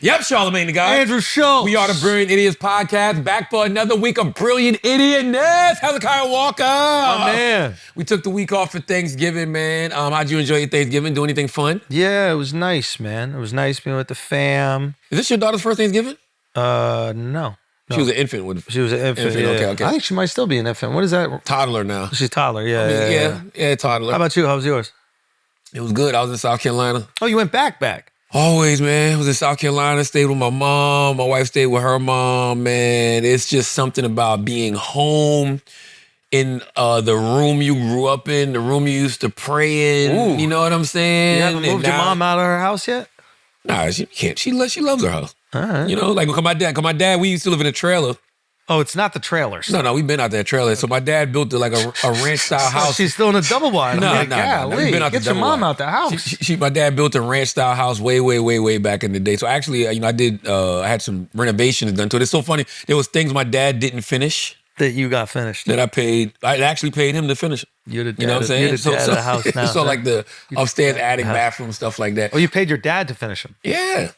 Yep, Charlamagne the guy. Andrew Schulz. We are the Brilliant Idiots podcast, back for another week of brilliant idiotness. Hezekiah Walker. My man. We took the week off for Thanksgiving, man. How'd you enjoy your Thanksgiving? Do anything fun? Yeah, it was nice, man. It was nice being with the fam. Is this your daughter's first Thanksgiving? No. She was an infant. She was an infant. Yeah. Okay. I think she might still be an infant. What is that? Toddler now. She's toddler. Yeah, toddler. How about you? How was yours? It was good. I was in South Carolina. Oh, you went back. Always, man. I was in South Carolina, stayed with my mom. My wife stayed with her mom, man. It's just something about being home in the room you grew up in, the room you used to pray in. Ooh. You know what I'm saying? You haven't moved your mom out of her house yet? Nah, she can't. She loves her house. All right. You know, like my dad, we used to live in a trailer. Oh, it's not the trailers. No, we've been out there trailer. So my dad built a ranch-style house. She's still in a double wide. No. We've been out get your mom out the house. My dad built a ranch-style house way back in the day. So actually, I had some renovations done to it. It's so funny. There was things my dad didn't finish. That you got finished. That I actually paid him to finish it. You're the dad, you know what I'm saying? You're the dad of the house now. So like the upstairs attic, bathroom, stuff like that. Oh, you paid your dad to finish them? Yeah.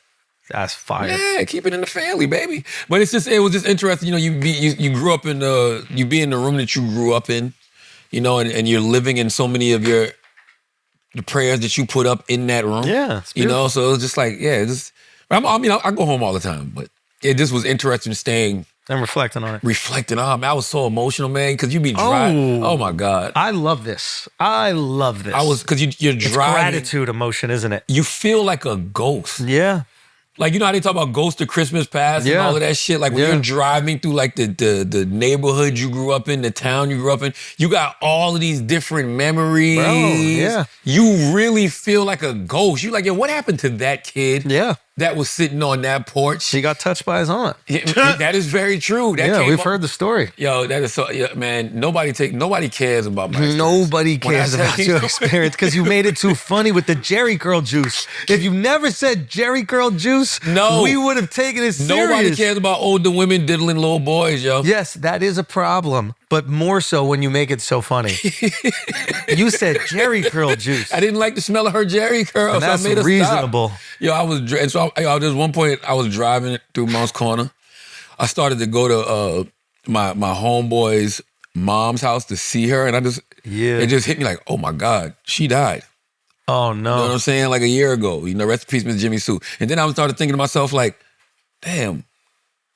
That's fire. Yeah, keep it in the family, baby. But it was just interesting. You know, you grew up in you be in the room that you grew up in, you know, and you're living in so many of the prayers that you put up in that room. Yeah, you know. So it was just like, I go home all the time, but it just was interesting staying and reflecting on it. I was so emotional, man, because you be driving. Oh my God, I love this. I was because you're driving. It's gratitude emotion, isn't it? You feel like a ghost. Yeah. Like, you know how they talk about Ghost of Christmas Past and all of that shit? Like, when you're driving through, like, the neighborhood you grew up in, the town you grew up in, you got all of these different memories. Bro, yeah. You really feel like a ghost. You're like, yo, what happened to that kid? Yeah. That was sitting on that porch? He got touched by his aunt. That is very true. We've heard the story. Yo, that is so, man, nobody cares about my experience. Nobody cares about your experience because you made it too funny with the Jerry Curl juice. If you never said Jerry Curl juice, we would have taken it serious. Nobody cares about older women diddling little boys, yo. Yes, that is a problem, but more so when you make it so funny. You said Jerry Curl juice. I didn't like the smell of her Jerry Curl, and that's so I made her reasonable. Stop. Yo, there's one point I was driving through Mounts Corner. I started to go to my homeboy's mom's house to see her, and it just hit me like, oh my God, she died. Oh no. You know what I'm saying? Like a year ago. You know, rest in peace, Miss Jimmy Sue. And then I started thinking to myself, like, damn,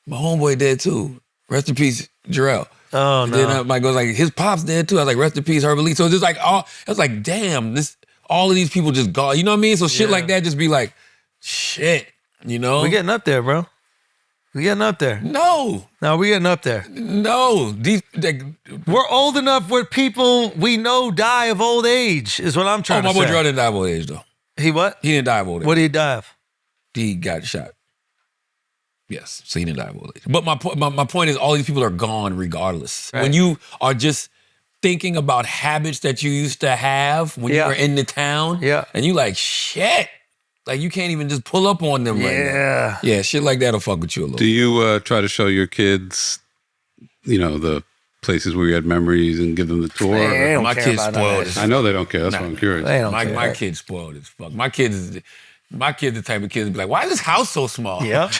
my homeboy dead too. Rest in peace, Jarrell. Oh, no. Then I goes like, his pop's dead too. I was like, rest in peace, Herbert Lee. So it's just like, I was like, damn, all of these people just gone. You know what I mean? So shit like that just be like, shit, you know? We're getting up there, bro. We're getting up there. No, we're getting up there. No. We're old enough where people we know die of old age, is what I'm trying to say. Oh, my boy Jarrell didn't die of old age, though. He what? He didn't die of old age. What did he die of? He got shot. Yes, so he didn't die of old age. But my point is, all these people are gone regardless. Right. When you are just thinking about habits that you used to have when you were in the town, and you like, shit, like you can't even just pull up on them right now. Yeah, shit like that'll fuck with you a little. Do you try to show your kids, the places where you had memories and give them the tour? Man, my kids spoiled. I know they don't care. That's why I'm curious. My kids spoiled as fuck. My kids the type of kids be like, why is this house so small? Yeah.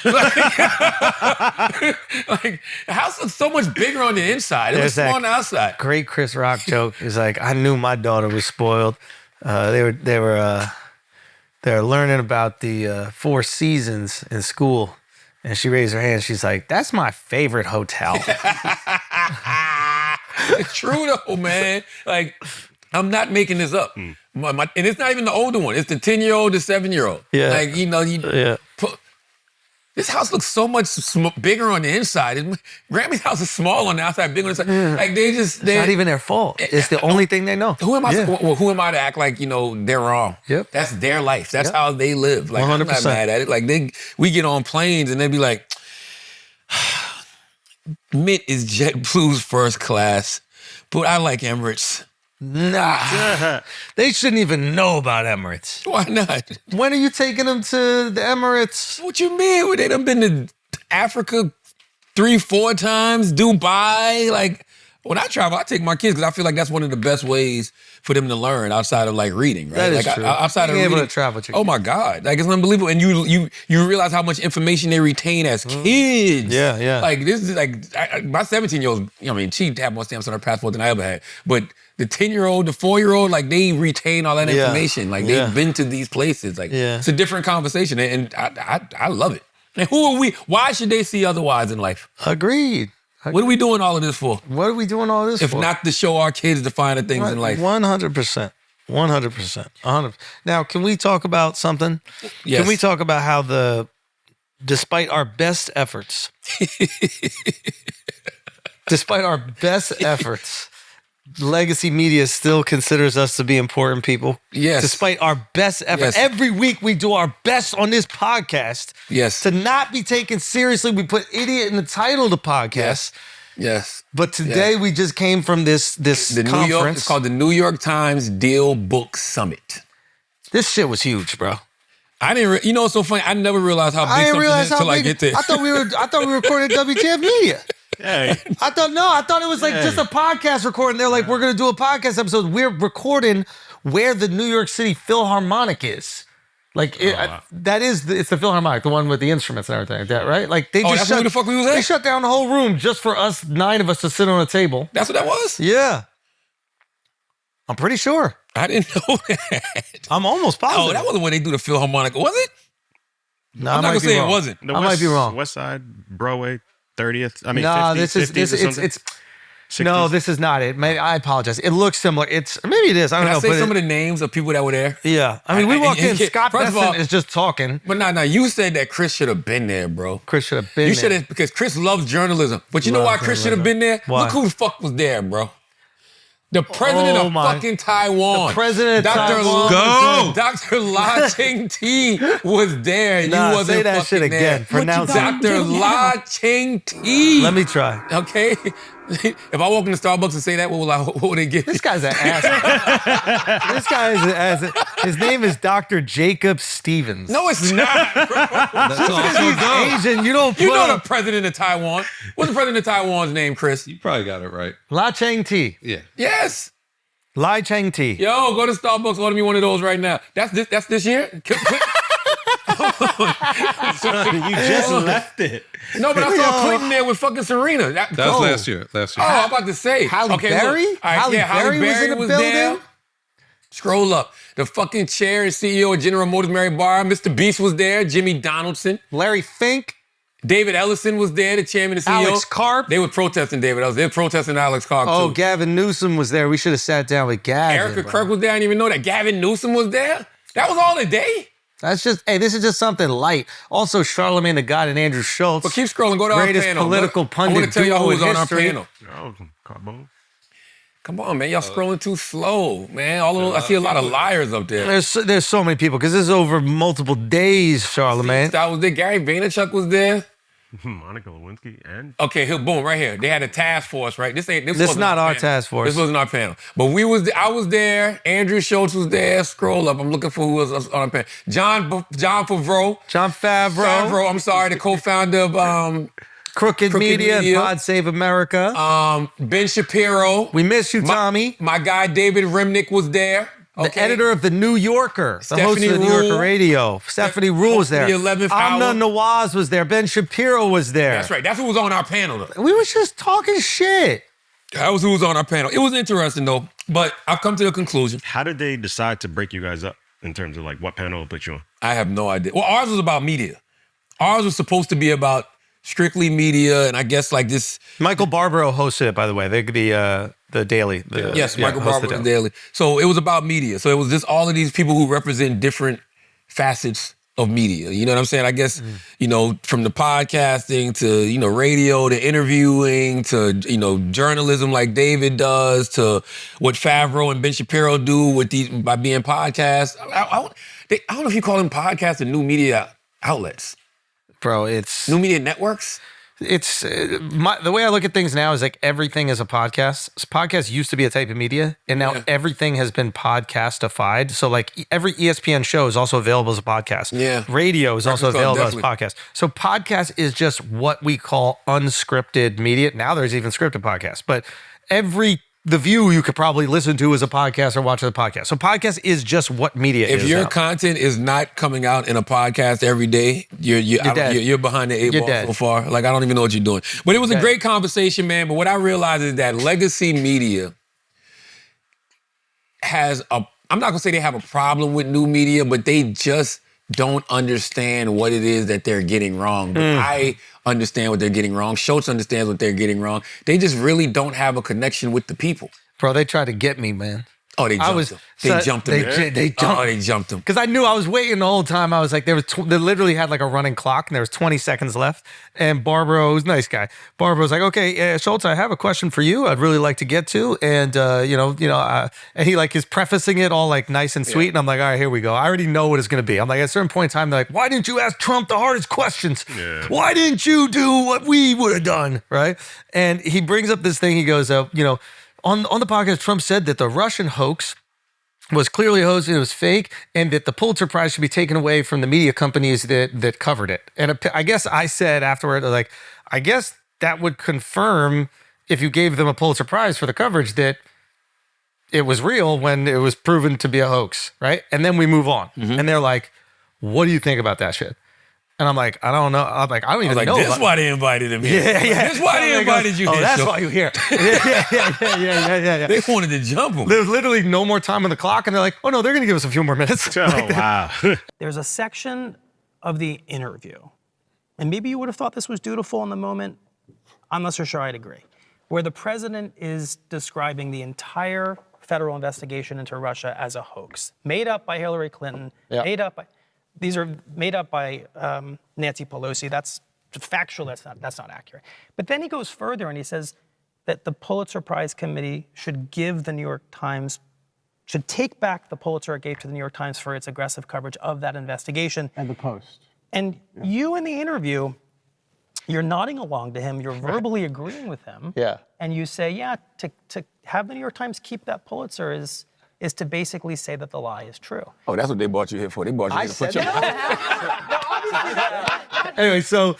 like the house looks so much bigger on the inside. It looks small on the outside. Great Chris Rock joke is like, I knew my daughter was spoiled. They were learning about the Four Seasons in school, and she raised her hand. She's like, "That's my favorite hotel." It's true though, man. Like, I'm not making this up. And it's not even the older one. It's the 10-year-old, the 7-year-old. Yeah. Like, this house looks so much bigger on the inside. Grammy's house is small on the outside, big on the inside. Like it's not even their fault. It's the only thing they know. Who am I to act like, they're wrong? Yep. That's their life. That's how they live. Like, 100%. I'm not mad at it. Like, we get on planes and they be like, Mint is JetBlue's first class, but I like Emirates. Nah. They shouldn't even know about Emirates. Why not? When are you taking them to the Emirates? What you mean? They done been to Africa 3-4 times, Dubai, like When I travel, I take my kids because I feel like that's one of the best ways for them to learn outside of like reading, right? That is like true. Outside of Being reading, able to travel with your oh my God, like it's unbelievable. And you realize how much information they retain as kids. Yeah. Like this is like my 17-year-old. I mean, she had more stamps on her passport than I ever had. But the 10-year-old, the 4-year-old, like they retain all that information. Like they've been to these places. Like it's a different conversation, and I love it. And who are we? Why should they see otherwise in life? Agreed. What are we doing all of this for? What are we doing all this If for? not to show our kids the finer things in life. 100%. 100%. Now, can we talk about something? Yes. Can we talk about how despite our best efforts, legacy media still considers us to be important people. Yes. Despite our best efforts. Yes. Every week we do our best on this podcast. Yes. To not be taken seriously, we put idiot in the title of the podcast. Yes. But today we just came from this conference. It's called the New York Times Dealbook Summit. This shit was huge, bro. I didn't. You know what's so funny? I never realized how big something is until I get there. I thought we were recording at WTF Media. Hey. I thought it was like just a podcast recording. They're like, we're gonna do a podcast episode. We're recording where the New York City Philharmonic is. Like it's the Philharmonic, the one with the instruments and everything like that, right? Like they just that's where the fuck we was at? They shut down the whole room just for us 9 of us to sit on a table. That's what that was? Yeah. I'm pretty sure. I didn't know that. I'm almost positive. Oh, that wasn't where they do the Philharmonic, was it? No, I'm not gonna say it wasn't. I might be wrong. West Side, Broadway, 30th. I mean, no, 50s, this is 50s or something? it's 60s? no, this is not it. I apologize. It looks similar. Maybe it is. I don't Can know. I say but some of the names of people that were there? yeah. I mean, we walked in. Scott first of Besson all- is just talking. But no, you said that Chris should have been there, bro. Chris should have been You there. should have, because Chris loves journalism. But you know why Loves Chris should have been there? Why? Look who the fuck was there, bro. The president of fucking Taiwan. The president of Dr. Taiwan. Go! Dr. La Ching-Ti was there. And Nah, you wasn't say that fucking shit again. there. Pronounce it. Dr. La Ching-Ti. Let me try. Okay? If I walk into Starbucks and say that, what would they give me? This guy's an ass. This guy is an ass. His name is Dr. Jacob Stevens. No, it's not, bro. He's Asian. You don't You put know the up president of Taiwan. What's the president of Taiwan's name, Chris? You probably got it right. La Chang-Ti. Yeah. Yes. Lai Chang-Ti. Yo, go to Starbucks, order me one of those right now. That's this year? You just left it. No, but I saw Clinton there with fucking Serena. That was last year. Oh, I'm about to say. Halle Berry? Look. All right, Halle Berry was in the building? there. Scroll up. The fucking chair and CEO of General Motors, Mary Barr. Mr. Beast was there. Jimmy Donaldson. Larry Fink. David Ellison was there, the chairman and CEO. Alex Karp. They were protesting David Ellison. They were protesting Alex Karp, Oh, too. Gavin Newsom was there. We should have sat down with Gavin. Erica bro. Kirk was there. I didn't even know that. Gavin Newsom was there. That was all a day. This is just something light. Also, Charlamagne the God and Andrew Schulz. But keep scrolling. Go to our Greatest panel. political pundit I want to tell y'all who was duo in on our history. panel. Oh, carbone. Come on, man. Y'all scrolling too slow, man. I see a lot of liars up there. There's so many people because this is over multiple days, Charlamagne. That was there. Gary Vaynerchuk was there. Monica Lewinsky and Okay, boom, right here. They had a task force, right? This This wasn't not our panel. task force. This wasn't our panel. But I was there. Andrew Schulz was there. Scroll up. I'm looking for who was on our panel. John Favreau. John Favreau. I'm sorry, the co-founder of Crooked Media and Pod Save America. Ben Shapiro. We miss you, Tommy. My guy David Remnick was there. The editor of The New Yorker, the host Stephanie of The New Yorker Rule. Radio. Stephanie Rule was there. The 11th Amna hour. Nawaz was there. Ben Shapiro was there. That's right. That's who was on our panel, though. We was just talking shit. That was who was on our panel. It was interesting, though. But I've come to the conclusion. how did they decide to break you guys up in terms of like what panel to put you on? I have no idea. Well, ours was about media. Ours was supposed to be about strictly media, and I guess like this. Michael Barbaro hosted it, by the way. The Daily. Yes, Michael hosted Barber was daily. So it was about media. So it was just all of these people who represent different facets of media. You know what I'm saying? I guess, from the podcasting to, radio to interviewing to, journalism like David does to what Favreau and Ben Shapiro do by being podcasts. I don't know if you call them podcasts or new media outlets. Bro, it's New media networks? the way I look at things now is like everything is a podcast. Podcast used to be a type of media, and now everything has been podcastified. So like every ESPN show is also available as a podcast. Yeah. Radio is also Breakfast Club, available as a podcast. So podcast is just what we call unscripted media. Now there's even scripted podcasts, but The View you could probably listen to as a podcast or watch as a podcast. So podcast is just what media is. If your now. content is not coming out in a podcast every day, you're behind the 8 ball dead. so far. Like, I don't even know what you're doing. But it was a great conversation, man. But what I realized is that legacy media I'm not gonna say they have a problem with new media, but they just don't understand what it is that they're getting wrong. But I understand what they're getting wrong. Schulz understands what they're getting wrong. They just really don't have a connection with the people. Bro, they tried to get me, man. Oh, they jumped him. They jumped him. They jumped. Oh, they jumped him. Because I knew I was waiting the whole time. I was like, they literally had like a running clock, and there was 20 seconds left. And Barbara, who's a nice guy, Barbara was like, "Okay, Schulz, I have a question for you. I'd really like to get to." And and he like is prefacing it all like nice and sweet. And I'm like, "All right, here we go. I already know what it's gonna be." I'm like, at a certain point in time, they're like, "Why didn't you ask Trump the hardest questions? Yeah. Why didn't you do what we would have done?" Right? And he brings up this thing. He goes, on the podcast, Trump said that the Russian hoax was clearly hosted, it was fake, and that the Pulitzer Prize should be taken away from the media companies that covered it. And I guess I said afterward, like, I guess that would confirm if you gave them a Pulitzer Prize for the coverage that it was real when it was proven to be a hoax, right? And then we move on. And they're like, what do you think about that shit? And I'm like, I don't know. I'm like, I don't even know. This is why they invited him here. Yeah. This is why they invited you here. Oh, that's Schulz. why you're here. Yeah. They wanted to jump him. There's literally no more time on the clock, and they're like, oh no, they're going to give us a few more minutes. Oh, wow. There's a section of the interview, and maybe you would have thought this was dutiful in the moment. I'm not so sure I'd agree, where the president is describing the entire federal investigation into Russia as a hoax, made up by Hillary Clinton, These are made up by Nancy Pelosi. That's factual. That's not accurate. But then he goes further and he says that the Pulitzer Prize Committee should give the New York Times, should take back the Pulitzer it gave to the New York Times for its aggressive coverage of that investigation. And the Post. And you in the interview, you're nodding along to him. You're verbally agreeing with him. Yeah. And you say, to have the New York Times keep that Pulitzer is to basically say that the lie is true. Oh, that's what they brought you here for. They brought you here to put your Anyway, so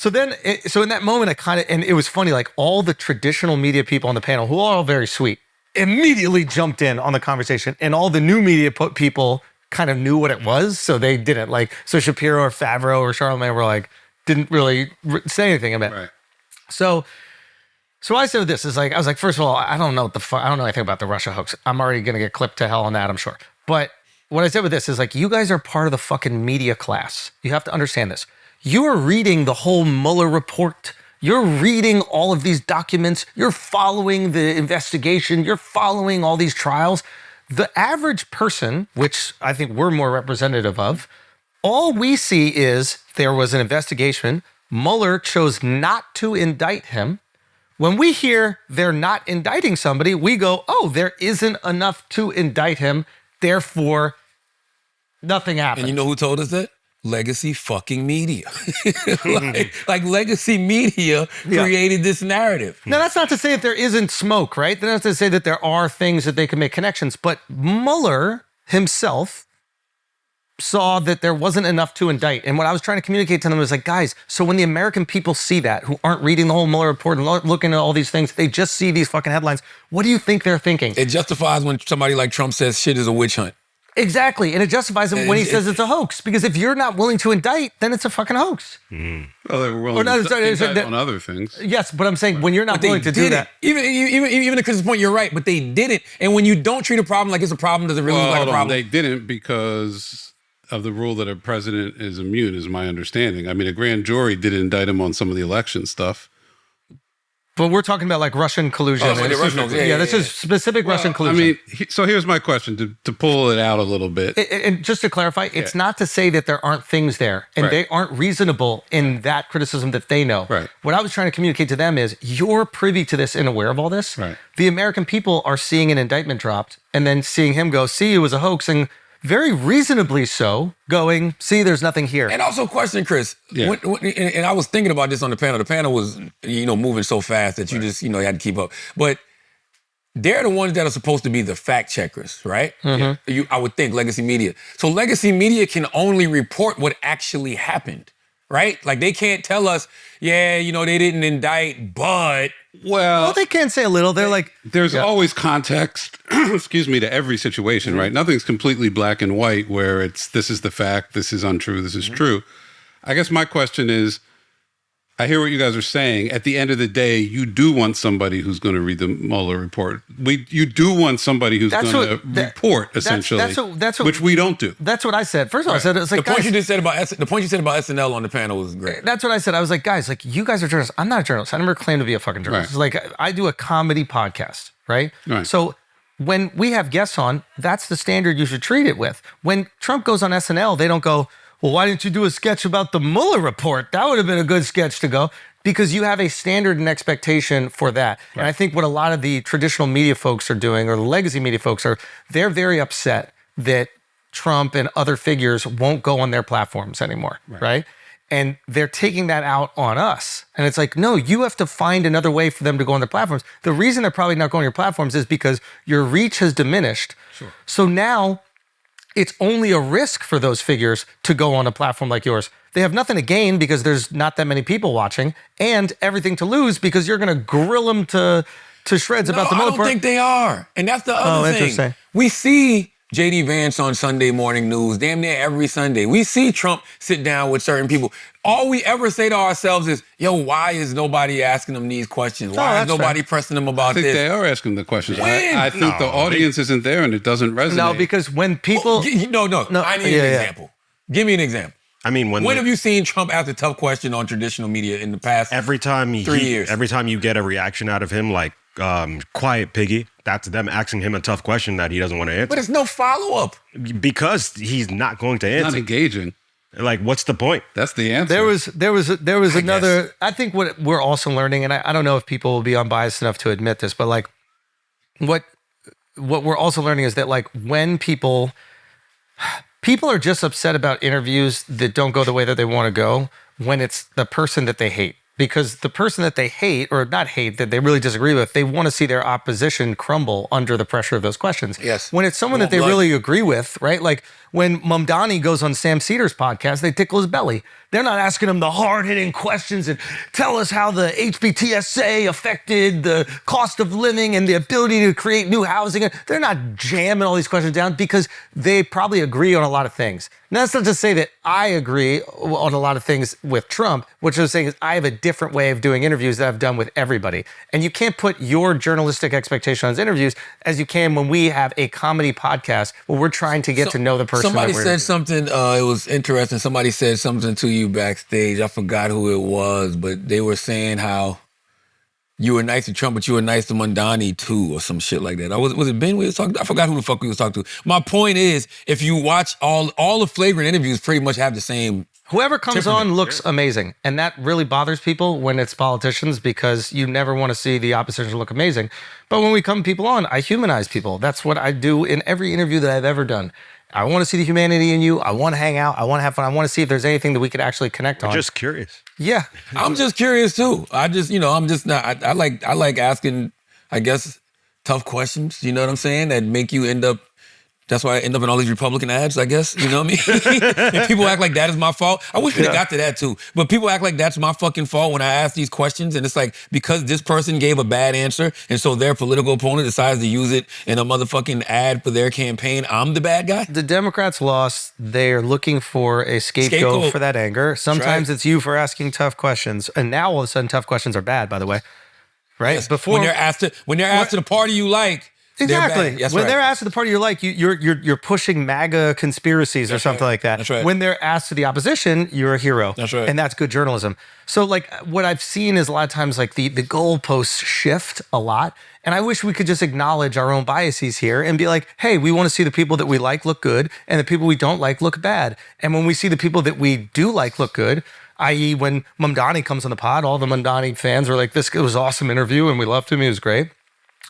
in that moment, and it was funny, like all the traditional media people on the panel, who are all very sweet, immediately jumped in on the conversation, and all the new media people kind of knew what it was, so they didn't. Like, so Shapiro or Favreau or Charlamagne were like, didn't really say anything about it. Right. So I said this is like, I was like, first of all, I don't know I don't know anything about the Russia hoax. I'm already going to get clipped to hell on that, I'm sure. But what I said with this is like, you guys are part of the fucking media class. You have to understand this. You are reading the whole Mueller report. You're reading all of these documents. You're following the investigation. You're following all these trials. The average person, which I think we're more representative of, all we see is there was an investigation. Mueller chose not to indict him. When we hear they're not indicting somebody, we go, oh, there isn't enough to indict him, therefore nothing happened. And you know who told us that? Legacy fucking media. like legacy media created this narrative. Now, that's not to say that there isn't smoke, right? That's not to say that there are things that they can make connections, but Mueller himself saw that there wasn't enough to indict. And what I was trying to communicate to them was like, guys, so when the American people see that, who aren't reading the whole Mueller report and looking at all these things, they just see these fucking headlines. What do you think they're thinking? It justifies when somebody like Trump says shit is a witch hunt. Exactly. And it justifies him when he says it's a hoax. Because if you're not willing to indict, then it's a fucking hoax. Well, they were willing to indict on other things. Yes, but I'm saying when you're not willing to do that. Even at Chris's point, you're right, but they didn't. And when you don't treat a problem like it's a problem, does it really look like a problem? They didn't because of the rule that a president is immune, is my understanding. I mean, a grand jury did indict him on some of the election stuff. But we're talking about like Russian collusion. This is specific Russian collusion. I mean, so here's my question to pull it out a little bit. And just to clarify, it's not to say that there aren't things there and they aren't reasonable in that criticism that they know. Right. What I was trying to communicate to them is you're privy to this and aware of all this. Right. The American people are seeing an indictment dropped and then seeing him go, see, it was a hoax, and very reasonably so, going, see, there's nothing here. And also question, Chris, and I was thinking about this on the panel. The panel was, moving so fast that you just, you had to keep up. But they're the ones that are supposed to be the fact checkers, right? I would think, legacy media. So legacy media can only report what actually happened, right? Like they can't tell us, yeah, you know, they didn't indict, but Well, they can say a little. They're like, there's always context, excuse me, to every situation, right? Nothing's completely black and white where it's this is the fact, this is untrue, this is true. I guess my question is, I hear what you guys are saying. At the end of the day, you do want somebody who's going to read the Mueller report. You do want somebody who's going to report, essentially, that's what, which we don't do. That's what I said. First of all, I said, it's like, the point you said about SNL on the panel was great. That's what I said. I was like, guys, like, you guys are journalists. I'm not a journalist. I never claimed to be a fucking journalist. Right. It's like, I do a comedy podcast, right? So when we have guests on, that's the standard you should treat it with. When Trump goes on SNL, they don't go, well, why didn't you do a sketch about the Mueller report? That would have been a good sketch to go, because you have a standard and expectation for that. Right. And I think what a lot of the traditional media folks are doing, or the legacy media folks are, they're very upset that Trump and other figures won't go on their platforms anymore, right? And they're taking that out on us. And it's like, no, you have to find another way for them to go on their platforms. The reason they're probably not going on your platforms is because your reach has diminished. Sure. So now it's only a risk for those figures to go on a platform like yours. They have nothing to gain because there's not that many people watching, and everything to lose because you're going to grill them to shreds about the Mueller report. I don't think they are. And that's the other thing. Interesting. We see J.D. Vance on Sunday morning news, damn near every Sunday. We see Trump sit down with certain people. All we ever say to ourselves is, yo, why is nobody asking them these questions? Why is nobody pressing them about this? I think they are asking the questions. I think the audience isn't there and it doesn't resonate. No, because when people... No, I need an example. Give me an example. I mean, when have you seen Trump ask a tough question on traditional media in the past 3 years? Every time you get a reaction out of him, like, quiet piggy, that's them asking him a tough question that he doesn't want to answer. But it's no follow-up. Because he's not going to answer. Not engaging. Like, what's the point? That's the answer. There was another... I think what we're also learning, and I don't know if people will be unbiased enough to admit this, but like, what we're also learning is that, like, when people are just upset about interviews that don't go the way that they want to go when it's the person that they hate. Because the person that they hate, or not hate, that they really disagree with, they want to see their opposition crumble under the pressure of those questions. Yes. When it's someone that they really agree with, right? Like when Mamdani goes on Sam Cedar's podcast, they tickle his belly. They're not asking him the hard-hitting questions and tell us how the HBTSA affected the cost of living and the ability to create new housing. They're not jamming all these questions down because they probably agree on a lot of things. Now, that's not to say that I agree on a lot of things with Trump. What I'm saying is I have a different way of doing interviews that I've done with everybody. And you can't put your journalistic expectation on those interviews as you can when we have a comedy podcast where we're trying to get to know the person. Somebody said something, it was interesting. Somebody said something to you backstage. I forgot who it was, but they were saying how you were nice to Trump, but you were nice to Mamdani too, or some shit like that. Was it Ben we was talking to? I forgot who the fuck we was talking to. My point is, if you watch all the flagrant interviews pretty much have the same. Whoever comes on looks amazing. And that really bothers people when it's politicians because you never want to see the opposition look amazing. But when we come people on, I humanize people. That's what I do in every interview that I've ever done. I want to see the humanity in you. I want to hang out. I want to have fun. I want to see if there's anything that we could actually connect on. Just curious. Yeah. I'm just curious too. I just, I'm just not, I like asking, I guess, tough questions, you know what I'm saying? That make you end up, that's why I end up in all these Republican ads, I guess, you know what I mean? And people act like that is my fault. I wish we got to that too. But people act like that's my fucking fault when I ask these questions. And it's like, because this person gave a bad answer, and so their political opponent decides to use it in a motherfucking ad for their campaign, I'm the bad guy? The Democrats lost. They're looking for a scapegoat for that anger. Sometimes it's you for asking tough questions. And now all of a sudden tough questions are bad, by the way. Right? Yes. Before, when they're asked to the party you like, exactly. Yes, when they're asked to the party you're like, you're pushing MAGA conspiracies or something like that. That's right. When they're asked to the opposition, you're a hero. That's right. And that's good journalism. So like what I've seen is a lot of times like the goalposts shift a lot. And I wish we could just acknowledge our own biases here and be like, hey, we want to see the people that we like look good and the people we don't like look bad. And when we see the people that we do like look good, i.e. when Mamdani comes on the pod, all the Mamdani fans were like, it was an awesome interview and we loved him, he was great.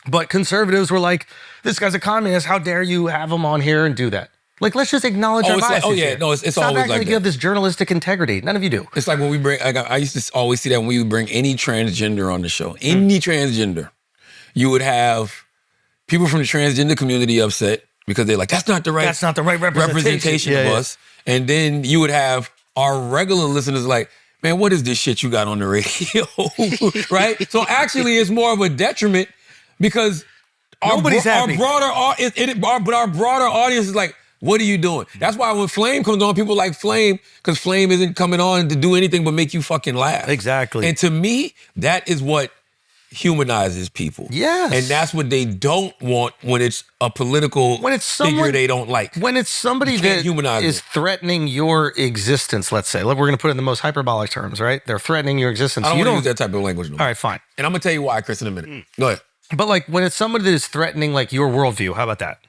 But conservatives were like, this guy's a communist. How dare you have him on here and do that? Like, let's just acknowledge our biases. It's Stop always acting like you have this journalistic integrity. None of you do. It's like when we bring, I used to always see that when we would bring any transgender on the show, any transgender, you would have people from the transgender community upset because they're like, that's not the right representation of us. And then you would have our regular listeners like, man, what is this shit you got on the radio, right? So actually, it's more of a detriment because Nobody's happy. our broader audience is like, what are you doing? That's why when Flame comes on, people like Flame because Flame isn't coming on to do anything but make you fucking laugh. Exactly. And to me, that is what humanizes people. Yes. And that's what they don't want when it's a political figure they don't like. When it's somebody You can't that humanize is it. threatening your existence, let's say. We're going to put it in the most hyperbolic terms, right? They're threatening your existence. I don't You want to use that type of language no more. All right, fine. And I'm going to tell you why, Chris, in a minute. Go ahead. But like when it's somebody that is threatening like your worldview, how about that?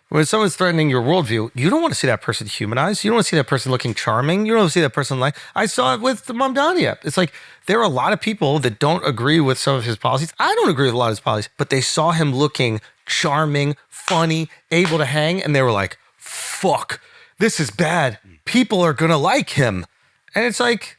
When someone's threatening your worldview, you don't want to see that person humanized. You don't want to see that person looking charming. You don't want to see that person like, I saw it with the Mamdani. It's like, there are a lot of people that don't agree with some of his policies. I don't agree with a lot of his policies, but they saw him looking charming, funny, able to hang, and they were like, fuck, this is bad. People are going to like him. And it's like,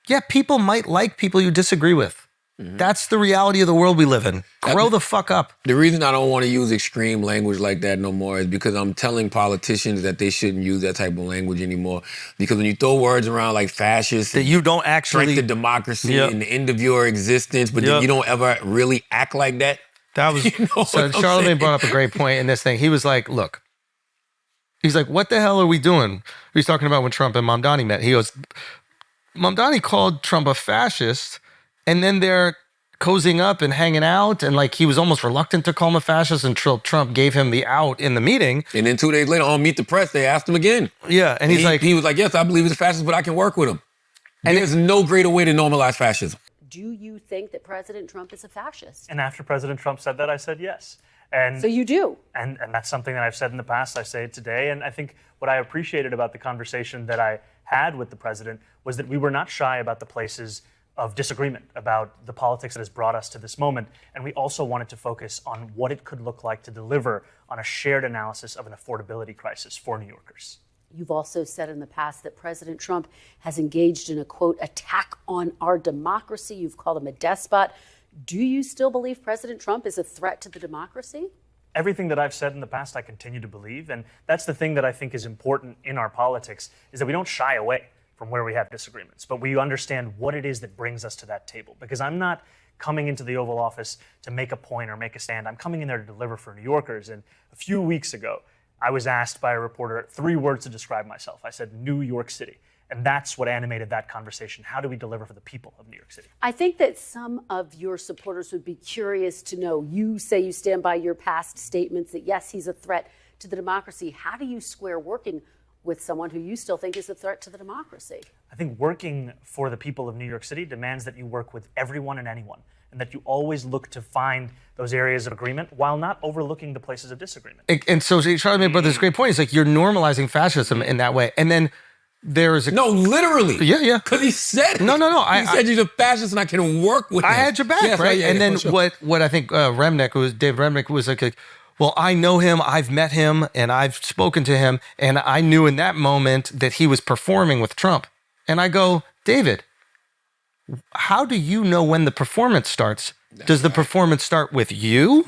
yeah, people might like people you disagree with. That's the reality of the world we live in. Grow the fuck up. The reason I don't want to use extreme language like that no more is because I'm telling politicians that they shouldn't use that type of language anymore. Because when you throw words around like fascist, That you don't actually... strike the democracy Yep. and the end of your existence, but Yep. then you don't ever really act like that. That was... You know So what I'm Charlamagne saying? brought up a great point in this thing. He was like, look, he's like, what the hell are we doing? He's talking about when Trump and Mamdani met. He goes, Mamdani called Trump a fascist, and then they're cozying up and hanging out, and like he was almost reluctant to call him a fascist until Trump gave him the out in the meeting. And then 2 days later on Meet the Press, they asked him again. Yeah, and he's like... he was like, yes, I believe he's a fascist, but I can work with him. And there's no greater way to normalize fascism. Do you think that President Trump is a fascist? And after President Trump said that, I said yes. And So you do? and that's something that I've said in the past. I say it today. And I think what I appreciated about the conversation that I had with the president was that we were not shy about the places of disagreement about the politics that has brought us to this moment. And we also wanted to focus on what it could look like to deliver on a shared analysis of an affordability crisis for New Yorkers. You've also said in the past that President Trump has engaged in a, quote, attack on our democracy. You've called him a despot. Do you still believe President Trump is a threat to the democracy? Everything that I've said in the past, I continue to believe. And that's the thing that I think is important in our politics, is that we don't shy away from where we have disagreements, but we understand what it is that brings us to that table. Because I'm not coming into the Oval Office to make a point or make a stand. I'm coming in there to deliver for New Yorkers. And a few weeks ago, I was asked by a reporter 3 words to describe myself. I said, New York City. And that's what animated that conversation. How do we deliver for the people of New York City? I think that some of your supporters would be curious to know, you say you stand by your past statements that, yes, he's a threat to the democracy. How do you square working with someone who you still think is a threat to the democracy? I think working for the people of New York City demands that you work with everyone and anyone, and that you always look to find those areas of agreement while not overlooking the places of disagreement. And so Charlamagne brought this great point. He's like, you're normalizing fascism in that way. And then there is a... No, literally. Yeah. Because he said it. No. He said you're a fascist and I can work with I him. had your back, Yes, right? yeah, and then for sure. what I think David Remnick was like, well, I know him, I've met him, and I've spoken to him, and I knew in that moment that he was performing with Trump. And I go, David, how do you know when the performance starts? Does the performance start with you?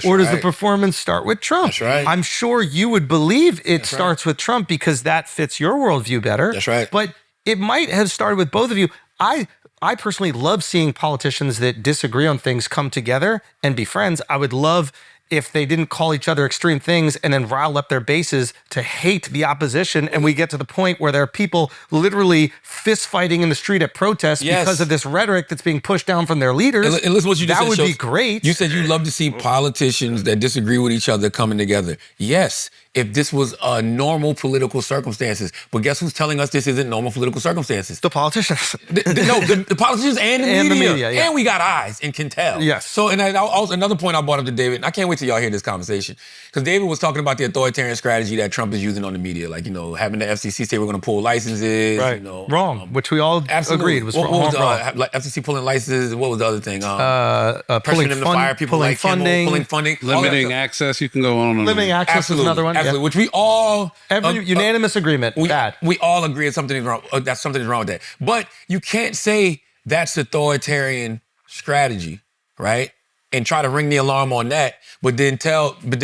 Or does the performance start with Trump? That's right. I'm sure you would believe it starts with Trump because that fits your worldview better. That's right. But it might have started with both of you. I personally love seeing politicians that disagree on things come together and be friends. I would love if they didn't call each other extreme things and then rile up their bases to hate the opposition, and we get to the point where there are people literally fist fighting in the street at protests because of this rhetoric that's being pushed down from their leaders. And listen what you just that said, would be Schulz. great. You said you love to see politicians that disagree with each other coming together. Yes, if this was normal political circumstances. But guess who's telling us this isn't normal political circumstances? The politicians. The politicians and the And the media. media, yeah. And we got eyes and can tell. Yes. So, and also another point I brought up to David, and I can't wait till y'all hear this conversation, because David was talking about the authoritarian strategy that Trump is using on the media, like, having the FCC say we're going to pull licenses. Right. Wrong, which we all agreed was what wrong. was like FCC pulling licenses? What was the other thing? Pulling them to fire people pulling like Kimmel, funding, pulling funding, all that Limiting stuff. access, you can go on and limiting on. access is another one. Yeah. Absolutely, which we all Unanimous agreement. Bad. We all agree that something is wrong. That something is wrong with that. But you can't say that's authoritarian strategy, right? And try to ring the alarm on that, but then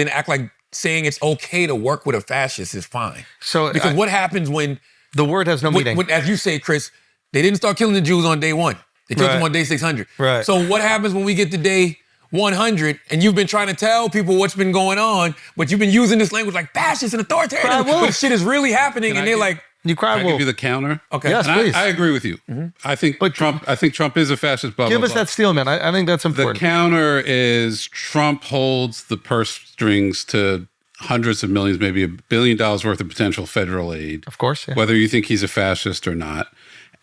act like saying it's okay to work with a fascist is fine. So because what happens when The word has no meaning. As you say, Chris, they didn't start killing the Jews on day 1. They killed them on day 600. Right. So what happens when we get to day 100 and you've been trying to tell people what's been going on, but you've been using this language like fascist and authoritarian, but shit is really happening, and they're like, you cry Can I wolf. give you the counter? okay. Yes, And please. I agree with you. I think Trump is a fascist. Blah, Give blah, us blah. that steel, man. I think that's The important. counter is Trump holds the purse strings to hundreds of millions, maybe $1 billion worth of potential federal aid. Of course, yeah. Whether you think he's a fascist or not.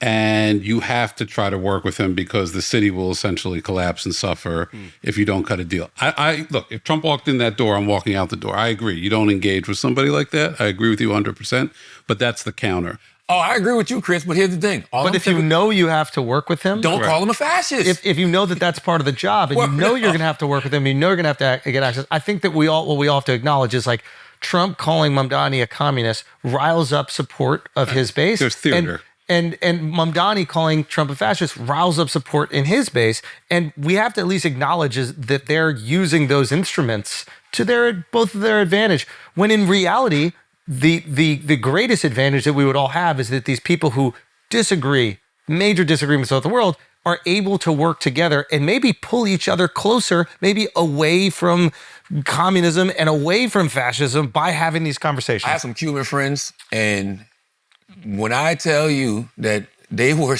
And you have to try to work with him because the city will essentially collapse and suffer if you don't cut a deal. I look, if Trump walked in that door, I'm walking out the door. I agree. You don't engage with somebody like that. I agree with you 100%, but that's the counter. Oh, I agree with you, Chris, but here's the thing. But if you know you have to work with him, don't call him a fascist. if you know that that's part of the job, and you know you're going to have to work with him, you know you're going to have to get access. I think that what we all have to acknowledge is like Trump calling Mamdani a communist riles up support of his base. There's theater. And Mamdani calling Trump a fascist riles up support in his base. And we have to at least acknowledge that they're using those instruments to both of their advantage. When in reality, the greatest advantage that we would all have is that these people who disagree, major disagreements throughout the world, are able to work together and maybe pull each other closer, maybe away from communism and away from fascism by having these conversations. I have some Cuban friends, and when I tell you that they were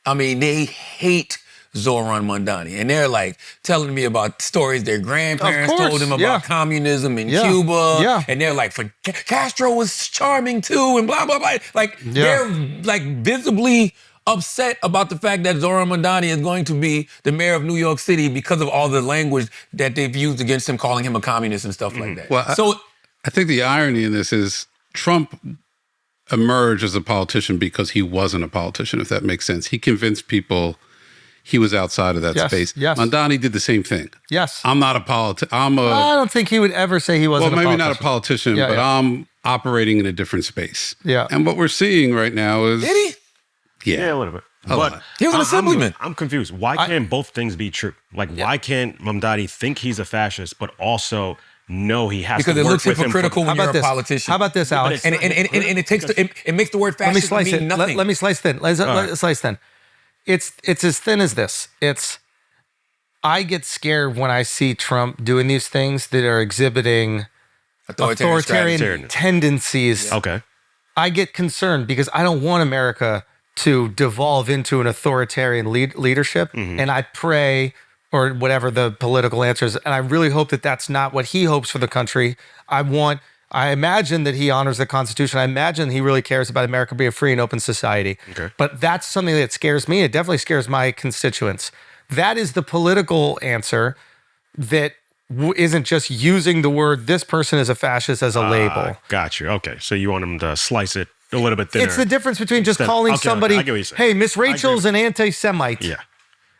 they hate Zoran Mamdani, and they're like telling me about stories their grandparents told them about communism in Cuba, and they're like, Castro was charming too, and blah, blah, blah. Like, they're like visibly upset about the fact that Zoran Mamdani is going to be the mayor of New York City because of all the language that they've used against him, calling him a communist and stuff like that. Well, I think the irony in this is Trump emerged as a politician because he wasn't a politician, if that makes sense. He convinced people he was outside of that space. Yes. Mamdani did the same thing. Yes. I'm not a politician. I don't think he would ever say he wasn't a politician. Well, maybe not a politician, but I'm operating in a different space. Yeah. And what we're seeing right now is... Did he? Yeah, a little bit. But he was an assemblyman. I'm confused. Why can't both things be true? Like, why can't Mamdani think he's a fascist, but also know he has because to it work looks with hypocritical him? when you're a politician. How about this, Alex? And it makes the word fascist mean nothing. Let me slice thin. Let slice thin. It's as thin as this. I get scared when I see Trump doing these things that are exhibiting authoritarian tendencies. Yeah. Okay. I get concerned because I don't want America to devolve into an authoritarian leadership. And I pray, or whatever the political answer is, and I really hope that that's not what he hopes for the country. I imagine that he honors the Constitution. I imagine he really cares about America being a free and open society. Okay. But that's something that scares me. It definitely scares my constituents. That is the political answer that isn't just using the word, this person is a fascist as a label. Got you. Okay. So you want him to slice it a little bit thinner. It's the difference between just calling somebody, hey, Miss Rachel's an anti-Semite. Yeah.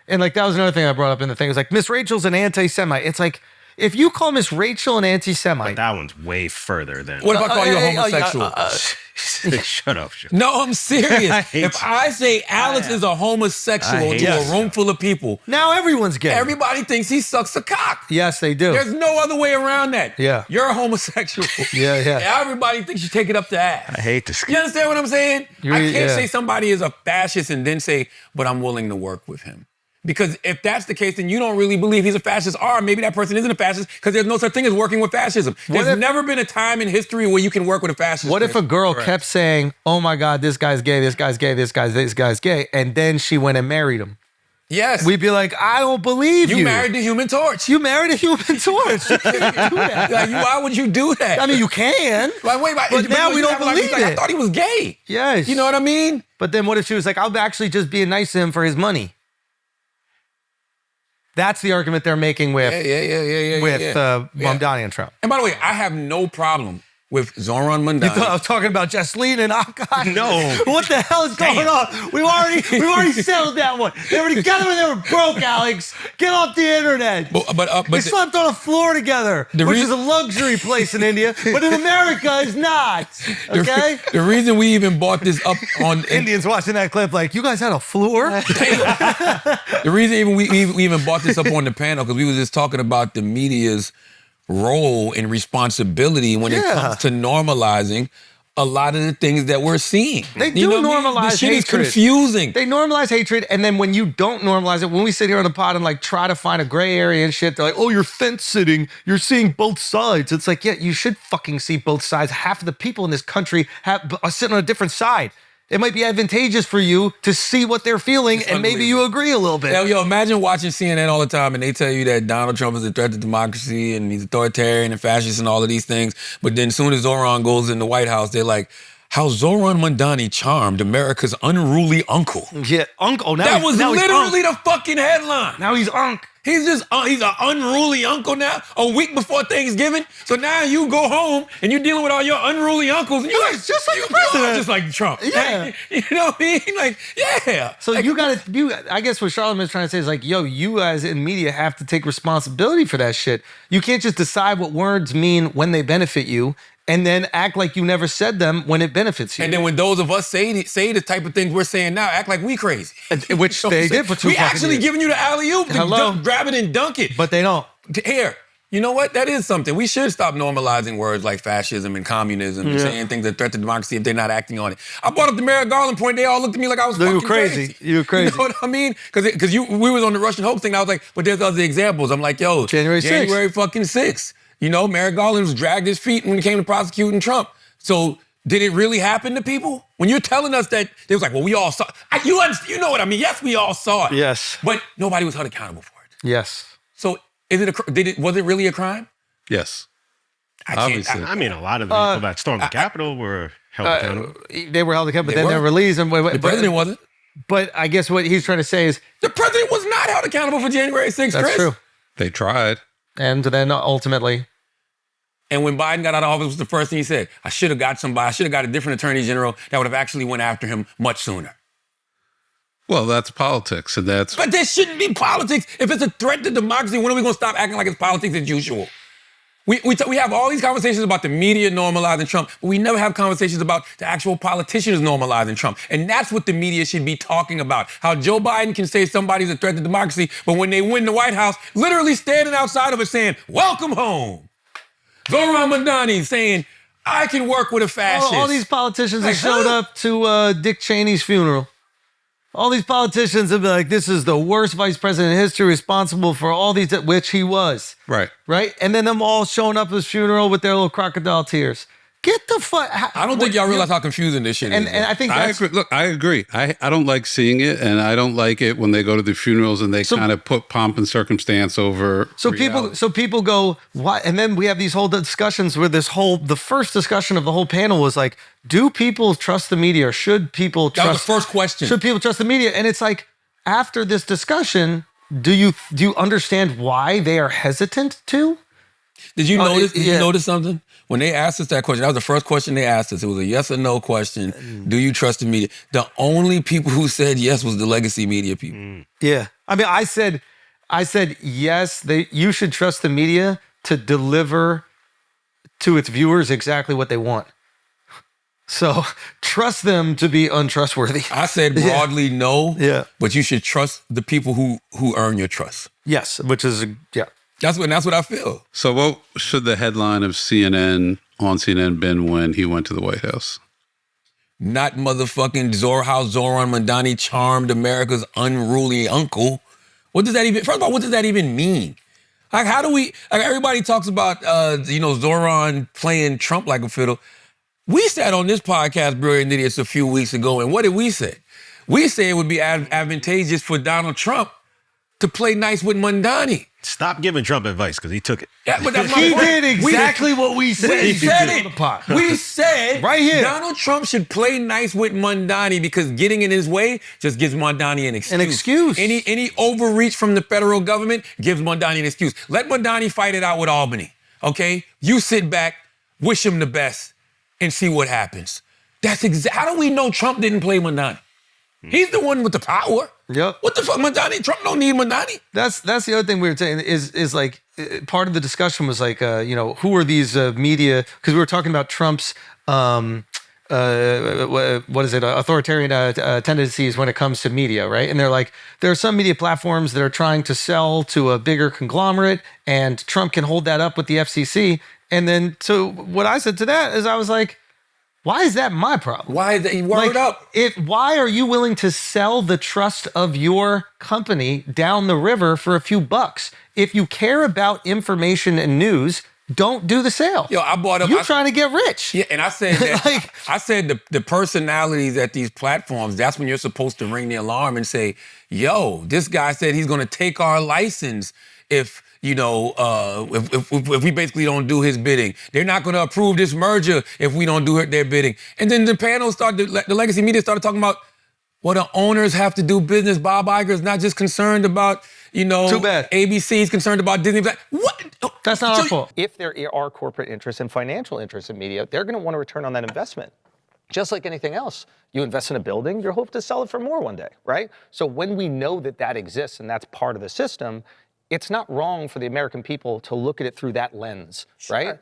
And like, that was another thing I brought up in the thing. It was like, Miss Rachel's an anti-Semite. It's like, if you call Miss Rachel an anti-Semite. But that one's way further than. What if I call you a homosexual? Shut up. No, I'm serious. If I say Alex is a homosexual to a room full of people. Now everyone's gay. Everybody thinks he sucks a cock. Yes, they do. There's no other way around that. Yeah. You're a homosexual. Yeah. Everybody thinks you take it up the ass. I hate this. You understand what I'm saying? I can't say somebody is a fascist and then say, but I'm willing to work with him. Because if that's the case, then you don't really believe he's a fascist, or maybe that person isn't a fascist because there's no such thing as working with fascism. There's never been a time in history where you can work with a fascist. What if a girl kept saying, oh my God, this guy's gay, this guy's gay, this guy's gay, and then she went and married him? Yes. We'd be like, I don't believe you. You married the Human Torch. You married a Human Torch. You can't do that. Like, why would you do that? I mean, you can. But now we don't believe it. I thought he was gay. Yes. You know what I mean? But then what if she was like, I'll actually just being nice to him for his money? That's the argument they're making with Mamdani and Trump. And by the way, I have no problem with Zoran Mamdani. You thought I was talking about Jesseline and Akaash? No. What the hell is going on? We've already settled that one. They were together when they were broke, Alex. Get off the internet. They slept on a floor together, which is a luxury place in India, but in America is not. Okay? The reason we even brought this up on... Indians watching that clip like, you guys had a floor? The reason we even brought this up on the panel, because we were just talking about the media's role and responsibility when it comes to normalizing a lot of the things that we're seeing. They do normalize The shit is hatred. confusing. They normalize hatred, and then when you don't normalize it, when we sit here on the pod and like try to find a gray area and shit, they're like, "Oh, you're fence sitting. You're seeing both sides." It's like, yeah, you should fucking see both sides. Half of the people in this country are sitting on a different side. It might be advantageous for you to see what they're feeling, and maybe you agree a little bit. Yo, imagine watching CNN all the time and they tell you that Donald Trump is a threat to democracy and he's authoritarian and fascist and all of these things. But then as soon as Zoran goes in the White House, they're like, how Zoran Mandani charmed America's unruly uncle. Yeah, uncle. Now That was now he's literally unk. the fucking headline. Now he's unk. He's just, he's an unruly uncle now, a week before Thanksgiving. So now you go home and you're dealing with all your unruly uncles. And you're like, just like the you are president. just like Trump. Yeah. You know what I mean? Like, yeah. So Like, I guess what Charlamagne's trying to say is like, yo, you guys in media have to take responsibility for that shit. You can't just decide what words mean when they benefit you and then act like you never said them when it benefits you. and then when those of us say the type of things we're saying now, act like we crazy. Which they did for 2 We fucking actually years. giving you the alley-oop to Hello? grab it and dunk it. But they don't. Here, you know what? That is something. We should stop normalizing words like fascism and communism and saying things that threat to democracy if they're not acting on it. I brought up the Merrick Garland point. They all looked at me like I was You fucking were crazy. You were crazy. You know what I mean? Because we was on the Russian hoax thing. And I was like, but there's other examples. I'm like, yo, January 6th. January fucking 6th. You know, Merrick Garland was dragged his feet when it came to prosecuting Trump. So did it really happen to people? When you're telling us that, they was like, well, we all saw it. You know what I mean? Yes, we all saw it. Yes. But nobody was held accountable for it. Yes. So was it really a crime? Yes. I can't. Obviously. I mean, a lot of the people that stormed the Capitol were held accountable. They were held accountable, but then were. they're released. The president wasn't. But I guess what he's trying to say is The president was not held accountable for January 6th, that's Chris. true. They tried. And then ultimately, And when Biden got out of office, was the first thing he said, I should have got a different attorney general that would have actually went after him much sooner. Well, that's politics, and that's But there shouldn't be politics. If it's a threat to democracy, when are we going to stop acting like it's politics as usual? We have all these conversations about the media normalizing Trump, but we never have conversations about the actual politicians normalizing Trump. And that's what the media should be talking about. How Joe Biden can say somebody's a threat to democracy, but when they win the White House, literally standing outside of it saying, welcome home. Zoran Mandani saying, I can work with a fascist. all these politicians Like, that showed huh? up to Dick Cheney's funeral. All these politicians have been like, this is the worst vice president in history, responsible for all these, which he was. right. Right? And then them all showing up at his funeral with their little crocodile tears. Get the fuck. I don't think y'all realize how confusing this shit is. And I think I that's agree. Look, I agree. I don't like seeing it, and I don't like it when they go to the funerals and they kind of put pomp and circumstance over. reality. people go, what? And then we have these whole discussions where the first discussion of the whole panel was like, do people trust the media, or should people trust? That was the first question. Should people trust the media? And it's like, after this discussion, do you understand why they are hesitant to? Did you notice? Did yeah. you notice something? When they asked us that question, that was the first question they asked us. It was a yes or no question. Do you trust the media? The only people who said yes was the legacy media people. Yeah. I mean, I said yes, you should trust the media to deliver to its viewers exactly what they want. So trust them to be untrustworthy. I said broadly no. Yeah. But you should trust the people who earn your trust. Yes, which is, yeah. That's what I feel. So, what should the headline of CNN been when he went to the White House? Not motherfucking how Zoran Mandani charmed America's unruly uncle. What does that even? First of all, what does that even mean? Like, how do we? Like, everybody talks about Zoran playing Trump like a fiddle. We sat on this podcast, Brilliant Idiots, a few weeks ago, and what did we say? We said it would be advantageous for Donald Trump to play nice with Mandani. Stop giving Trump advice because he took it. Yeah, but that's my He point. did exactly what we said. We said on the pod. it. We said Right here. Donald Trump should play nice with Mandani because getting in his way just gives Mandani an excuse. An excuse. Any overreach from the federal government gives Mandani an excuse. Let Mandani fight it out with Albany, okay? You sit back, wish him the best, and see what happens. That's how do we know Trump didn't play Mandani? He's the one with the power. Yep. What the fuck, Mandani? Trump don't need Mandani. That's the other thing we were saying is like part of the discussion was like who are these media, because we were talking about Trump's authoritarian tendencies when it comes to media, right? And they're like, there are some media platforms that are trying to sell to a bigger conglomerate, and Trump can hold that up with the FCC. And then so what I said to that is I was like, Why is that my problem? Why is that? Word up. Why are you willing to sell the trust of your company down the river for a few bucks? If you care about information and news, don't do the sale. Yo, I bought up. You're trying to get rich. Yeah, and I said that. I said the personalities at these platforms, that's when you're supposed to ring the alarm and say, yo, this guy said he's going to take our license if, if we basically don't do his bidding. They're not going to approve this merger if we don't do their bidding. And then the panel started, the legacy media started talking about, well, the owners have to do business. Bob Iger is not just concerned about, Too bad. ABC is concerned about Disney. What? That's not our fault. If there are corporate interests and financial interests in media, they're going to want a return on that investment. Just like anything else, you invest in a building, you hope to sell it for more one day, right? So when we know that that exists and that's part of the system, it's not wrong for the American people to look at it through that lens, right?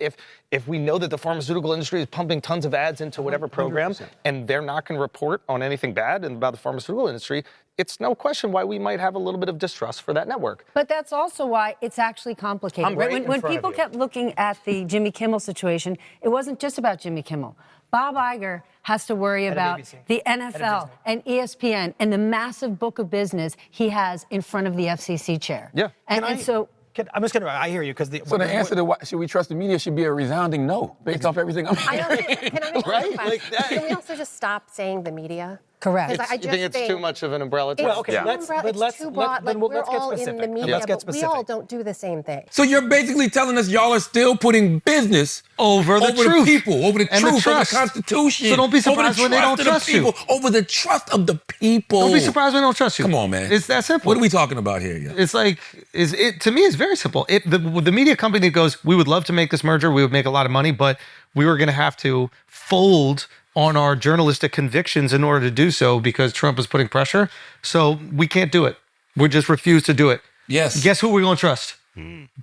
If we know that the pharmaceutical industry is pumping tons of ads into whatever program 100%. And they're not going to report on anything bad about the pharmaceutical industry, it's no question why we might have a little bit of distrust for that network. But that's also why it's actually complicated. Right? When people kept looking at the Jimmy Kimmel situation, it wasn't just about Jimmy Kimmel. Bob Iger has to worry about the NFL and ESPN and the massive book of business he has in front of the FCC chair. Yeah. I'm just going to, I hear you. So the answer to why should we trust the media should be a resounding no, based off everything I'm hearing. Can I make Right? Like that. Can we also just stop saying the media? Correct. I You think it's too much of an umbrella term? Well, okay, It's too broad. Like, we're all in the media, but we all don't do the same thing. So you're basically telling us y'all are still putting business over the truth. People, over the And the truth, over the trust. Constitution. So don't be surprised when they don't trust you. Over the trust of the people. Don't be surprised when they don't trust you. Come on, man. It's that simple. What are we talking about here? Yo? It's like, to me, it's very simple. The media company goes, we would love to make this merger, we would make a lot of money, but we were going to have to fold on our journalistic convictions in order to do so because Trump was putting pressure. So we can't do it. We just refuse to do it. Yes. Guess who we're going to trust?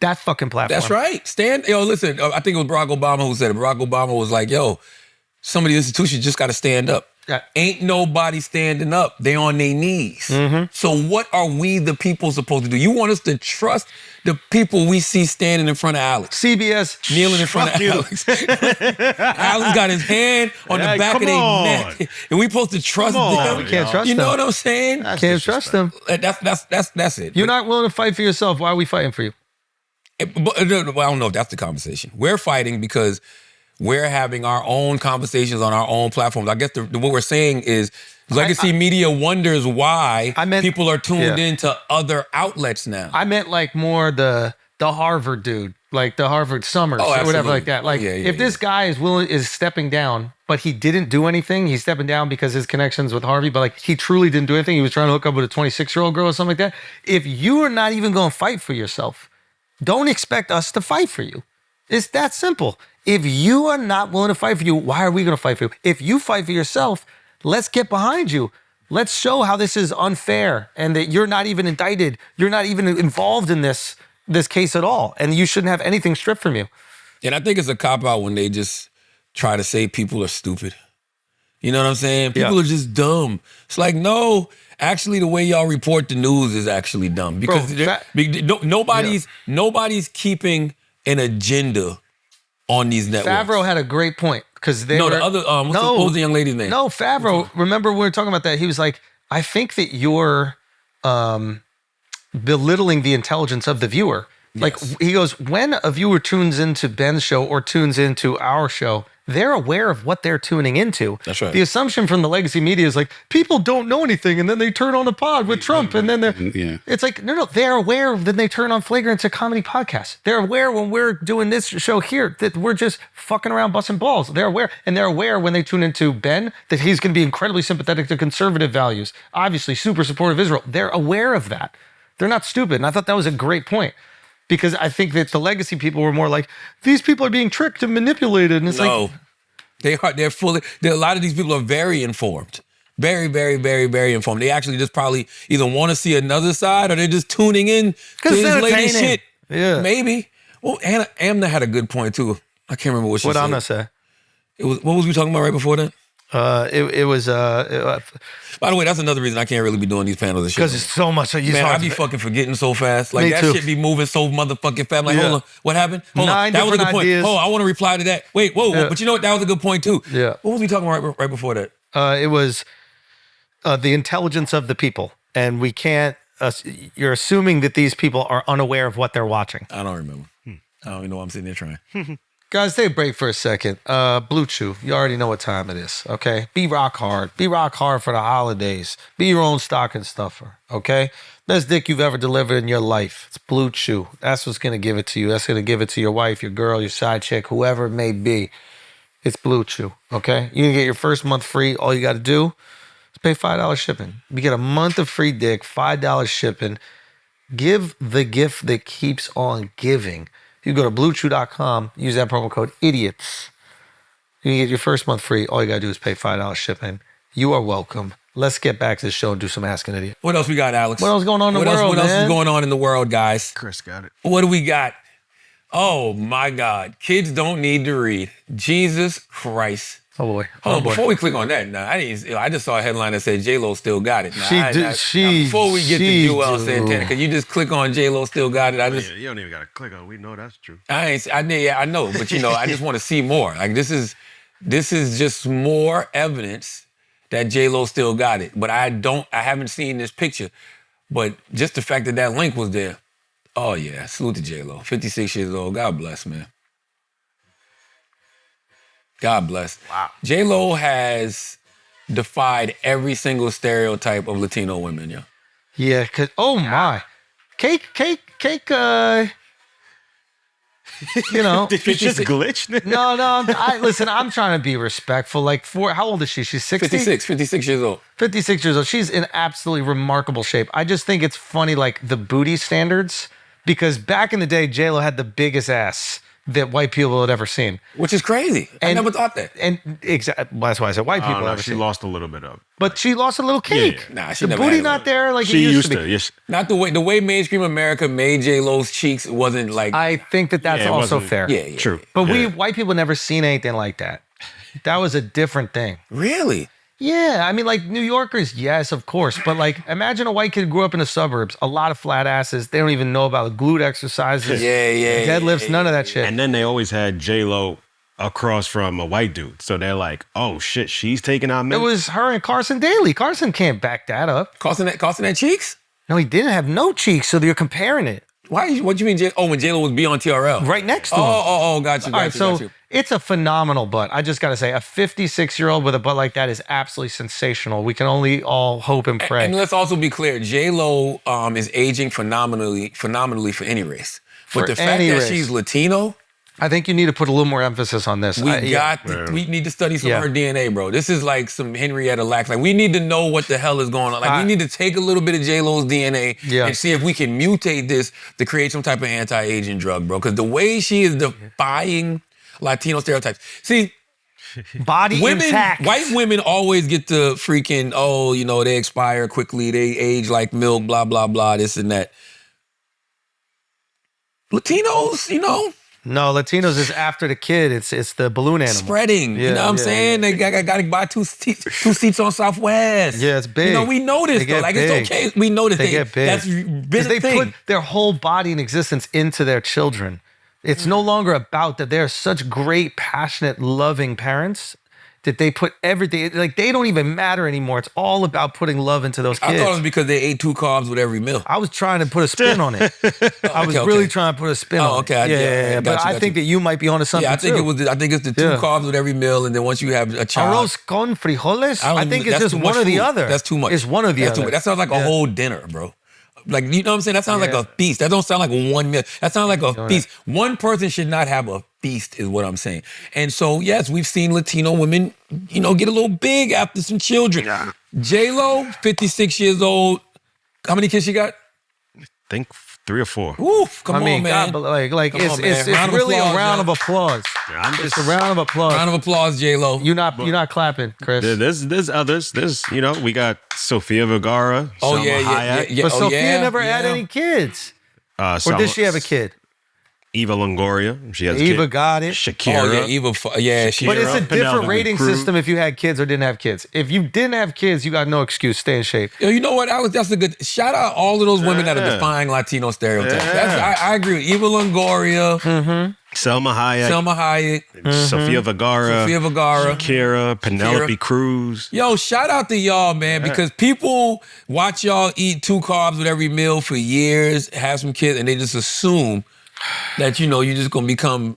That fucking platform. That's right. Listen, I think it was Barack Obama who said it. Barack Obama was like, yo, some of the institutions just got to stand up. Yeah. Ain't nobody standing up. They on their knees. Mm-hmm. So what are we, the people, supposed to do? You want us to trust the people we see standing in front of Alex? CBS. Kneeling in front of Alex. Alex got his hand on the back of their neck. And we supposed to trust them? We can't trust them. You know what I'm saying? Can't trust them. That's it. You're not willing to fight for yourself. Why are we fighting for you? Well, I don't know if that's the conversation. We're fighting because we're having our own conversations on our own platforms. I guess what we're saying is legacy media wonders why people are tuned into other outlets now. I meant like more the Harvard dude, like the Harvard Summers or whatever like that. Like if this guy is stepping down, but he didn't do anything, he's stepping down because his connections with Harvey, but like he truly didn't do anything. He was trying to hook up with a 26-year-old girl or something like that. If you are not even going to fight for yourself, don't expect us to fight for you. It's that simple. If you are not willing to fight for you, why are we going to fight for you? If you fight for yourself, let's get behind you. Let's show how this is unfair and that you're not even indicted. You're not even involved in this case at all. And you shouldn't have anything stripped from you. And I think it's a cop-out when they just try to say people are stupid. You know what I'm saying? People are just dumb. It's like, no, actually the way y'all report the news is actually dumb. Because nobody's keeping an agenda on these networks. Favreau had a great point because what was the young lady's name? No, Favreau. Remember we were talking about that. He was like, I think that you're belittling the intelligence of the viewer. Yes. Like he goes, when a viewer tunes into Ben's show or tunes into our show, they're aware of what they're tuning into. That's right. The assumption from the legacy media is like, people don't know anything and then they turn on the pod with Trump and then it's like, no, they're aware that they turn on Flagrant to comedy podcasts. They're aware when we're doing this show here that we're just fucking around busting balls. They're aware. And they're aware when they tune into Ben that he's going to be incredibly sympathetic to conservative values. Obviously, super supportive of Israel. They're aware of that. They're not stupid. And I thought that was a great point. Because I think that the legacy people were more like, these people are being tricked and manipulated. And it's like, they're fully, a lot of these people are very informed. Very, very, very, very informed. They actually just probably either want to see another side or they're just tuning in to his latest shit. Yeah. Maybe. Well, Amna had a good point too. I can't remember what she said. What Amna say? What was we talking about right before that? It was. By the way, that's another reason I can't really be doing these panels and shit. Because it's so much. Man, I be fucking forgetting so fast. Like, Me that too. shit be moving so motherfucking fast. Like, hold on, what happened? Hold on, 9 that was a good different point. ideas. Oh, I want to reply to that. Wait, whoa, but you know what? That was a good point too. Yeah. What was we talking about right before that? It was the intelligence of the people, and we can't. You're assuming that these people are unaware of what they're watching. I don't remember. I don't even know why I'm sitting there trying. Guys, take a break for a second. Blue Chew, you already know what time it is, okay? Be rock hard. Be rock hard for the holidays. Be your own stocking stuffer, okay? Best dick you've ever delivered in your life. It's Blue Chew. That's what's going to give it to you. That's going to give it to your wife, your girl, your side chick, whoever it may be. It's Blue Chew, okay? You can get your first month free. All you got to do is pay $5 shipping. You get a month of free dick, $5 shipping. Give the gift that keeps on giving. You go to bluechew.com, use that promo code IDIOTS. You can get your first month free. All you got to do is pay $5 shipping. You are welcome. Let's get back to the show and do some Ask an Idiot. What else we got, Alex? What else going on in the world, What else man? is going on in the world, guys? Chris got it. What do we got? Oh, my God. Kids don't need to read. Jesus Christ. Oh, boy. Oh, before we click on that, I just saw a headline that said J-Lo still got it. Before we get to Juelz Santana, because you just click on J-Lo still got it. You don't even got to click on it. We know that's true. I know, but I just want to see more. Like, this is just more evidence that J-Lo still got it. But I haven't seen this picture. But just the fact that link was there. Oh, yeah. Salute to J-Lo. 56 years old. God bless, man. God bless. Wow. J-Lo has defied every single stereotype of Latino women, yeah. Yeah, because, oh my. Cake, you know. Did you just glitch? No. Listen, I'm trying to be respectful. Like, how old is she? She's 60? 56 years old. 56 years old. She's in absolutely remarkable shape. I just think it's funny, like, the booty standards, because back in the day, J-Lo had the biggest ass that white people had ever seen. Which is crazy. I never thought that. And exactly, that's why I said white people No, ever she seen. lost a little bit of it. But she lost a little cake. Yeah. Nah, she the never booty had not there like she it used to be. Yes. Not the way mainstream America made J-Lo's cheeks wasn't like. I think that's also fair. Yeah. True. But we white people never seen anything like that. That was a different thing. Really? Yeah, I mean, like, New Yorkers, yes, of course. But, like, imagine a white kid who grew up in the suburbs, a lot of flat asses. They don't even know about glute exercises. Deadlifts, none of that shit. And then they always had J-Lo across from a white dude. So they're like, oh, shit, she's taking out men. It was her and Carson Daly. Carson can't back that up. Carson had cheeks? No, he didn't have no cheeks, so you're comparing it. Why? What do you mean? When J-Lo was on TRL? Right next to him. Oh, got you. All right, so it's a phenomenal butt. I just got to say, a 56-year-old with a butt like that is absolutely sensational. We can only all hope and pray. And let's also be clear, J-Lo is aging phenomenally for any race. But the fact that she's Latino, I think you need to put a little more emphasis on this. We need to study some of her DNA, bro. This is like some Henrietta Lacks. Like, we need to know what the hell is going on. Like, we need to take a little bit of J-Lo's DNA and see if we can mutate this to create some type of anti-aging drug, bro. Because the way she is defying Latino stereotypes. See, intact. White women always get the freaking, they expire quickly, they age like milk, blah, blah, blah, this and that. Latinos, No, Latinos is after the kid. It's the balloon animal. Spreading. You know what I'm saying? They got to buy two seats on Southwest. Yeah, it's big. We know this, though. Like, it's okay. We know that they get big. That's been a thing. They put their whole body and existence into their children. It's no longer about that they're such great, passionate, loving parents that they put everything, like, they don't even matter anymore. It's all about putting love into those kids. I thought it was because they ate 2 carbs with every meal. I was trying to put a spin on it. I was really trying to put a spin on it. Okay. Yeah. But I think that you might be onto something I think too. I think it's the 2 carbs with every meal, and then once you have a child. Arroz con frijoles? I think it's just one or the other. That's too much. It's one or the other. That sounds like a whole dinner, bro. Like, you know what I'm saying? That sounds like a feast. That don't sound like one meal. That sounds like a feast. One person should not have a feast, is what I'm saying. And so, yes, we've seen Latino women, get a little big after some children. Yeah. J-Lo, 56 years old. How many kids she got? I think 3 or 4. Oof, come on, man. God, it's really a round of applause. It's a round of applause. Round of applause, J-Lo. You're not clapping, Chris. There's others. We got Sofia Vergara. But Sophia never had any kids. Or did she have a kid? Eva Longoria. She has Eva got it. Shakira. Oh, yeah, Eva. Yeah, she. But it's a different Penelope rating Cruz. system if you had kids or didn't have kids. If you didn't have kids, you got no excuse. Stay in shape. Yo, you know what? That's a good shout out all of those women that are defying Latino stereotypes. I agree with Eva Longoria, Selma Hayek, Sofia Vergara, Shakira, Penelope Cruz. Yo, shout out to y'all, man, because people watch y'all eat 2 carbs with every meal for years, have some kids, and they just assume that, you're just going to become,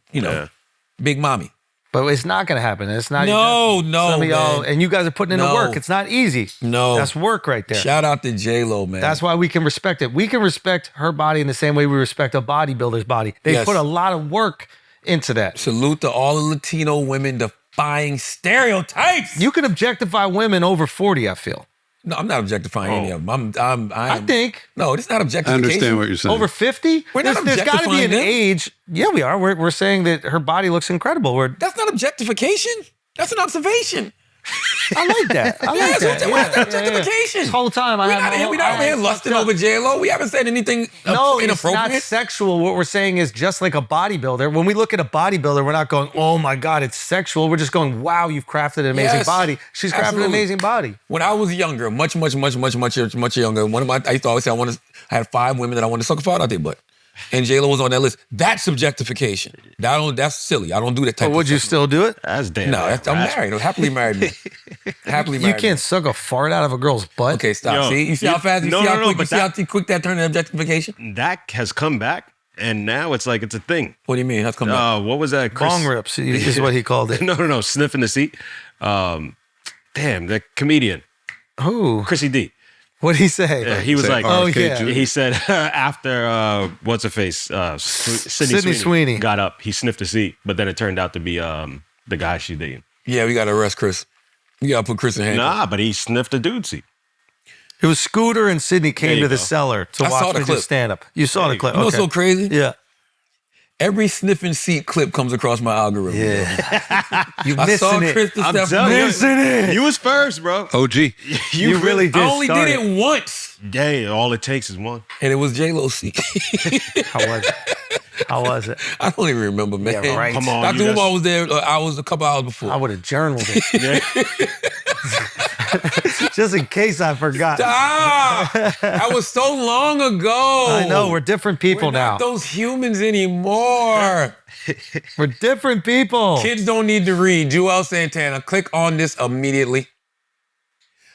big mommy. But it's not going to happen. It's not. No, some of y'all, man. and you guys are putting in the work. It's not easy. No. That's work right there. Shout out to J-Lo, man. That's why we can respect it. We can respect her body in the same way we respect a bodybuilder's body. They put a lot of work into that. Salute to all the Latino women defying stereotypes. You can objectify women over 40, I feel. No, I'm not objectifying any of them. I think. No, it's not objectification. I understand what you're saying. Over 50? We're not There's got to be an objectifying them. age. Yeah, we are. We're saying that her body looks incredible. That's not objectification. That's an observation. I like that. I like that. What's objectification? This whole time, We're not here lusting over J-Lo. We haven't said anything inappropriate. It's not sexual. What we're saying is just like a bodybuilder. When we look at a bodybuilder, we're not going, oh my God, it's sexual. We're just going, wow, you've crafted an amazing body. She's crafted an amazing body. When I was younger, much younger, I used to always say I had 5 women that I wanted to suck a fart out their butt. And J-Lo was on that list. That's objectification. That's silly. I don't do that type of stuff. But would you still do it? That's damn. No, I'm married. I'm happily married man. Happily married. You can't suck a fart out of a girl's butt. Okay, stop. See? You see how fast? You see how quick that turned into objectification? That has come back, and now it's like it's a thing. What do you mean? How's come back? What was that? Bong rips is what he called it. No. Sniffing the seat. Damn, the comedian. Who? Chrissy D. What'd he say? He was like, he said after what's her face, Sydney Sweeney got up, he sniffed the seat, but then it turned out to be the guy she dating. Yeah, we got to arrest Chris. You got to put Chris in handcuffs. Nah, but he sniffed the dude's seat. It was Scooter and Sydney came to the cellar to watch me do stand-up. You saw the clip. You know what's so crazy? Yeah. Every sniffing seat clip comes across my algorithm. Yeah. You I saw missing it. Chris the I'm stuff. telling you, Missing it. You was first, bro. OG. You really did. I only did it once. Dang, all it takes is one. And it was J-Lo's seat. How was it? How was it? I don't even remember, man. Yeah, right. Come on, Dr. Umar was there hours, a couple hours before. I would have journaled it. Just in case I forgot. That was so long ago. I know, we're different people We're now. not those humans anymore. We're different people. Kids don't need to read. Juelz Santana, click on this immediately.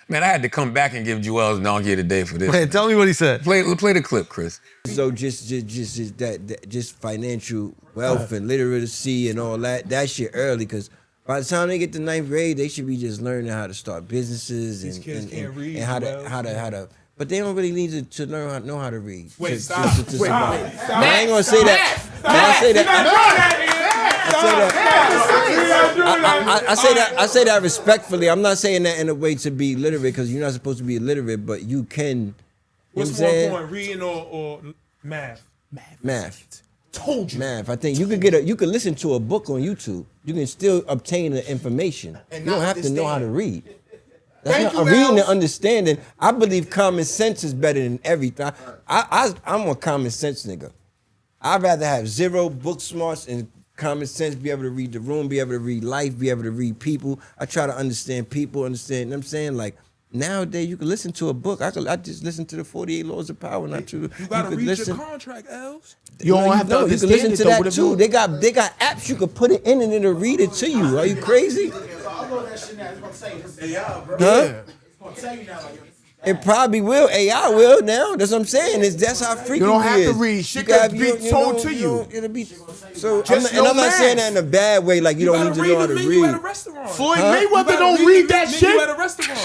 Man, I had to come back and give Juelz Donkey of the Day for this. Wait, tell me what he said. Play the clip, Chris. So just financial wealth and literacy and all that shit early, because by the time they get to 9th grade, they should be just learning how to start businesses and how to. But they don't really need to know how to read. Wait, stop. I ain't gonna say that. I say that respectfully. I'm not saying that in a way to be literate, because you're not supposed to be illiterate, but you can. What's more important, reading or math? Math. Told you. Math. I think you could listen to a book on YouTube. You can still obtain the information. You don't have to know how to read. That's not reading and understanding. I believe common sense is better than everything. I'm a common sense nigga. I'd rather have 0 book smarts and common sense, be able to read the room, be able to read life, be able to read people. I try to understand people, understand, you know what I'm saying? Like, nowadays, you can listen to a book. I just listen to the 48 Laws of Power. Not to, you gotta read your contract, Els. You don't have to understand. You can listen to that too. They got apps you can put it in and it'll read it to you. Are you crazy? Huh? It probably will. AI will now. That's what I'm saying. That's how freaky it is. You don't have to read. Shit got to be told to you. It'll be so. I'm not saying that in a bad way. Like you don't need to know how to read. At a restaurant. Floyd Mayweather don't read that shit at a restaurant. I'm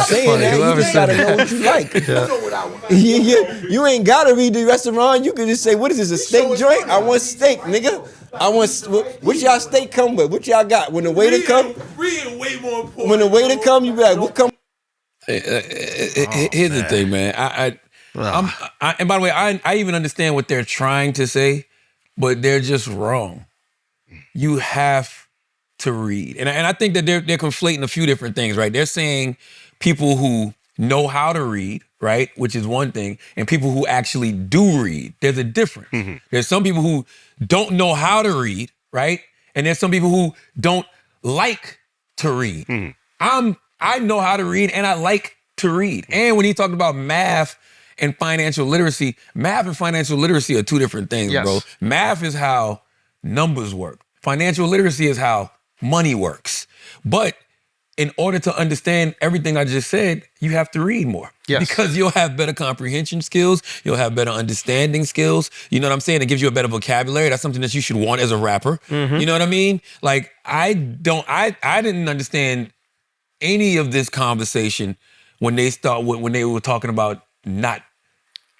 saying that you just gotta know what you like. You ain't gotta read the restaurant. You can just say, "What is this? A steak joint? I want steak, nigga. I want. What y'all steak come with? What y'all got? When the waiter come, reading way more important. When the waiter come, you be like, "What come?" Here's the thing, man. And by the way, I even understand what they're trying to say, but they're just wrong. You have to read, and I think that they're conflating a few different things, right? They're saying people who know how to read, right? Which is one thing, and people who actually do read. There's a difference. There's some people who don't know how to read, right? And there's some people who don't like to read. I know how to read and I like to read. And when he talked about math and financial literacy are two different things, bro. Math is how numbers work. Financial literacy is how money works. But in order to understand everything I just said, you have to read more. Because you'll have better comprehension skills, you'll have better understanding skills. You know what I'm saying? It gives you a better vocabulary. That's something that you should want as a rapper. You know what I mean? Like, I didn't understand any of this conversation when they were talking about not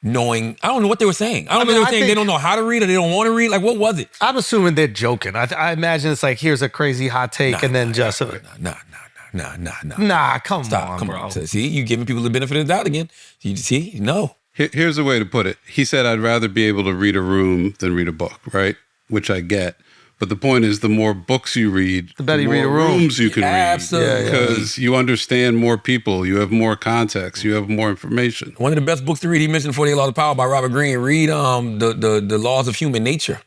knowing. I don't know what they were saying. I don't know if they were saying they don't know how to read or they don't want to read. Like, what was it? I'm assuming they're joking. I imagine it's like, here's a crazy hot take, and then just Nah, come on, bro. See, you giving people the benefit of the doubt again. You see, no. Here's a way to put it. He said, I'd rather be able to read a room than read a book, right? Which I get. But the point is, the more books you read, the better you read a room. Rooms you can read. Absolutely. Because you understand more people, you have more context, you have more information. One of the best books to read, he mentioned 48 Laws of Power by Robert Greene. Read the Laws of Human Nature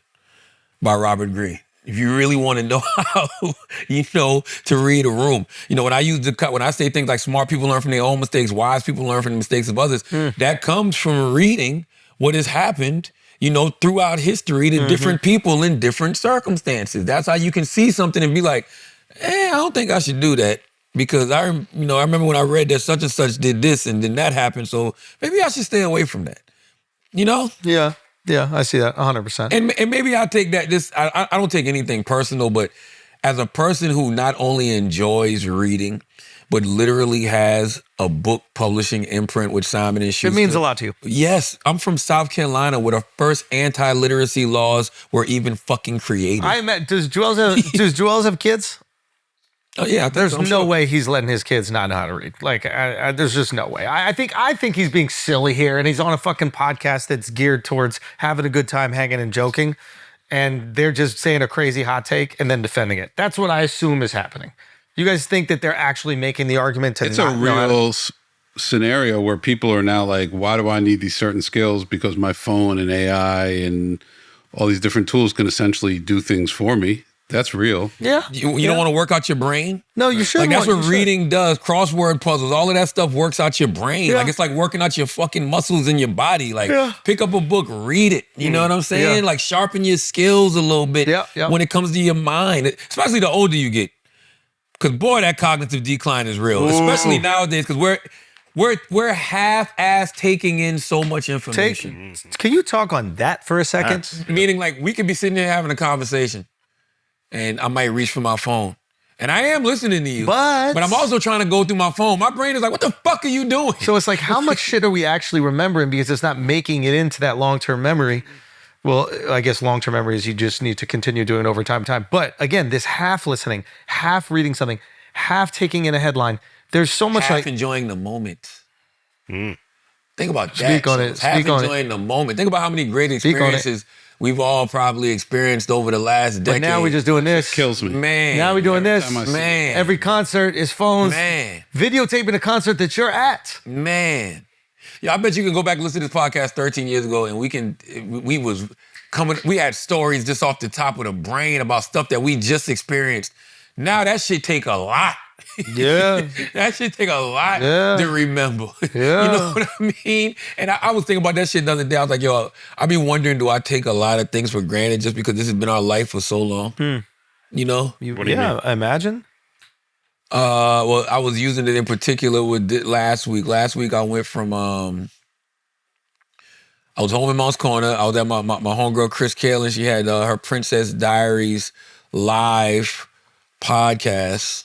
by Robert Greene. If you really want to know how, to read a room. When I say things like smart people learn from their own mistakes, wise people learn from the mistakes of others, that comes from reading what has happened, throughout history to different people in different circumstances. That's how you can see something and be like, I don't think I should do that because I remember when I read that such and such did this and then that happened, so maybe I should stay away from that. Yeah, I see that 100%. And maybe I take that. I don't take anything personal, but as a person who not only enjoys reading, but literally has a book publishing imprint with Simon & Schuster. It means a lot to you. Yes, I'm from South Carolina, where the first anti-literacy laws were even fucking created. Does Juelz have kids? Oh yeah, there's no way he's letting his kids not know how to read. Like, there's just no way. I think he's being silly here, and he's on a fucking podcast that's geared towards having a good time, hanging and joking, and they're just saying a crazy hot take and then defending it. That's what I assume is happening. You guys think that they're actually making the argument to? It's a real scenario where people are now like, why do I need these certain skills? Because my phone and AI and all these different tools can essentially do things for me. That's real. Yeah. You don't want to work out your brain? No, you should. Like, that's what reading does. Crossword puzzles, all of that stuff works out your brain. Like, it's like working out your fucking muscles in your body. Like, pick up a book, read it. You know what I'm saying? Like, sharpen your skills a little bit when it comes to your mind, especially the older you get. Because, boy, that cognitive decline is real, especially nowadays, because we're half-ass taking in so much information. Can you talk on that for a second? Meaning, like, we could be sitting here having a conversation, and I might reach for my phone. And I am listening to you. But I'm also trying to go through my phone. My brain is like, what the fuck are you doing? So it's like, how much shit are we actually remembering because it's not making it into that long-term memory? Well, I guess long-term memory is you just need to continue doing over time. But again, this half listening, half reading something, half taking in a headline, there's so much half enjoying the moment. Think about that. Speak on it. Half enjoying the moment. Think about how many great experiences we've all probably experienced over the last decade. But now we're just doing this. It kills me. Man. Now we're doing this. Man. Every concert is phones. Man. Videotaping a concert that you're at. Man. Yeah, I bet you can go back and listen to this podcast 13 years ago and we had stories just off the top of the brain about stuff that we just experienced. Now that shit take a lot. Yeah. That shit take a lot to remember. Yeah. You know what I mean? And I was thinking about that shit the other day. I was like, yo, I be wondering, do I take a lot of things for granted just because this has been our life for so long? You know? What do you mean? Imagine. Well, I was using it in particular with last week. Last week I went from I was home in Monk's Corner. I was at my homegirl Chris Kalen. She had her Princess Diaries live podcast.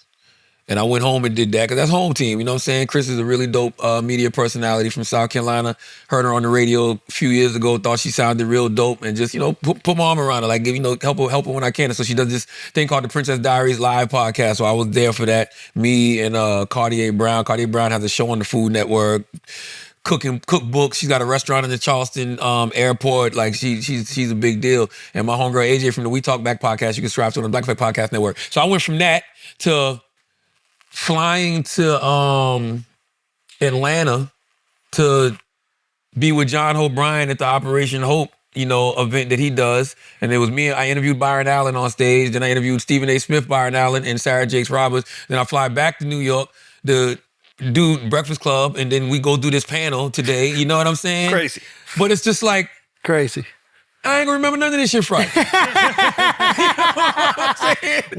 And I went home and did that because that's home team. You know what I'm saying? Chris is a really dope media personality from South Carolina. Heard her on the radio a few years ago. Thought she sounded real dope and just, put my arm around her. Like, help her when I can. And so she does this thing called the Princess Diaries live podcast. So I was there for that. Me and Cartier Brown. Cartier Brown has a show on the Food Network. Cookbooks. She's got a restaurant in the Charleston airport. Like, she's a big deal. And my homegirl AJ from the We Talk Back podcast. You can subscribe to on the Black Effect Podcast Network. So I went from that to flying to Atlanta to be with John Hope Bryan at the Operation Hope, event that he does. And it was me, I interviewed Byron Allen on stage. Then I interviewed Stephen A. Smith, Byron Allen, and Sarah Jakes Roberts. Then I fly back to New York to do Breakfast Club. And then we go do this panel today. You know what I'm saying? Crazy. But it's just like. Crazy. I ain't gonna remember none of this shit Friday.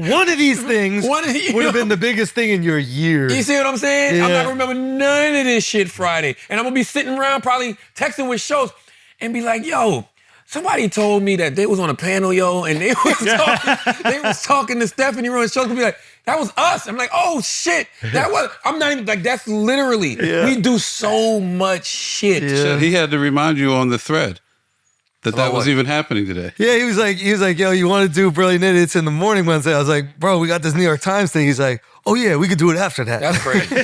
One of these things would have been the biggest thing in your year. You see what I'm saying? Yeah. I'm not gonna remember none of this shit Friday. And I'm gonna be sitting around probably texting with Schulz and be like, yo, somebody told me that they was on a panel, and they was talking to Stephanie Rowe, and Schulz would be like, that was us. I'm like, oh shit, I'm not even, like, that's literally, we do so much shit. Yeah. So he had to remind you on the thread that was even happening today. Yeah, he was like, yo, you want to do Brilliant Idiots in the morning Wednesday? I was like, bro, we got this New York Times thing. He's like, oh yeah, we could do it after that. That's crazy.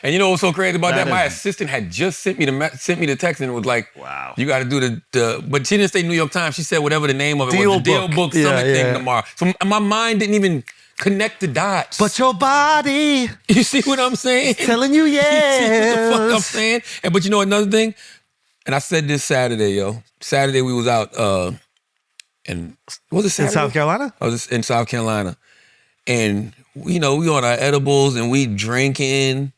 And you know what's so crazy about that? My assistant had just sent me the text and it was like, wow, you got to do the, but she didn't say New York Times. She said whatever the name of it was, the Dealbook Summit thing tomorrow. So my mind didn't even connect the dots. But your body, you see what I'm saying? Telling you yes. You see what the fuck I'm saying? But you know another thing? And I said this Saturday, Saturday we was out was it Saturday? In South Carolina? I was in South Carolina. And we on our edibles and we drinking.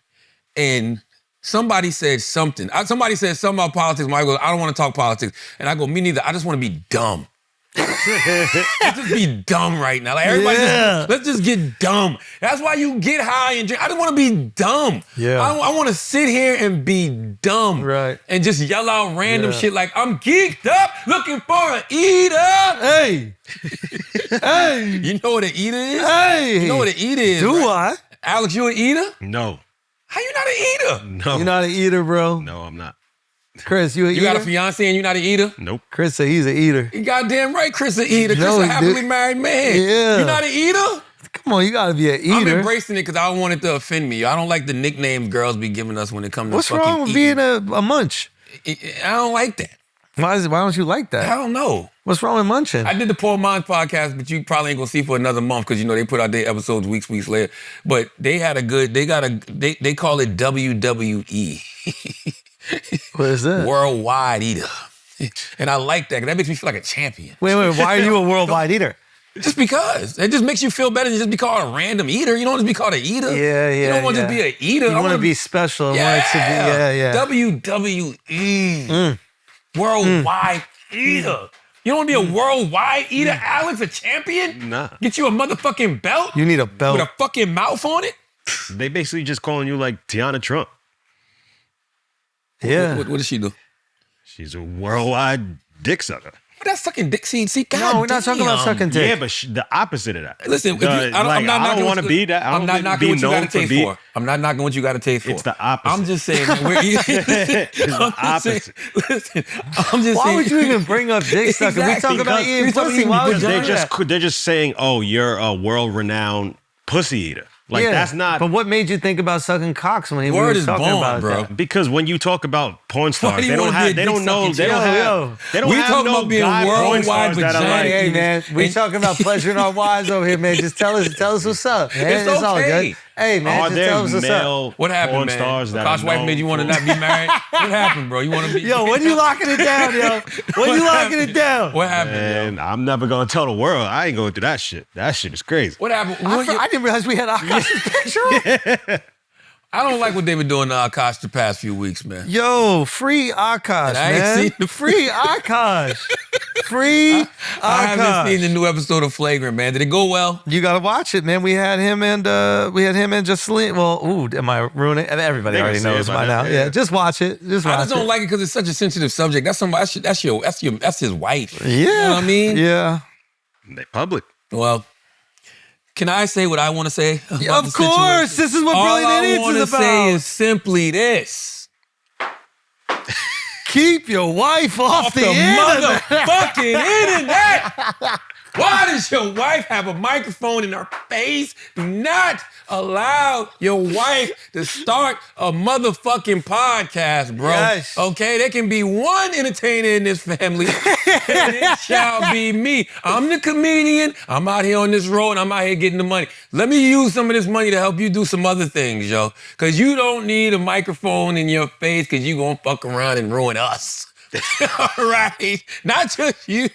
And somebody said something. Somebody said something about politics. Mike goes, I don't want to talk politics. And I go, me neither. I just want to be dumb. Let's just be dumb right now. Like everybody, let's just get dumb. That's why you get high and drink. I just want to be dumb. Yeah. I want to sit here and be dumb. Right. And just yell out random shit like, I'm geeked up, looking for an eater. Hey. Hey. You know what an eater is? Hey. You know what an eater is, Do right? Alex, you an eater? No. How you not an eater? No. You're not an eater, bro? No, I'm not. Chris, you an eater? You got a fiance and you not an eater? Nope. Chris said he's an eater. You goddamn right, Chris an eater. Chris a happily married man. Yeah. You not an eater? Come on, you gotta be an eater. I'm embracing it because I don't want it to offend me. I don't like the nicknames girls be giving us when it comes to What's fucking wrong with eating. being a munch? I don't like that. Why don't you like that? I don't know. What's wrong with munching? I did the Paul Mons podcast, but you probably ain't gonna see for another month because they put out their episodes weeks later. But they call it WWE. What is that? Worldwide eater. And I like that because that makes me feel like a champion. Wait, why are you a worldwide eater? Just because. It just makes you feel better than just be called a random eater. You don't want to be called an eater. Yeah. You don't want to just be an eater. You want to be special. WWE. Worldwide eater. You don't want to be a worldwide eater, Alex, a champion? Nah. Get you a motherfucking belt? You need a belt. With a fucking mouth on it? They basically just calling you like Tiana Trump. Yeah. What does she do? She's a worldwide dick sucker. But that's sucking dick. See, God no, we're not talking about sucking dick. Yeah, but the opposite of that. Listen, I'm not want to be that. I'm not knocking what you got to taste for. I'm not knocking what you got to taste for. It's the opposite. I'm just saying. It's the opposite. Listen, I'm just saying. Why would you even bring up dick sucking? Exactly. We talk about eating pussy. Why would you do that? They're just saying, oh, you're a world-renowned pussy eater. Like, that's not... But what made you think about sucking cocks when he was talking about bro. that? Because when you talk about porn stars, do they don't have no guy porn stars that are like... Hey, man, we talking about pleasuring our wives over here, man. Just tell us what's up, man. It's all okay. good. Hey, man, Are just there tell us what's male up. What happened, porn man? stars that Akaash wife made you want to not be married? What happened, bro? You want to be... Yo, when you locking it down, yo? When you locking it down? What happened, Man, I'm never going to tell the world. I ain't going through that shit. That shit is crazy. What happened? I didn't realize we had Akaash's picture up. I don't like what they've been doing to Akaash the past few weeks, man. Yo, free Akaash, And I ain't man. seen the- Free Akaash. Free Akaash. I haven't seen the new episode of Flagrant, man. Did it go well? You gotta watch it, man. We had him and Jocelyn. Well, am I ruining it? Everybody They already can see knows it by by now. now. Yeah, just watch it. I just don't like it because it's such a sensitive subject. That's somebody. That's his wife. Yeah. You know what I mean? Yeah. They public. Well, can I say what I want to say? Yeah, of course. This is what Brilliant Idiots is about. All I want to say is simply this. Keep your wife off the internet. motherfucking internet. Why does your wife have a microphone in her face? Do not allow your wife to start a motherfucking podcast, bro. Yes. Okay? There can be one entertainer in this family, and it shall be me. I'm the comedian. I'm out here on this road, and I'm out here getting the money. Let me use some of this money to help you do some other things, yo. Because you don't need a microphone in your face because you going to fuck around and ruin us. All right, not just you,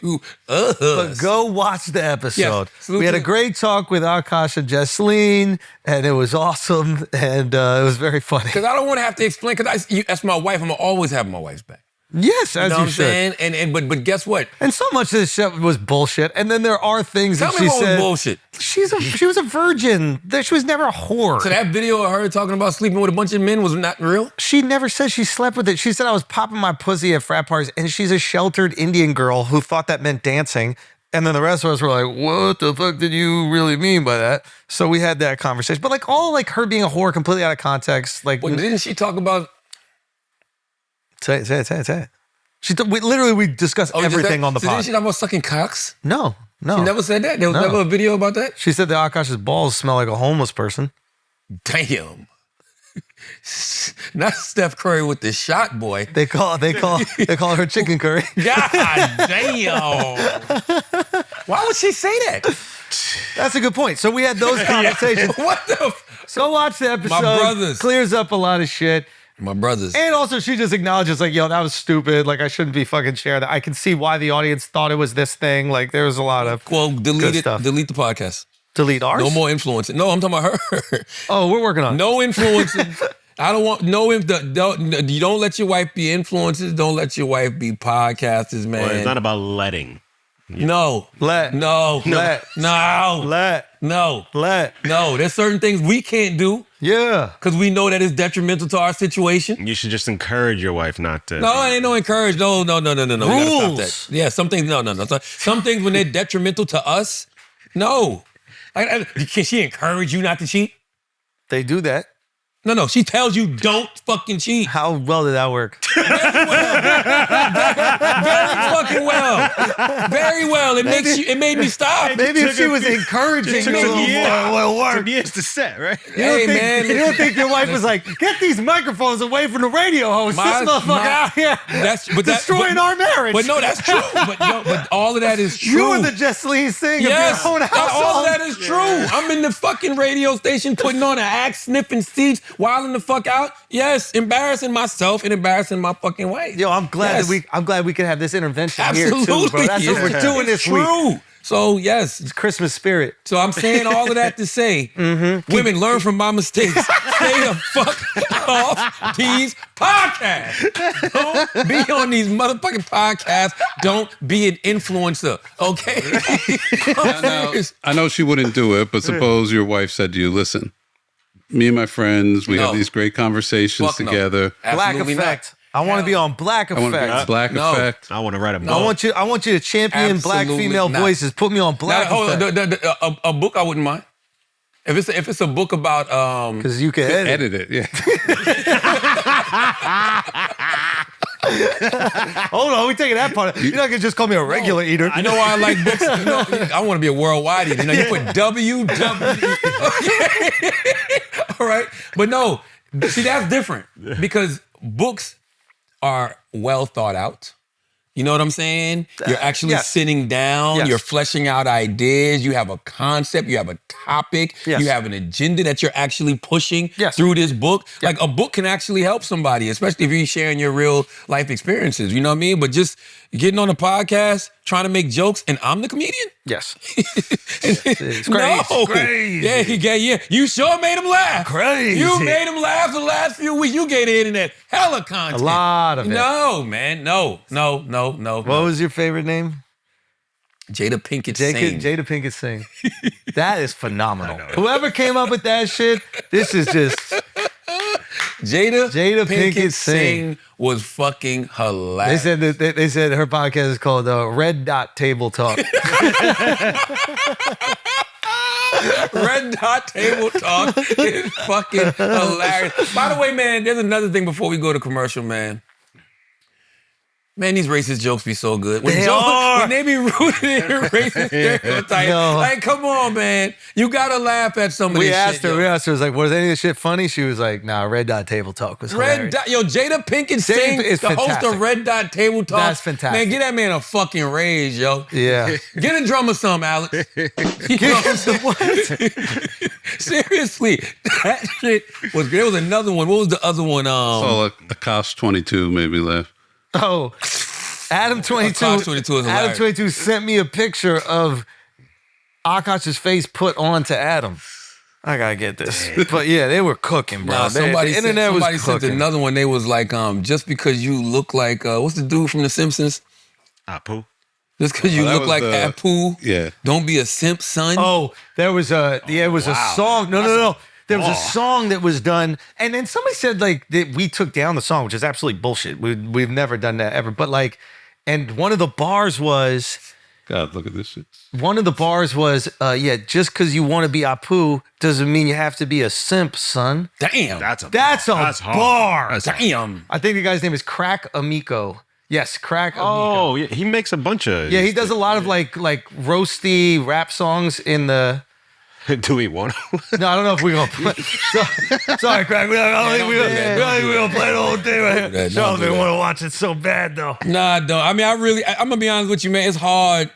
us. But go watch the episode. Yes. We had a great talk with Akaash and Jesseline, and it was awesome, and it was very funny. Because I don't want to have to explain, because that's my wife. I'm going to always have my wife's back. Yes, as you know you what I'm should. saying? But guess what? And so much of this shit was bullshit. And then there are things Tell that me she what was said. bullshit. She was a virgin. She was never a whore. So that video of her talking about sleeping with a bunch of men was not real? She never said she slept with it. She said I was popping my pussy at frat parties, and she's a sheltered Indian girl who thought that meant dancing. And then the rest of us were like, what the fuck did you really mean by that? So we had that conversation. But her being a whore completely out of context. Well, didn't she talk about... Say it. We discussed everything on the pod. Didn't she talk about sucking cocks? No. She never said that? There was never a video about that? She said that Akaash's balls smell like a homeless person. Damn. Not Steph Curry with the shot, boy. They call her chicken curry. God damn. Why would she say that? That's a good point. So we had those conversations. What the? Go watch the episode. My brothers. Clears up a lot of shit. My brothers. And also she just acknowledges yo, that was stupid. I shouldn't be fucking sharing that. I can see why the audience thought it was this thing. There was a lot of delete it. Stuff. Delete the podcast. Delete ours? No more influencing. No, I'm talking about her. Oh, we're working on it. No influencing. I don't want you don't let your wife be influencers. Don't let your wife be podcasters, man. Well, it's not about letting. No. Let. No. Let. No. Let. No. Let. No. There's certain things we can't do. Yeah. Because we know that it's detrimental to our situation. You should just encourage your wife not to. No, it ain't no encourage. No. Rules. We gotta stop that. Yeah, some things, no. Some things when they're detrimental to us, no. Can she encourage you not to cheat? They do that. No, she tells you don't fucking cheat. How well did that work? Very fucking well. Very well. It made me stop. Maybe if she was encouraging you a little more, it would work. Took years to set, right? You don't think your wife was like, get these microphones away from the radio host. This motherfucker out here destroying our marriage. But no, that's true. But all of that is true. You were the Jesseline Singh of your own household. All of that is true. I'm in the fucking radio station putting on an axe sniffing seats, wilding the fuck out. Yes, embarrassing myself and embarrassing my fucking wife. Yo, I'm glad we could have this intervention here too, bro. That's what we're doing this week. True. So yes, it's Christmas spirit. So I'm saying all of that to say, women, learn from my mistakes. Stay the fuck off these podcasts. Don't be on these motherfucking podcasts. Don't be an influencer, okay? I know she wouldn't do it, but suppose your wife said to you, listen, me and my friends, we have these great conversations together. Black Effect. I want to be on Black Effect. Black Effect. I want to write a book. I want you to champion black female voices. Put me on Black Effect. A book I wouldn't mind. If it's a book about because you can edit it. Yeah. Hold on, we taking that part. You're not gonna just call me a regular eater. You know why I like books? I want to be a worldwide eater. You put WW. All right, but no. See, that's different because books are well thought out. You know what I'm saying? You're actually sitting down, you're fleshing out ideas, you have a concept, you have a topic, you have an agenda that you're actually pushing through this book. Like a book can actually help somebody, especially if you're sharing your real life experiences, you know what I mean? But just getting on a podcast, trying to make jokes, and I'm the comedian? Yes. It's crazy. No. Crazy. Yeah. You sure made him laugh. Crazy. You made him laugh the last few weeks. You gave the internet hella content. A lot of it. No, man. No. What was your favorite name? Jada Pinkett Singh. Jada Pinkett Singh. That is phenomenal. Whoever came up with that shit, this is just... Jada Pinkett Singh was fucking hilarious. They said her podcast is called Red Dot Table Talk. Red Dot Table Talk is fucking hilarious. By the way, man, there's another thing before we go to commercial, man. Man, these racist jokes be so good. When they be rooted in racist stereotypes. Like, come on, man. You gotta laugh at some of this shit. We asked her, was like, was any of this shit funny? She was like, nah, Red Dot Table Talk was hilarious. Jada Pinkett Singh, the host of Red Dot Table Talk. That's fantastic. Man, get that man a fucking raise, yo. Yeah. Get a drummer some, Alex. Get him some what? Seriously, that shit was great. There was another one. What was the other one? Akaash 22 made me laugh. Oh, Adam 22. Akaash 22 is hilarious. Adam 22 sent me a picture of Akaash's face put onto Adam. I gotta get this. But yeah, they were cooking, bro. Somebody was sent another one. They was like, just because you look like, what's the dude from The Simpsons? Apu. Just because you look like Apu, don't be a simp, son. Oh, there was a song. No. There was a song that was done, and then somebody said like that we took down the song, which is absolutely bullshit. We've never done that ever. But like, and one of the bars was, God, look at this shit. One of the bars was, just because you want to be Apu doesn't mean you have to be a simp, son. Damn, that's a bar. Damn. I think the guy's name is Crack Amico. Yes, Crack Amico. Oh, yeah, he makes a bunch of. Yeah, he does a lot of like roasty rap songs in the. Do we want to? No, I don't know if we're going to play. Sorry, Craig. I don't think we're going to play the whole thing right here. Don't want to watch it so bad, though. Nah, don't. I mean, I'm going to be honest with you, man. It's hard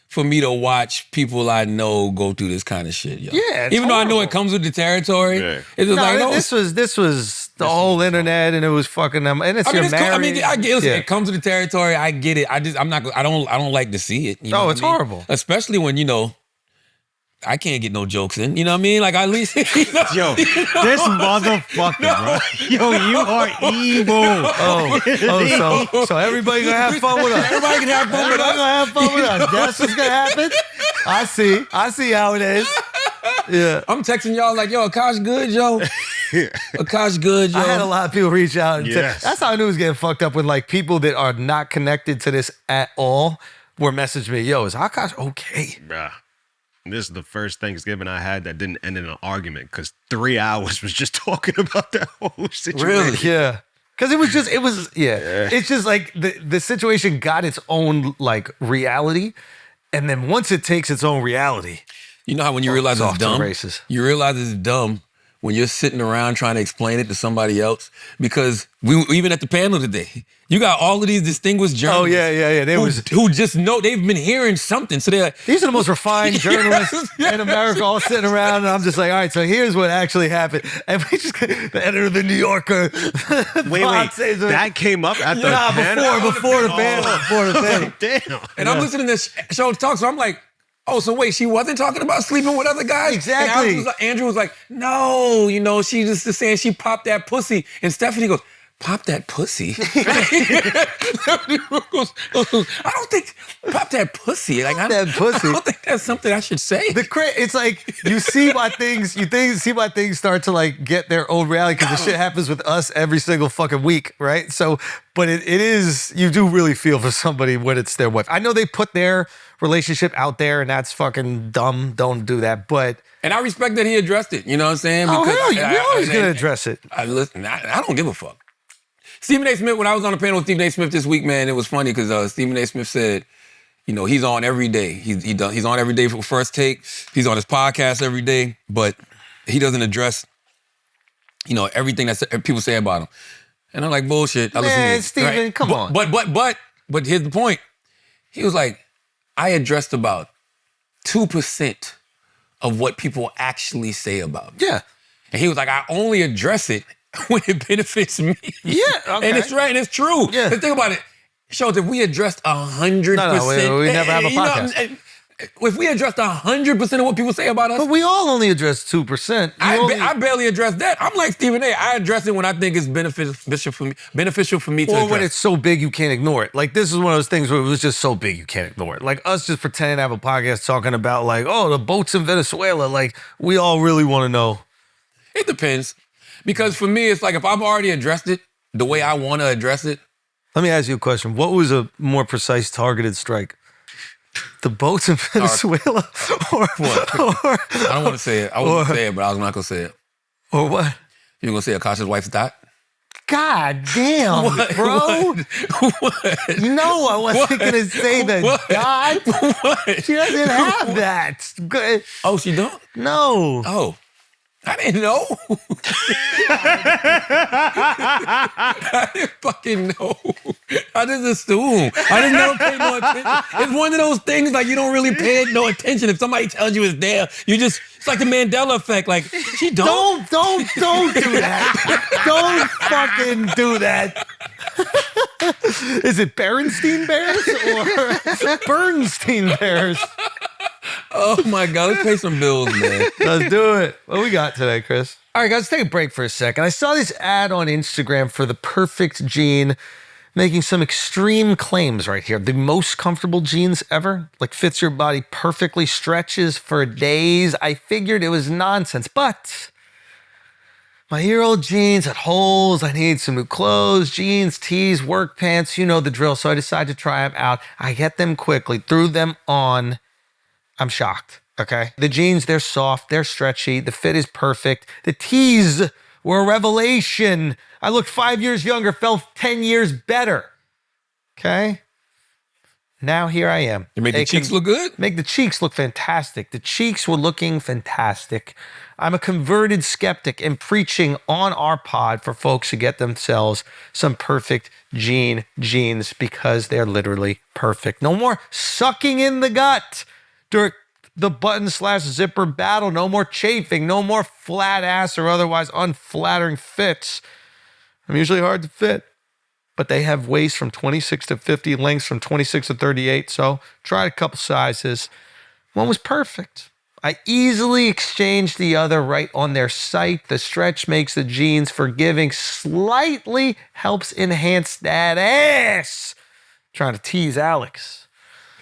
for me to watch people I know go through this kind of shit, yo. Yeah, even though I know it comes with the territory. Yeah. It's just like, no. This was the whole internet, and it was fucking them. And it's your married. Cool. I mean, I get it comes with the territory. I get it. I don't like to see it. No, it's horrible. Especially when, I can't get no jokes in. You know what I mean? Like, at least, Yo, this motherfucker, bro. Yo, you are evil. So everybody gonna have fun with us. Everybody can have fun with us. Everybody gonna have fun with us. That's what's gonna happen. I see how it is. Yeah. I'm texting y'all like, yo, Akaash good, yo. Akaash good, yo. I had a lot of people reach out. That's how I knew it was getting fucked up when like people that are not connected to this at all were messaging me, yo, is Akaash okay? Bruh. This is the first Thanksgiving I had that didn't end in an argument because 3 hours was just talking about that whole situation. Really? Yeah. Because it's just like the situation got its own like reality. And then once it takes its own reality. You know how when you realize it's dumb? You realize it's dumb when you're sitting around trying to explain it to somebody else. Because we even at the panel today, you got all of these distinguished journalists. Oh, yeah. Who just know they've been hearing something. So they're like, these are the most refined journalists in America all sitting around. And I'm just like, all right, so here's what actually happened. And we just, the editor of the New Yorker. Wait, that came up at the panel? Before the panel. Damn. And I'm listening to this show talk, so I'm like, oh, so wait, she wasn't talking about sleeping with other guys? Exactly. And Andrew was like, no, she just is saying she popped that pussy. And Stephanie goes, pop that pussy? I don't think, pop that pussy. Like, I don't think that's something I should say. It's like, you see why things start to like get their own reality because the shit happens with us every single fucking week, right? So, but it is, you do really feel for somebody when it's their wife. I know they put their relationship out there and that's fucking dumb. Don't do that, but. And I respect that he addressed it, you know what I'm saying? Because we're always going to address it. I don't give a fuck. Stephen A. Smith, when I was on the panel with Stephen A. Smith this week, man, it was funny because Stephen A. Smith said, he's on every day. He's on every day for First Take. He's on his podcast every day, but he doesn't address, everything that people say about him. And I'm like, bullshit. Man, Stephen, come on. But here's the point. He was like, I addressed about 2% of what people actually say about me. Yeah. And he was like, I only address it when it benefits me. Yeah, okay. And it's right, and it's true. Yeah. But think about it. Shows if we addressed 100%. No, we never have a podcast. If we addressed 100% of what people say about us. But we all only address 2%. I barely address that. I'm like Stephen A. I address it when I think it's beneficial for me to address. Or when it's so big you can't ignore it. Like this is one of those things where it was just so big you can't ignore it. Like us just pretending to have a podcast talking about like, oh, the boats in Venezuela. Like we all really want to know. It depends. Because for me, it's like if I've already addressed it the way I want to address it. Let me ask you a question. What was a more precise targeted strike? The boats in Venezuela? Or what? I don't want to say it. I wouldn't say it, but I was not going to say it. Or what? You going to say Akaash's wife's dot? God damn, bro. What? No, I wasn't going to say the God. What? She doesn't have that. Oh, she don't? No. Oh. I didn't know. I didn't fucking know. I just assume. I just never paid no attention. It's one of those things like you don't really pay no attention. If somebody tells you it's there, it's like the Mandela effect. Like, she don't. Don't do that. Don't fucking do that. Is it Berenstein Bears or Bernstein Bears? Oh my God, let's pay some bills, man. Let's do it. What we got today, Chris? All right, guys, let's take a break for a second. I saw this ad on Instagram for the perfect jean, making some extreme claims right here. The most comfortable jeans ever, like fits your body perfectly, stretches for days. I figured it was nonsense, but my year-old jeans had holes. I need some new clothes, jeans, tees, work pants, you know the drill. So I decided to try them out. I get them quickly, threw them on. I'm shocked, okay? The jeans, they're soft, they're stretchy, the fit is perfect. The tees were a revelation. I looked 5 years younger, felt 10 years better, okay? Now here I am. You make the cheeks look good? Make the cheeks look fantastic. The cheeks were looking fantastic. I'm a converted skeptic and preaching on our pod for folks to get themselves some perfect jeans because they're literally perfect. No more sucking in the gut during the button/zipper battle. No more chafing. No more flat ass or otherwise unflattering fits. I'm usually hard to fit, but they have waists from 26 to 50, lengths from 26 to 38. So tried a couple sizes. One was perfect. I easily exchanged the other right on their site. The stretch makes the jeans forgiving, slightly helps enhance that ass. Trying to tease Alex.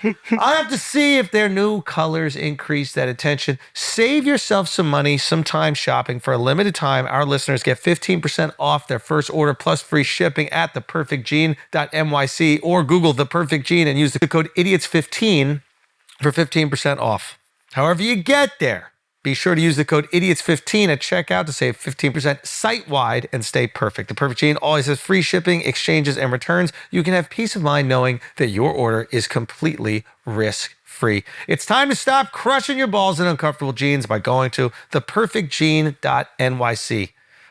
I have to see if their new colors increase that attention. Save yourself some money, some time shopping. For a limited time, our listeners get 15% off their first order plus free shipping at theperfectjean.nyc or Google The Perfect Jean and use the code IDIOTS15 for 15% off. However you get there, be sure to use the code IDIOTS15 at checkout to save 15% site-wide and stay perfect. The Perfect Jean always has free shipping, exchanges, and returns. You can have peace of mind knowing that your order is completely risk-free. It's time to stop crushing your balls in uncomfortable jeans by going to theperfectjean.nyc.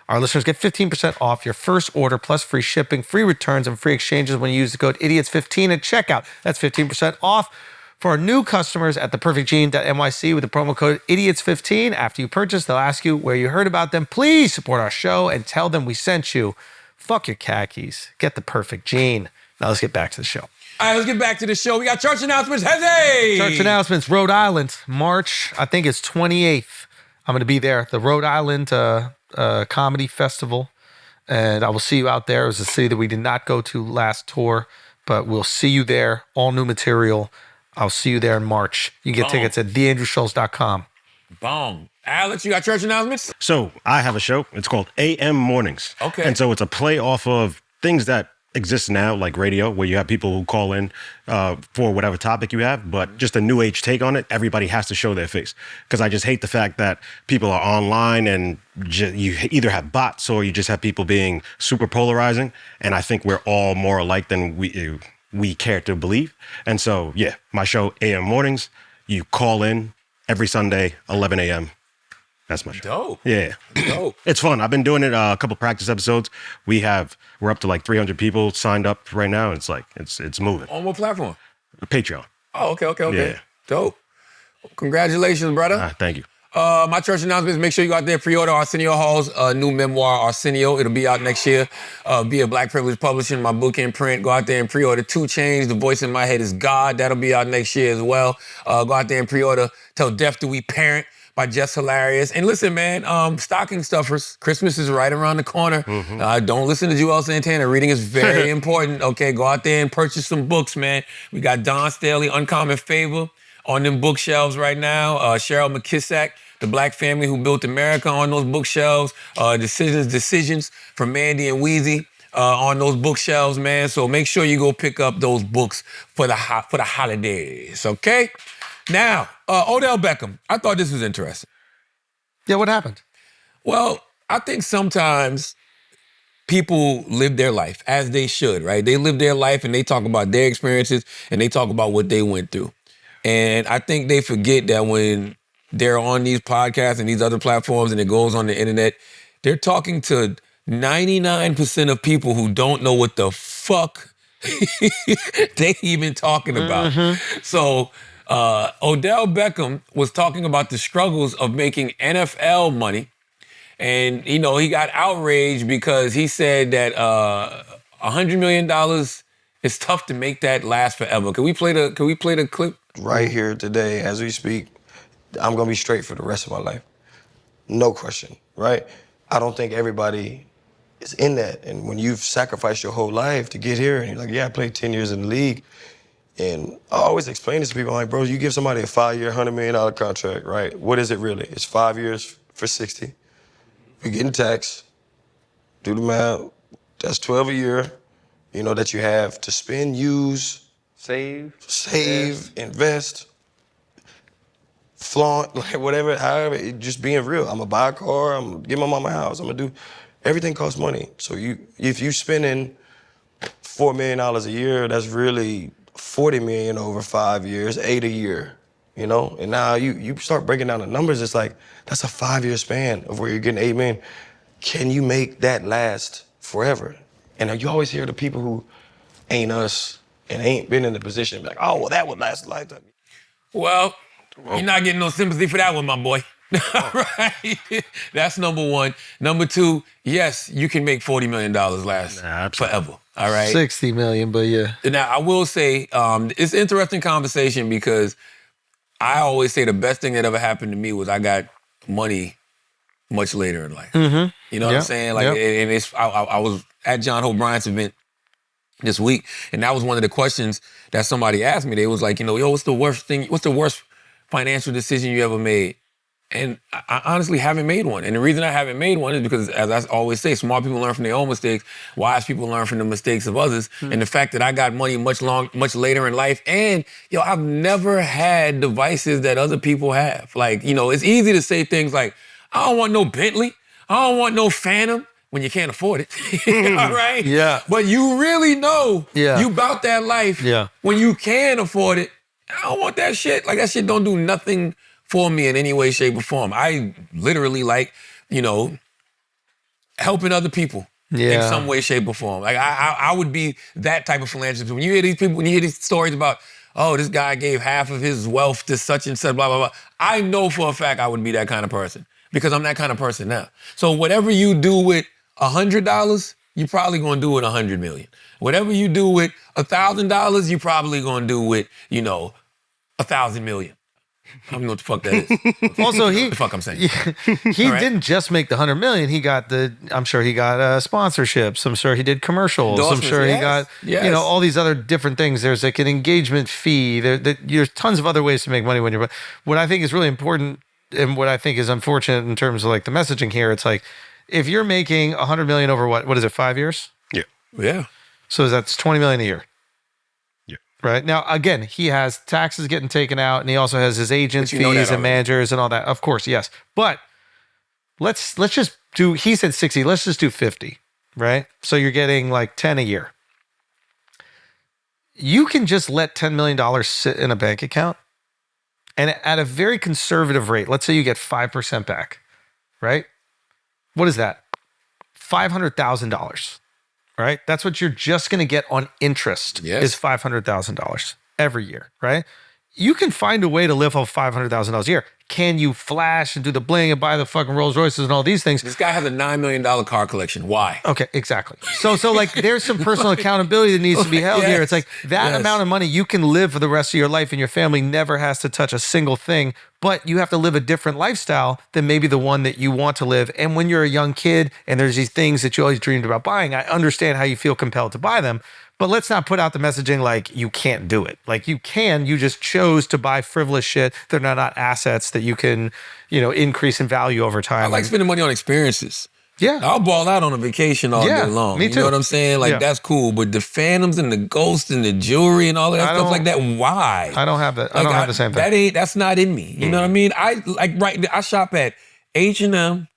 Our listeners get 15% off your first order plus free shipping, free returns, and free exchanges when you use the code IDIOTS15 at checkout. That's 15% off. For our new customers at theperfectjean.nyc with the promo code IDIOTS15, after you purchase, they'll ask you where you heard about them. Please support our show and tell them we sent you. Fuck your khakis. Get the perfect jean. Now let's get back to the show. All right, let's get back to the show. We got church announcements. Hey! Church announcements. Rhode Island, March, I think it's 28th. I'm going to be there. The Rhode Island Comedy Festival. And I will see you out there. It was a city that we did not go to last tour, but we'll see you there. All new material. I'll see you there in March. You can get tickets at theandrewschulz.com. Boom. Alex, you got church announcements? So I have a show. It's called AM Mornings. Okay. And so it's a play off of things that exist now, like radio, where you have people who call in for whatever topic you have, but just a new age take on it. Everybody has to show their face. Because I just hate the fact that people are online and you either have bots or you just have people being super polarizing. And I think we're all more alike than we care to believe. And so, yeah, my show, AM Mornings, you call in every Sunday, 11 a.m. That's my show. Dope. Yeah. Dope. It's fun. I've been doing it a couple practice episodes. We're up to like 300 people signed up right now. It's like, it's moving. On what platform? Patreon. Oh, okay. Yeah. Dope. Congratulations, brother. Thank you. My church announcements, make sure you go out there and pre-order Arsenio Hall's new memoir, Arsenio. It'll be out next year via Black Privilege Publishing, my book in print. Go out there and pre-order 2 Chainz, The Voice in My Head is God. That'll be out next year as well. Go out there and pre-order Till Death Do We Parent by Jess Hilarious. And listen, man, stocking stuffers. Christmas is right around the corner. Mm-hmm. Don't listen to Juelz Santana. Reading is very important. Okay, go out there and purchase some books, man. We got Don Staley, Uncommon Favor on them bookshelves right now. Cheryl McKissack, The Black Family Who Built America on those bookshelves. Decisions from Mandy and Weezy on those bookshelves, man. So make sure you go pick up those books for the holidays, okay? Now, Odell Beckham. I thought this was interesting. Yeah, what happened? Well, I think sometimes people live their life as they should, right? They live their life and they talk about their experiences and they talk about what they went through. And I think they forget that when they're on these podcasts and these other platforms and it goes on the internet, they're talking to 99% of people who don't know what the fuck they even talking about. So Odell Beckham was talking about the struggles of making NFL money. And, you know, he got outraged because he said that $100 million is tough to make that last forever. Can we play the clip? Right here today, as we speak, I'm gonna be straight for the rest of my life. No question, right? I don't think everybody is in that. And when you've sacrificed your whole life to get here, and you're like, yeah, I played 10 years in the league. And I always explain this to people, I'm like, bro, you give somebody a 5-year, $100 million contract, right? What is it really? It's 5 years for 60. You're getting taxed. Do the math. That's 12 a year, you know, that you have to spend, use, save, invest, flaunt, like whatever, however, just being real. I'm gonna buy a car, I'm gonna get my mama a house, I'm gonna do, everything costs money. So if you spending $4 million a year, that's really $40 million over 5 years, 8 a year, you know? And now you start breaking down the numbers, it's like, that's a 5-year span of where you're getting $8 million. Can you make that last forever? And you always hear the people who ain't us and ain't been in the position, like, oh, well, that would last a lifetime. Well, you're not getting no sympathy for that one, my boy. Right? That's number one. Number two, yes, you can make $40 million last forever. All right? 60 million, but yeah. Now, I will say, it's an interesting conversation because I always say the best thing that ever happened to me was I got money much later in life. You know what I'm saying? Like, and it's I was at John Hope Bryant's event this week, and that was one of the questions that somebody asked me. They was like, you know, yo, what's the worst financial decision you ever made? And I honestly haven't made one. And the reason I haven't made one is because, as I always say, smart people learn from their own mistakes, wise people learn from the mistakes of others. And the fact that I got money much later in life, and yo, I've never had devices that other people have. Like, you know, it's easy to say things like, I don't want no Bentley, I don't want no Phantom, when you can't afford it. All right? Yeah. But you really know you about that life when you can afford it. I don't want that shit. Like, that shit don't do nothing for me in any way, shape, or form. I literally like, you know, helping other people in some way, shape, or form. Like, I would be that type of philanthropist. When you hear these people, when you hear these stories about, oh, this guy gave half of his wealth to such and such, blah, blah, blah. I know for a fact I would be that kind of person because I'm that kind of person now. So whatever you do with $100, you're probably gonna do with $100 million. Whatever you do with $1,000, you're probably gonna do with, you know, 1,000 million. I don't know what the fuck that is. Also, what the fuck I'm saying. He didn't just make the $100 million. He got I'm sure he got sponsorships. I'm sure he did commercials. I'm sure he got, you know, all these other different things. There's like an engagement fee. There's tons of other ways to make money when you're, what I think is really important and what I think is unfortunate in terms of like the messaging here, it's like, if you're making $100 million over what is it, 5 years? Yeah. Yeah. So that's $20 million a year. Yeah. Right? Now, again, he has taxes getting taken out, and he also has his agent fees and managers and all that. Of course, yes. But let's just do, he said 60, let's just do 50, right? So you're getting like 10 a year. You can just let $10 million sit in a bank account, and at a very conservative rate, let's say you get 5% back, right? What is that? $500,000, right? That's what you're just going to get on interest is $500,000 every year, right? You can find a way to live off $500,000 a year. Can you flash and do the bling and buy the fucking Rolls Royces and all these things? This guy has a $9 million car collection. Why? Okay, exactly. So like there's some personal accountability that needs to be held here. It's like that amount of money you can live for the rest of your life and your family never has to touch a single thing, but you have to live a different lifestyle than maybe the one that you want to live. And when you're a young kid and there's these things that you always dreamed about buying, I understand how you feel compelled to buy them. But let's not put out the messaging like you can't do it. Like you can, you just chose to buy frivolous shit. They're not assets that you can, you know, increase in value over time. I like spending money on experiences. Yeah. I'll ball out on a vacation all day long. Me too. You know what I'm saying? Like that's cool. But the phantoms and the ghosts and the jewelry and all of that stuff like that, why? I don't have that. I don't have the same thing. That's not in me. You know what I mean? I shop at H&M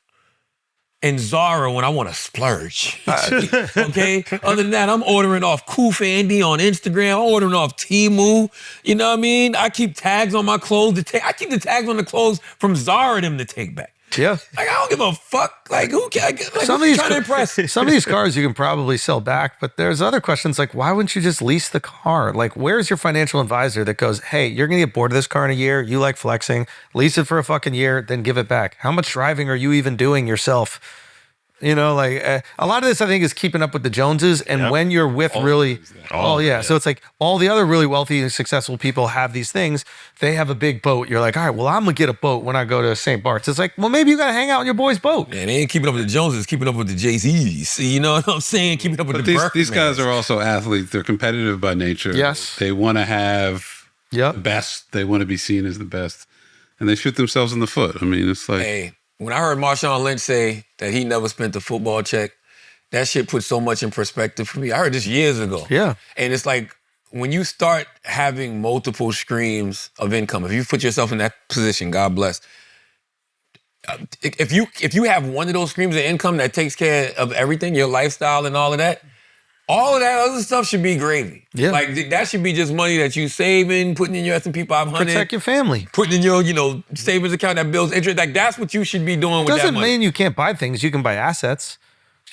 and Zara when I want to splurge. Okay? Other than that, I'm ordering off Koof Andy on Instagram. I'm ordering off Temu. You know what I mean? I keep tags on my clothes to take. I keep the tags on the clothes from Zara them to take back. Yeah. Like, I don't give a fuck. Like, who can like, some of these trying to impress? Some of these cars you can probably sell back, but there's other questions like, why wouldn't you just lease the car? Like, where's your financial advisor that goes, hey, you're going to get bored of this car in a year. You like flexing. Lease it for a fucking year, then give it back. How much driving are you even doing yourself? You know, like a lot of this, I think, is keeping up with the Joneses. And when you're with so it's like all the other really wealthy and successful people have these things. They have a big boat. You're like, all right, well, I'm going to get a boat when I go to St. Bart's. It's like, well, maybe you got to hang out on your boy's boat. Man, they ain't keeping up with the Joneses, keeping up with the Jay-Z's. You know what I'm saying? Keeping up with these guys are also athletes. They're competitive by nature. Yes. They want to have the best. They want to be seen as the best. And they shoot themselves in the foot. I mean, it's like... Hey. When I heard Marshawn Lynch say that he never spent a football check, that shit put so much in perspective for me. I heard this years ago. Yeah. And it's like, when you start having multiple streams of income, if you put yourself in that position, God bless. If you have one of those streams of income that takes care of everything, your lifestyle and all of that other stuff should be gravy. Yeah. Like, that should be just money that you saving, putting in your S&P 500. Protect your family. Putting in your, savings account that builds interest. Like, that's what you should be doing with that money. Doesn't mean you can't buy things. You can buy assets.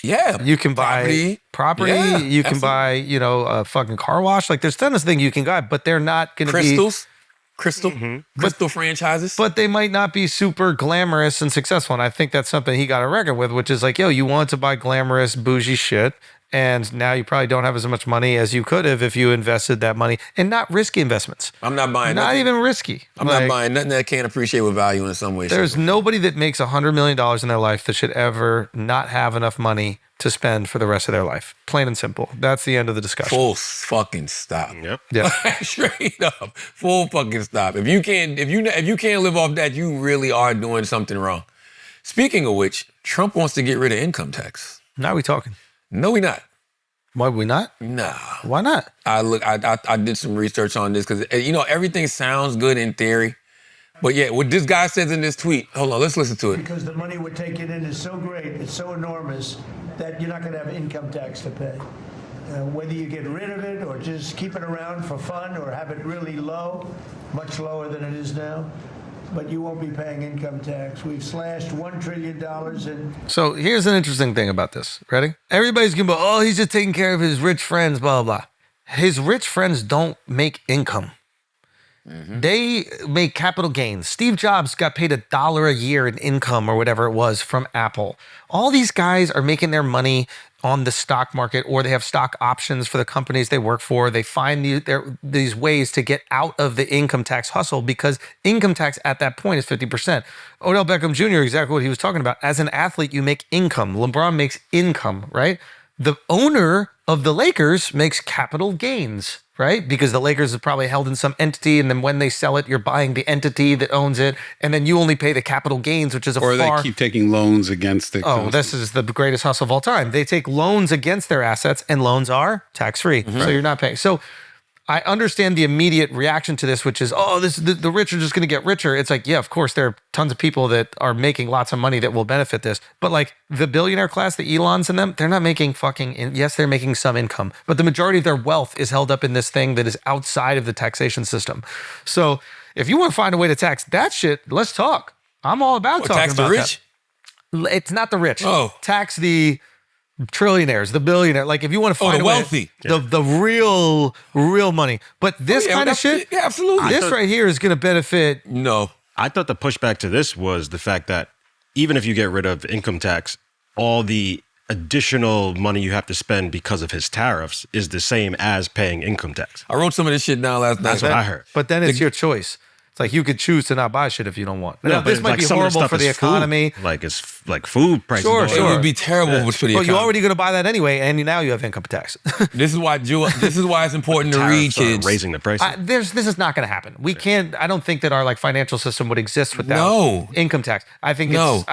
Yeah. You can buy property. Yeah, you can buy, a fucking car wash. Like, there's tons of things you can buy, but they're not going to be... Crystal franchises. But they might not be super glamorous and successful. And I think that's something he got a record with, which is like, you want to buy glamorous, bougie shit. And now you probably don't have as much money as you could have if you invested that money in not risky investments. I'm not buying Not nothing. even risky. I'm not buying nothing that can't appreciate with value in some way. There's nobody that makes $100 million in their life that should ever not have enough money to spend for the rest of their life. Plain and simple. That's the end of the discussion. Full fucking stop. Yep. Yeah. Straight up. Full fucking stop. If you can't live off that, you really are doing something wrong. Speaking of which, Trump wants to get rid of income tax. Now we talking. No, we not. Why we not? Nah. Why not? I did some research on this because everything sounds good in theory. But yeah, what this guy says in this tweet, hold on, let's listen to it. Because the money we're taking in is so great, it's so enormous, that you're not going to have income tax to pay. Whether you get rid of it or just keep it around for fun or have it really low, much lower than it is now, but you won't be paying income tax. We've slashed $1 trillion in... So here's an interesting thing about this. Ready? Everybody's going to go, he's just taking care of his rich friends, blah, blah, blah. His rich friends don't make income. Mm-hmm. They make capital gains. Steve Jobs got paid $1 a year in income or whatever it was from Apple. All these guys are making their money on the stock market, or they have stock options for the companies they work for. They find these ways to get out of the income tax hustle because income tax at that point is 50%. Odell Beckham Jr., exactly what he was talking about. As an athlete, you make income. LeBron makes income, right? The owner of the Lakers makes capital gains, right? Because the Lakers is probably held in some entity, and then when they sell it, you're buying the entity that owns it, and then you only pay the capital gains, which is or they keep taking loans against it. Oh, this is the greatest hustle of all time. They take loans against their assets, and loans are tax-free, so you're not paying. So I understand the immediate reaction to this, which is, the rich are just going to get richer. It's like, yeah, of course, there are tons of people that are making lots of money that will benefit this. But like the billionaire class, the Elons and them, they're not making yes, they're making some income, but the majority of their wealth is held up in this thing that is outside of the taxation system. So if you want to find a way to tax that shit, let's talk. I'm all about talking tax about the rich? That. It's not the rich. Oh. Tax the trillionaires, the billionaire. Like if you want to find the wealthy, the real money. But this kind of shit, yeah, absolutely. This right here is going to benefit. No, I thought the pushback to this was the fact that even if you get rid of income tax, all the additional money you have to spend because of his tariffs is the same as paying income tax. I wrote some of this shit down last night. That's what I heard. But then it's your choice. It's like you could choose to not buy shit if you don't want. No, now, this might be horrible for the economy. Like it's like food prices. Sure. It would be terrible for the economy. Well, you're already going to buy that anyway, and now you have income tax. This is why it's important to read kids. Raising the price. This is not going to happen. We can't. I don't think that our financial system would exist without income tax. I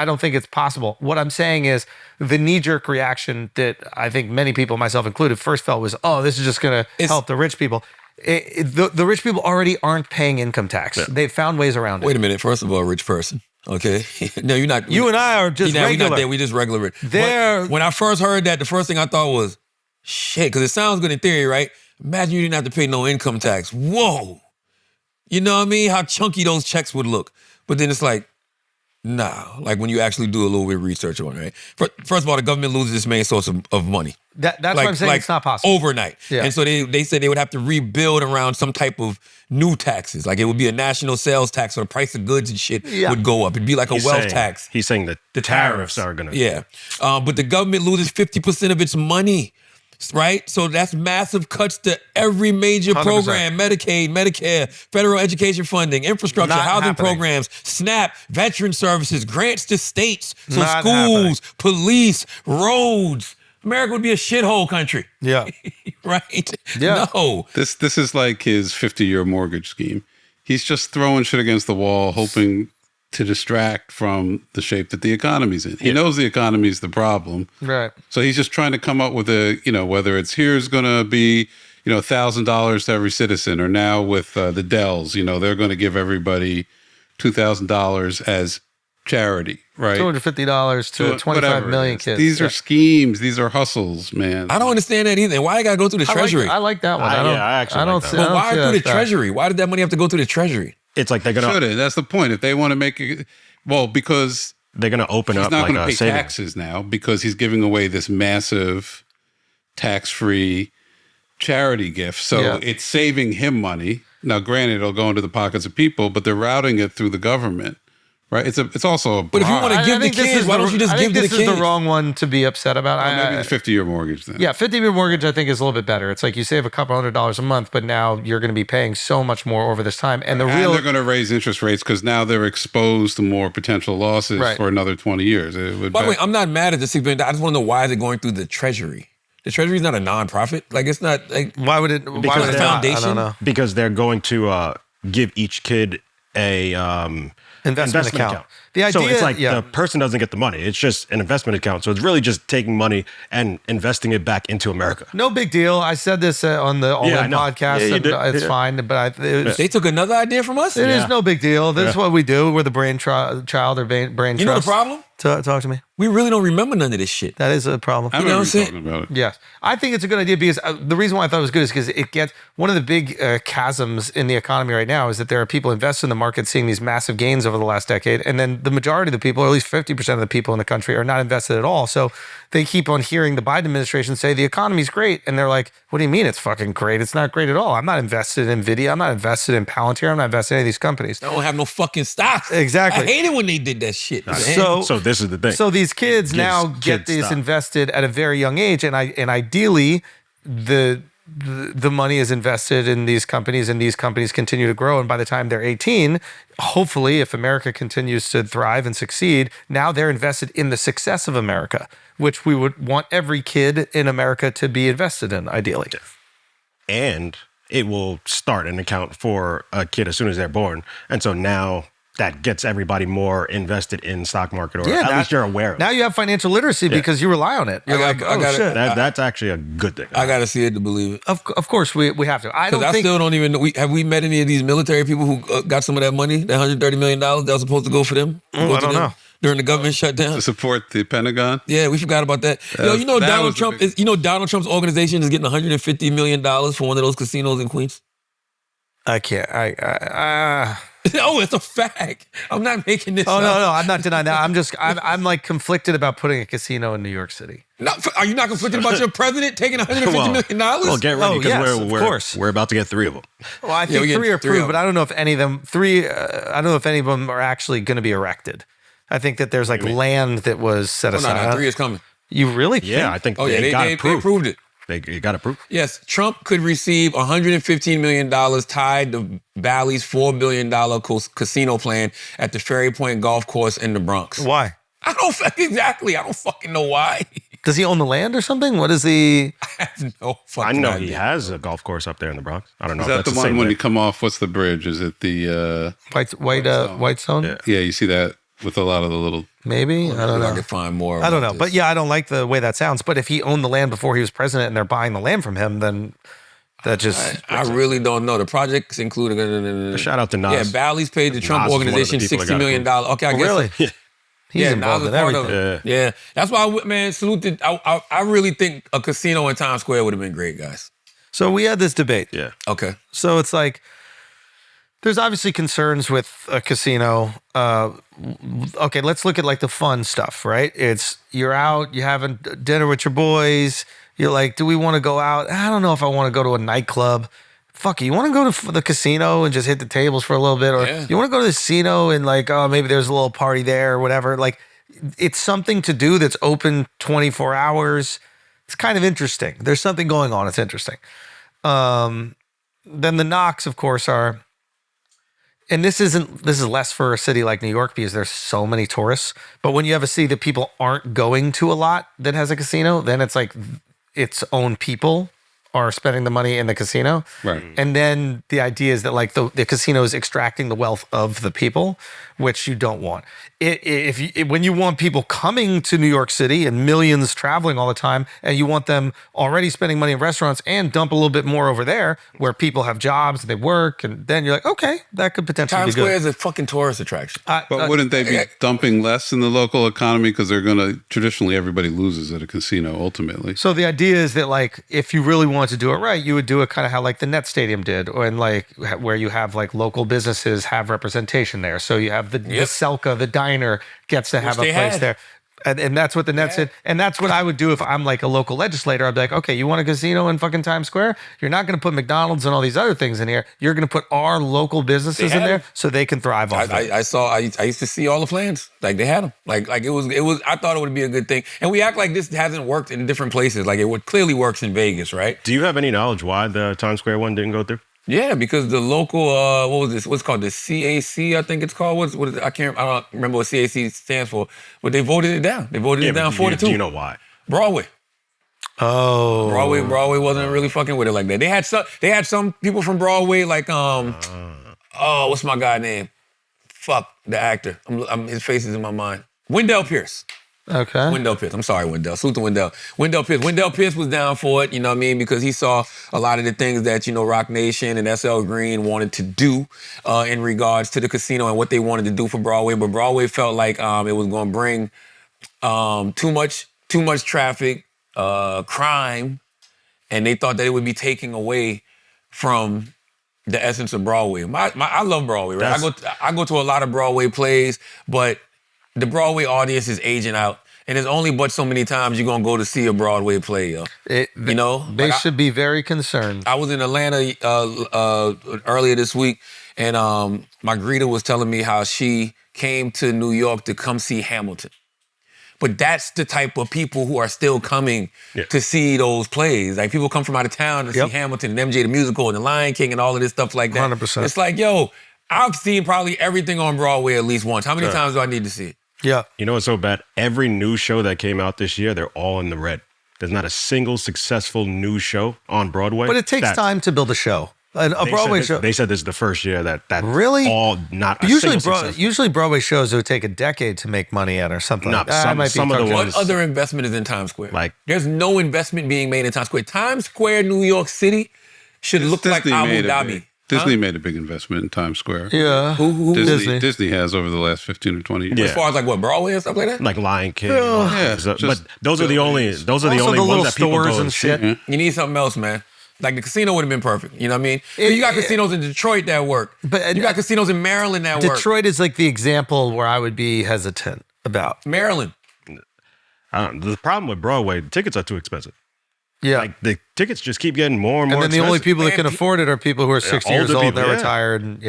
don't think it's possible. What I'm saying is the knee-jerk reaction that I think many people, myself included, first felt was, this is just going to help the rich people. The rich people already aren't paying income tax. Yeah. They've found ways around it. Wait a minute. First of all, rich person. Okay, no, you're not. You and I are just regular. We're not there. We just regular. When I first heard that, the first thing I thought was, shit, because it sounds good in theory, right? Imagine you didn't have to pay no income tax. Whoa. You know what I mean? How chunky those checks would look. But then it's like, nah, like when you actually do a little bit of research on it, right? First of all, the government loses its main source of money. That's what I'm saying. It's not possible. Overnight. Yeah. And so they said they would have to rebuild around some type of new taxes. Like it would be a national sales tax, so the price of goods and shit would go up. It'd be like a wealth tax. He's saying that the tariffs are going to. Yeah. But the government loses 50% of its money. Right? So that's massive cuts to every major 100%. Program, Medicaid, Medicare, federal education funding, infrastructure, housing programs, SNAP, veteran services, grants to states, so schools, police, roads. America would be a shithole country. Yeah. Right? Yeah. No. This is like his 50-year mortgage scheme. He's just throwing shit against the wall, hoping to distract from the shape that the economy's in. He knows the economy's the problem. Right. So he's just trying to come up with whether it's here's going to be, $1,000 to every citizen, or now with the Dells, they're going to give everybody $2,000 as charity, right? $250 to 25 million kids. These are schemes. These are hustles, man. I don't understand that either. Why I got to go through the Treasury? I like that one. I don't see. But why through the Treasury? Why did that money have to go through the Treasury? It's like they're gonna. Shouldn't. That's the point. If they want to make it, because they're gonna open up. He's not like going to pay savings. taxes now because he's giving away this massive tax-free charity gift. So it's saving him money. Now, granted, it'll go into the pockets of people, but they're routing it through the government. Right, it's also a. But if you want to give the kids, why don't you just give to the kids? This is the wrong one to be upset about. Maybe the 50-year mortgage then. Yeah, 50-year mortgage I think is a little bit better. It's like you save a couple $100 a month, but now you're going to be paying so much more over this time. And they're going to raise interest rates because now they're exposed to more potential losses for another 20 years. By the way, I'm not mad at the $6 billion. I just want to know why is it going through the Treasury? The Treasury is not a nonprofit. Like it's not. Like why would it? Why would a foundation? I don't know. Because they're going to give each kid a investment account. The idea, so it's like the person doesn't get the money. It's just an investment account. So it's really just taking money and investing it back into America. No big deal. I said this on the All In podcast. It's fine. But they took another idea from us? It is no big deal. This is what we do. We're the brain child or brain trust. You know the problem? Talk to me. We really don't remember none of this shit. That is a problem. I know what I'm saying? About it. Yes. I think it's a good idea because the reason why I thought it was good is because it gets one of the big chasms in the economy right now is that there are people invested in the market seeing these massive gains over the last decade. And then the majority of the people, or at least 50% of the people in the country, are not invested at all. So they keep on hearing the Biden administration say the economy's great. And they're like, what do you mean it's fucking great? It's not great at all. I'm not invested in NVIDIA. I'm not invested in Palantir. I'm not invested in any of these companies. They don't have no fucking stocks. Exactly. I hated when they did that shit. So this is the thing. So these kids now get this invested at a very young age, and ideally the money is invested in these companies, and these companies continue to grow. And by the time they're 18, hopefully, if America continues to thrive and succeed, now they're invested in the success of America, which we would want every kid in America to be invested in, ideally. And it will start an account for a kid as soon as they're born, and so now that gets everybody more invested in stock market, or at least you're aware of it. Now you have financial literacy because you rely on it. You're shit. That's actually a good thing. I got to see it to believe it. Of course, we have to. I still don't even know. Have we met any of these military people who got some of that money, that $130 million that was supposed to go for them? I don't know. During the government shutdown? To support the Pentagon? Yeah, we forgot about that. Donald Trump Donald Trump's organization is getting $150 million for one of those casinos in Queens? I can't. Oh, it's a fact. I'm not making this up. No, I'm not denying that. I'm like conflicted about putting a casino in New York City. Are you not conflicted about your president taking $150 million? Well, get ready because we're about to get 3 of them. Well, I think 3 are approved, but I don't know if any of them I don't know if any of them are actually going to be erected. I think that there's like land that was set aside. No, 3 is coming. You really think? Yeah, I think they approved it. They got approved. Yes, Trump could receive $115 million tied to Bally's $4 billion casino plan at the Ferry Point Golf Course in the Bronx. Why? I don't fucking know why. Does he own the land or something? What is he? I have no fucking idea. idea. He has a golf course up there in the Bronx. I don't know. Is that the one when you come off? What's the bridge? Is it the Whitestone? Yeah, you see that with a lot of the little. Maybe I don't know. I could find more. I don't know, but yeah, I don't like the way that sounds. But if he owned the land before he was president and they're buying the land from him, then That just I really don't know. The projects include shout out to Nas. Yeah, Bally's paid the Trump Nas is one of the organization people that $60 got million. Okay, I guess. Really? So. He's involved Nas in was part of everything. it. Yeah, that's why, man, salute to, I really think a casino in Times Square would have been great, guys. So we had this debate. Yeah. Okay. So it's like, there's obviously concerns with a casino. Okay, let's look at like the fun stuff, right? It's you're out, you're having dinner with your boys. You're like, do we want to go out? I don't know if I want to go to a nightclub. Fuck it, you want to go to the casino and just hit the tables for a little bit? Or you want to go to the casino and like, oh, maybe there's a little party there or whatever. Like, it's something to do that's open 24 hours. It's kind of interesting. There's something going on. It's interesting. Then the knocks, of course, are, and this is less for a city like New York because there's so many tourists. But when you have a city that people aren't going to a lot that has a casino, then it's like its own people are spending the money in the casino. Right. And then the idea is that like the casino is extracting the wealth of the people, which you don't want. When you want people coming to New York City and millions traveling all the time, and you want them already spending money in restaurants and dump a little bit more over there where people have jobs, they work, and then you're like, okay, that could potentially Times be good. Square is a fucking tourist attraction. But wouldn't they be dumping less in the local economy because they're going to, traditionally everybody loses at a casino ultimately. So the idea is that like if you really want to do it right, you would do it kind of how like the Net Stadium did, or in like where you have like local businesses have representation there. So you have the Selka, the diner gets to have a place there. And that's what the Nets did. And that's what I would do if I'm like a local legislator. I'd be like, okay, you want a casino in fucking Times Square? You're not going to put McDonald's and all these other things in here. You're going to put our local businesses in there so they can thrive off it. I used to see all the plans. Like they had them. Like it was. I thought it would be a good thing. And we act like this hasn't worked in different places. Like it clearly works in Vegas, right? Do you have any knowledge why the Times Square one didn't go through? Yeah, because the local, what was this? What's it called? The CAC, I think it's called. What is it? I don't remember what CAC stands for, but they voted it down. They voted it down 4-2. Do you know why? Broadway. Oh. Broadway wasn't really fucking with it like that. They had some people from Broadway, like, what's my guy name? Fuck, the actor. His face is in my mind. Wendell Pierce. Okay. Wendell Pierce. I'm sorry, Wendell. Salute to Wendell. Wendell Pierce. Wendell Pierce was down for it, you know what I mean? Because he saw a lot of the things that, Rock Nation and SL Green wanted to do in regards to the casino and what they wanted to do for Broadway. But Broadway felt like it was going to bring too much traffic, crime, and they thought that it would be taking away from the essence of Broadway. I love Broadway, right? I go to a lot of Broadway plays, but the Broadway audience is aging out, and there's only but so many times you're gonna go to see a Broadway play, yo. They should be very concerned. I was in Atlanta earlier this week, and my greeter was telling me how she came to New York to come see Hamilton. But that's the type of people who are still coming to see those plays. Like people come from out of town to see Hamilton and MJ the Musical and The Lion King and all of this stuff like that. 100%. It's like, yo, I've seen probably everything on Broadway at least once. How many times do I need to see it? Yeah. You know what's so bad? Every new show that came out this year, they're all in the red. There's not a single successful new show on Broadway. But it takes time to build a show. A Broadway show. They said this is the first year that really all not a usually Broadway shows would take a decade to make money at or something. No, like that. some of the ones. What other investment is in Times Square? Like there's no investment being made in Times Square. Times Square, New York City, should look like Abu Dhabi. Disney made a big investment in Times Square. Yeah. Who Disney has over the last 15 or 20 years. As far as like what, Broadway and stuff like that? Like Lion King. But those are the only ones that people go and shit. You need something else, man. Like the casino would have been perfect. You know what I mean? You got casinos in Detroit that work. But you got casinos in Maryland that work. Detroit is like the example where I would be hesitant about. Maryland. The problem with Broadway, the tickets are too expensive. Yeah. Like the tickets just keep getting more and more expensive. And then the only people that can afford it are people who are 60 years old, they're retired. And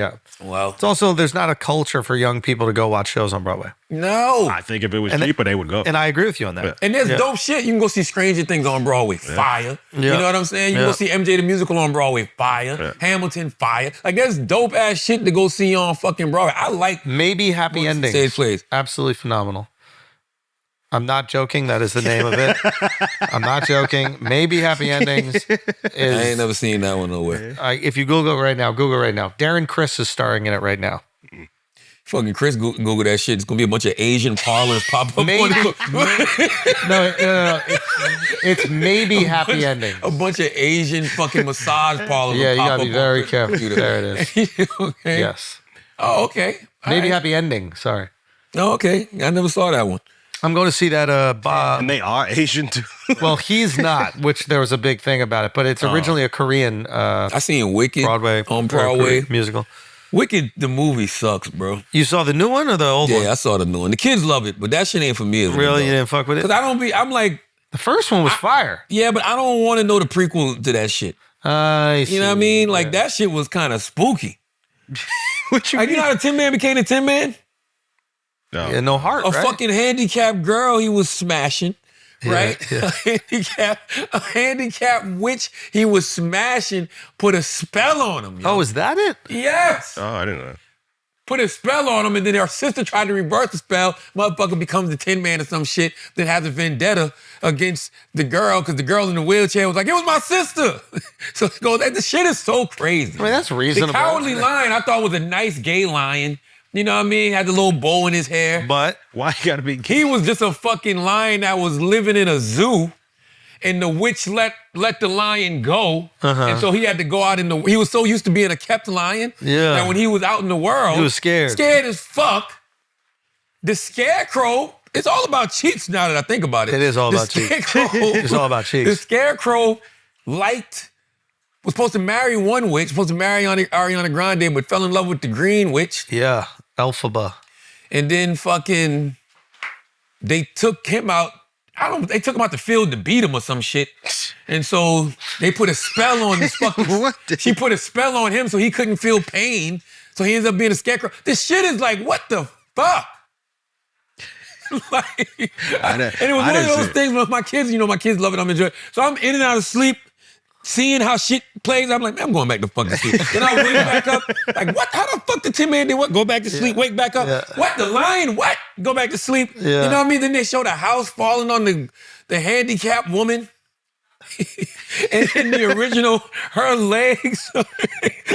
Well. It's also, there's not a culture for young people to go watch shows on Broadway. No. I think if it was cheaper, they would go. And I agree with you on that. Yeah. And there's dope shit. You can go see Stranger Things on Broadway. Fire. Yeah. You know what I'm saying? You can go see MJ the Musical on Broadway. Fire. Hamilton. Fire. Like there's dope ass shit to go see on fucking Broadway. I like Maybe Happy Endings. Stage plays. Absolutely phenomenal. I'm not joking. That is the name of it. I'm not joking. Maybe Happy Endings is... I ain't never seen that one nowhere. If you Google it right now, Darren Criss is starring in it right now. Fucking Chris Google that shit. It's gonna be a bunch of Asian parlors pop up. Maybe. No. It's maybe happy ending. A bunch of Asian fucking massage parlors. Yeah, you pop gotta be up very on careful. There it is. Okay. Yes. Oh, okay. All Maybe right. happy ending. Sorry. Oh, okay. I never saw that one. I'm going to see that. Bob. And they are Asian too. Well, he's not, which there was a big thing about it, but it's originally a Korean. I seen Wicked Broadway on Broadway musical. Wicked, the movie sucks, bro. You saw the new one or the old one? Yeah, I saw the new one. The kids love it, but that shit ain't for me. Really? You didn't fuck with it? Because I'm like, the first one was fire. Yeah, but I don't want to know the prequel to that shit. I see. You know what I mean? Like, that shit was kind of spooky. What you like, mean? you know how the Tin Man became a Tin Man? No. Yeah, no heart, A right? fucking handicapped girl he was smashing, right? Yeah. A handicapped witch he was smashing put a spell on him. Yo. Oh, is that it? Yes. Oh, I didn't know. Put a spell on him, and then her sister tried to reverse the spell. Motherfucker becomes the Tin Man or some shit, then has a vendetta against the girl because the girl in the wheelchair was like, it was my sister. So it goes, the shit is so crazy. I mean, that's reasonable. The Cowardly Lion, I thought was a nice gay lion. You know what I mean? Had the little bow in his hair. But why you gotta be gay? He was just a fucking lion that was living in a zoo, and the witch let the lion go, and so he had to go out in the. He was so used to being a kept lion, that when he was out in the world, he was scared as fuck. The scarecrow. It's all about cheeks now that I think about it. It is all about cheeks. It's all about cheeks. The scarecrow was supposed to marry one witch, supposed to marry Ariana Grande, but fell in love with the green witch. Yeah, Elphaba. And then fucking, they took him out. They took him out the field to beat him or some shit. And so they put a spell on this fucking. She put a spell on him so he couldn't feel pain. So he ends up being a scarecrow. This shit is like, what the fuck? Like, and it was one of those things with my kids. You know, my kids love it. I'm enjoying it. So I'm in and out of sleep, seeing how shit plays. I'm like, man, I'm going back to fucking sleep. Then I wake back up, like, what? How the fuck the Tin Man did what? Go back to sleep, wake back up. Yeah. What? The lion? What? Go back to sleep. Yeah. You know what I mean? Then they show the house falling on the handicapped woman. And in the original, her legs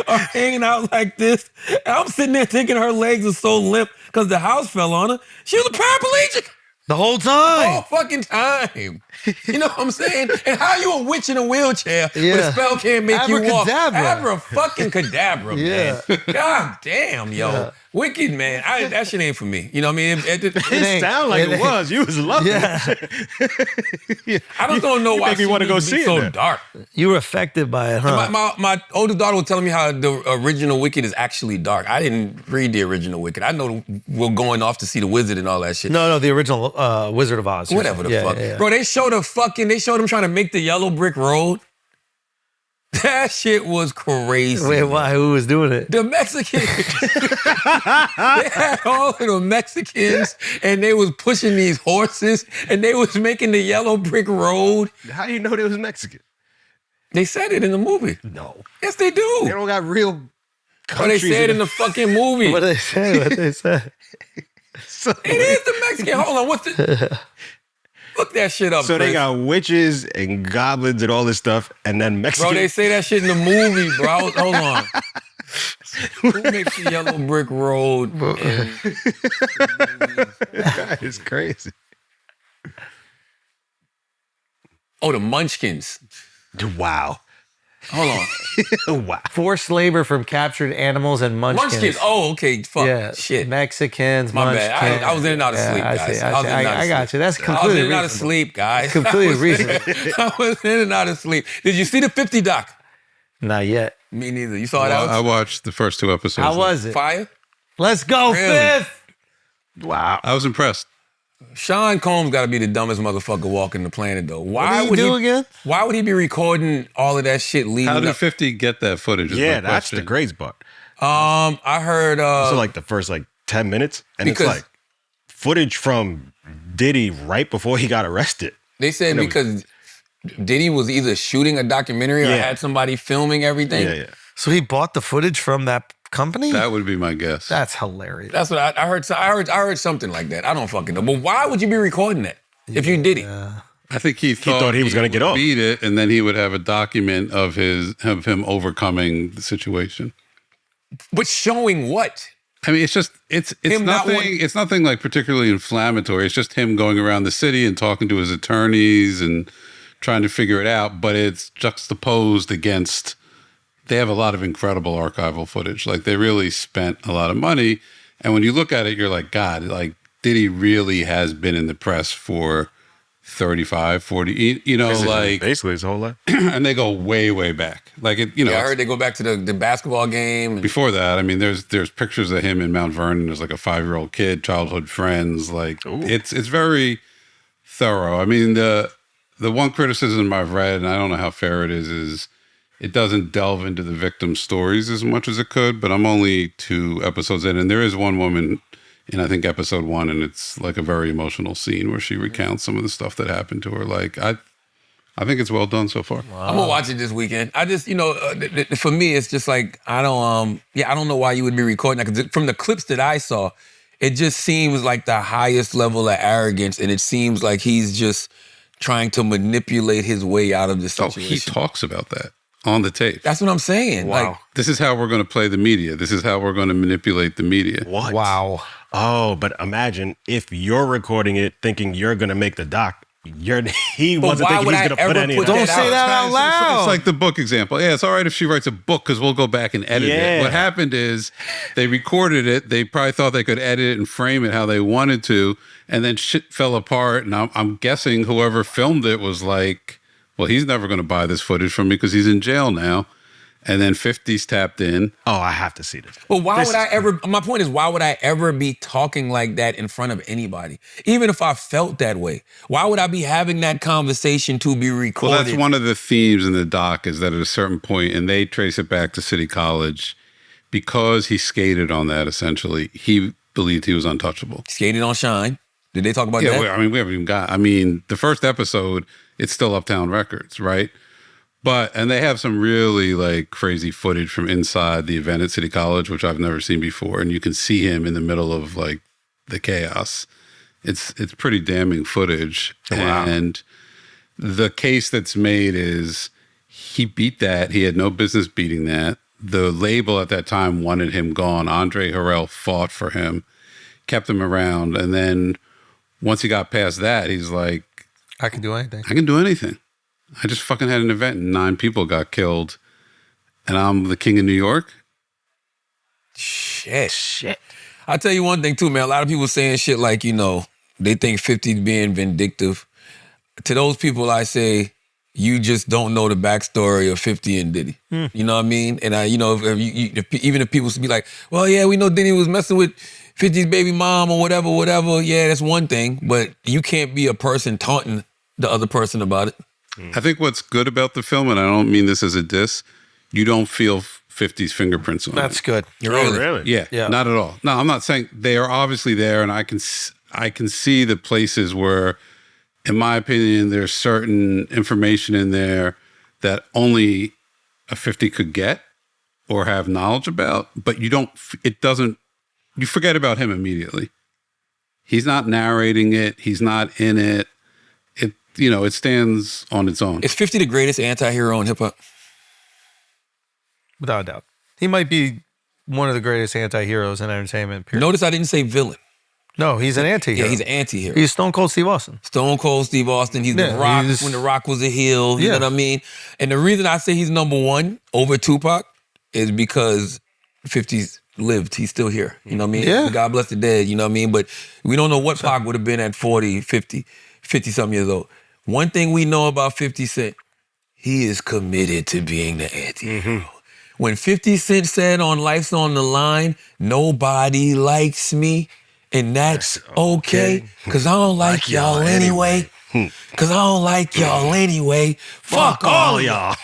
are hanging out like this. And I'm sitting there thinking her legs are so limp because the house fell on her. She was a paraplegic. The whole time. The whole fucking time. You know what I'm saying? And how you a witch in a wheelchair when a spell can't make you walk? Abracadabra. Abracadabra, man. God damn, yo. Yeah. Wicked, man. That shit ain't for me. You know what I mean? It sounded like it was. You was loving it. I just don't know You why make me she wanna go needs to be see it so then. dark. You were affected by it, huh? My oldest daughter was telling me how the original Wicked is actually dark. I didn't read the original Wicked. I know we're going off to see the wizard and all that shit. No, the original Wizard of Oz. Whatever the fuck. Yeah. Bro, they showed him trying to make the yellow brick road. That shit was crazy. Wait, why? Who was doing it? The Mexicans. They had all of the Mexicans, and they was pushing these horses, and they was making the yellow brick road. How do you know they was Mexican? They said it in the movie. No. Yes, they do. They don't got real Oh, they countries. said in the fucking movie. What did they say? What they said? It is the Mexican. Hold on, what's the... Look that shit up, So Chris. they got witches and goblins and all this stuff, and then Mexican. Bro, they say that shit in the movie, bro. Hold on. Who makes the yellow brick road? This guy is crazy. Oh, the Munchkins. Wow. Hold on. Wow. Forced labor from captured animals and munchkins. Munchkins. Oh, okay. Fuck. Yeah. Shit. Mexicans, My munchkins. bad. I was in and out of sleep, I guys. see, I was in and out of I got sleep. you. That's I was completely in and out of reasonable. sleep, guys. Completely reasonable. I was in and out of sleep. Did you see the 50 doc? Not yet. Me neither. You saw it I out? watched the first 2 episodes. How was it? Fire? Let's go, Really? fifth. Wow. I was impressed. Sean Combs got to be the dumbest motherfucker walking the planet, though. Why did he would do again? Why would he be recording all of that shit leading How did up? 50 get that footage? is Yeah, my that's the question. crazy part. I heard So like the first 10 minutes, and it's Because- like footage from Diddy right before he got arrested. they said And it because Diddy was either shooting a documentary or Yeah. had somebody filming everything. Yeah. So he bought the footage from that company? That would be my guess. That's hilarious. That's what I heard. I heard something like that. I don't fucking know. But why would you be recording that if you did it? I think he thought he was gonna get off. beat it, and then he would have a document of him overcoming the situation. But showing what? I mean, it's nothing like particularly inflammatory. It's just him going around the city and talking to his attorneys and trying to figure it out. But it's juxtaposed against, they have a lot of incredible archival footage. Like they really spent a lot of money. And when you look at it, you're like, God, like Diddy really has been in the press for 35, 40, basically his whole life. And they go way, way back. Like it, I heard they go back to the basketball game. Before that, I mean, there's pictures of him in Mount Vernon as like a 5-year-old kid, childhood friends. Like it's very thorough. I mean, the one criticism I've read, and I don't know how fair it is it doesn't delve into the victim stories as much as it could. But I'm only 2 episodes in, and there is one woman in, I think, episode 1, and it's like a very emotional scene where she recounts some of the stuff that happened to her. Like, I think it's well done so far. Wow. I'm gonna watch it this weekend. I just, for me, it's just like, I don't know why you would be recording that, because from the clips that I saw, it just seems like the highest level of arrogance, and it seems like he's just trying to manipulate his way out of this situation. He talks about that on the tape. That's what I'm saying. Wow. Like, this is how we're going to play the media. This is how we're going to manipulate the media. What? Wow. Oh, but imagine if you're recording it thinking you're going to make the doc. He wasn't thinking he's going to put any of that. Don't say that out loud. It's like the book example. Yeah, it's all right if she writes a book because we'll go back and edit it. What happened is they recorded it. They probably thought they could edit it and frame it how they wanted to. And then shit fell apart. And I'm guessing whoever filmed it was like, well, he's never going to buy this footage from me because he's in jail now. And then 50's tapped in. Oh, I have to see this. But my point is, why would I ever be talking like that in front of anybody? Even if I felt that way, why would I be having that conversation to be recorded? Well, that's one of the themes in the doc, is that at a certain point, and they trace it back to City College, because he skated on that, essentially, he believed he was untouchable. Skated on Shine. Did they talk about that? Yeah, we haven't even the first episode, it's still Uptown Records, right? And they have some really like crazy footage from inside the event at City College, which I've never seen before. And you can see him in the middle of like the chaos. It's pretty damning footage. Wow. And the case that's made is he beat that. He had no business beating that. The label at that time wanted him gone. Andre Harrell fought for him, kept him around. And then once he got past that, he's like, I can do anything. I can do anything. I just fucking had an event and 9 people got killed, and I'm the king of New York. Shit. I'll tell you one thing too, man. A lot of people saying shit like, they think 50's being vindictive. To those people, I say, you just don't know the backstory of 50 and Diddy. You know what I mean? And even if people be like, well, yeah, we know Diddy was messing with 50's baby mom or whatever. Yeah, that's one thing. But you can't be a person taunting the other person about it. I think what's good about the film, and I don't mean this as a diss, you don't feel 50's fingerprints on it. That's good. Really? Yeah, not at all. No, I'm not saying they are obviously there, and I can see the places where, in my opinion, there's certain information in there that only a 50 could get or have knowledge about, but you forget about him immediately. He's not narrating it. He's not in it. It stands on its own. Is 50 the greatest anti-hero in hip-hop? Without a doubt. He might be one of the greatest anti-heroes in entertainment, period. Notice I didn't say villain. No, he's an anti-hero. Yeah, he's an anti-hero. He's Stone Cold Steve Austin. Stone Cold Steve Austin. He's The Rock when The Rock was a heel. You know what I mean? And the reason I say he's number 1 over Tupac is because 50's lived. He's still here. You know what I mean? Yeah. God bless the dead. You know what I mean? But we don't know what Pac would have been at 40, 50-something years old. One thing we know about 50 Cent, he is committed to being the anti-hero. When 50 Cent said on Life's on the Line, nobody likes me, and that's okay, because I don't like y'all anyway. Because I don't like y'all anyway. Fuck all y'all.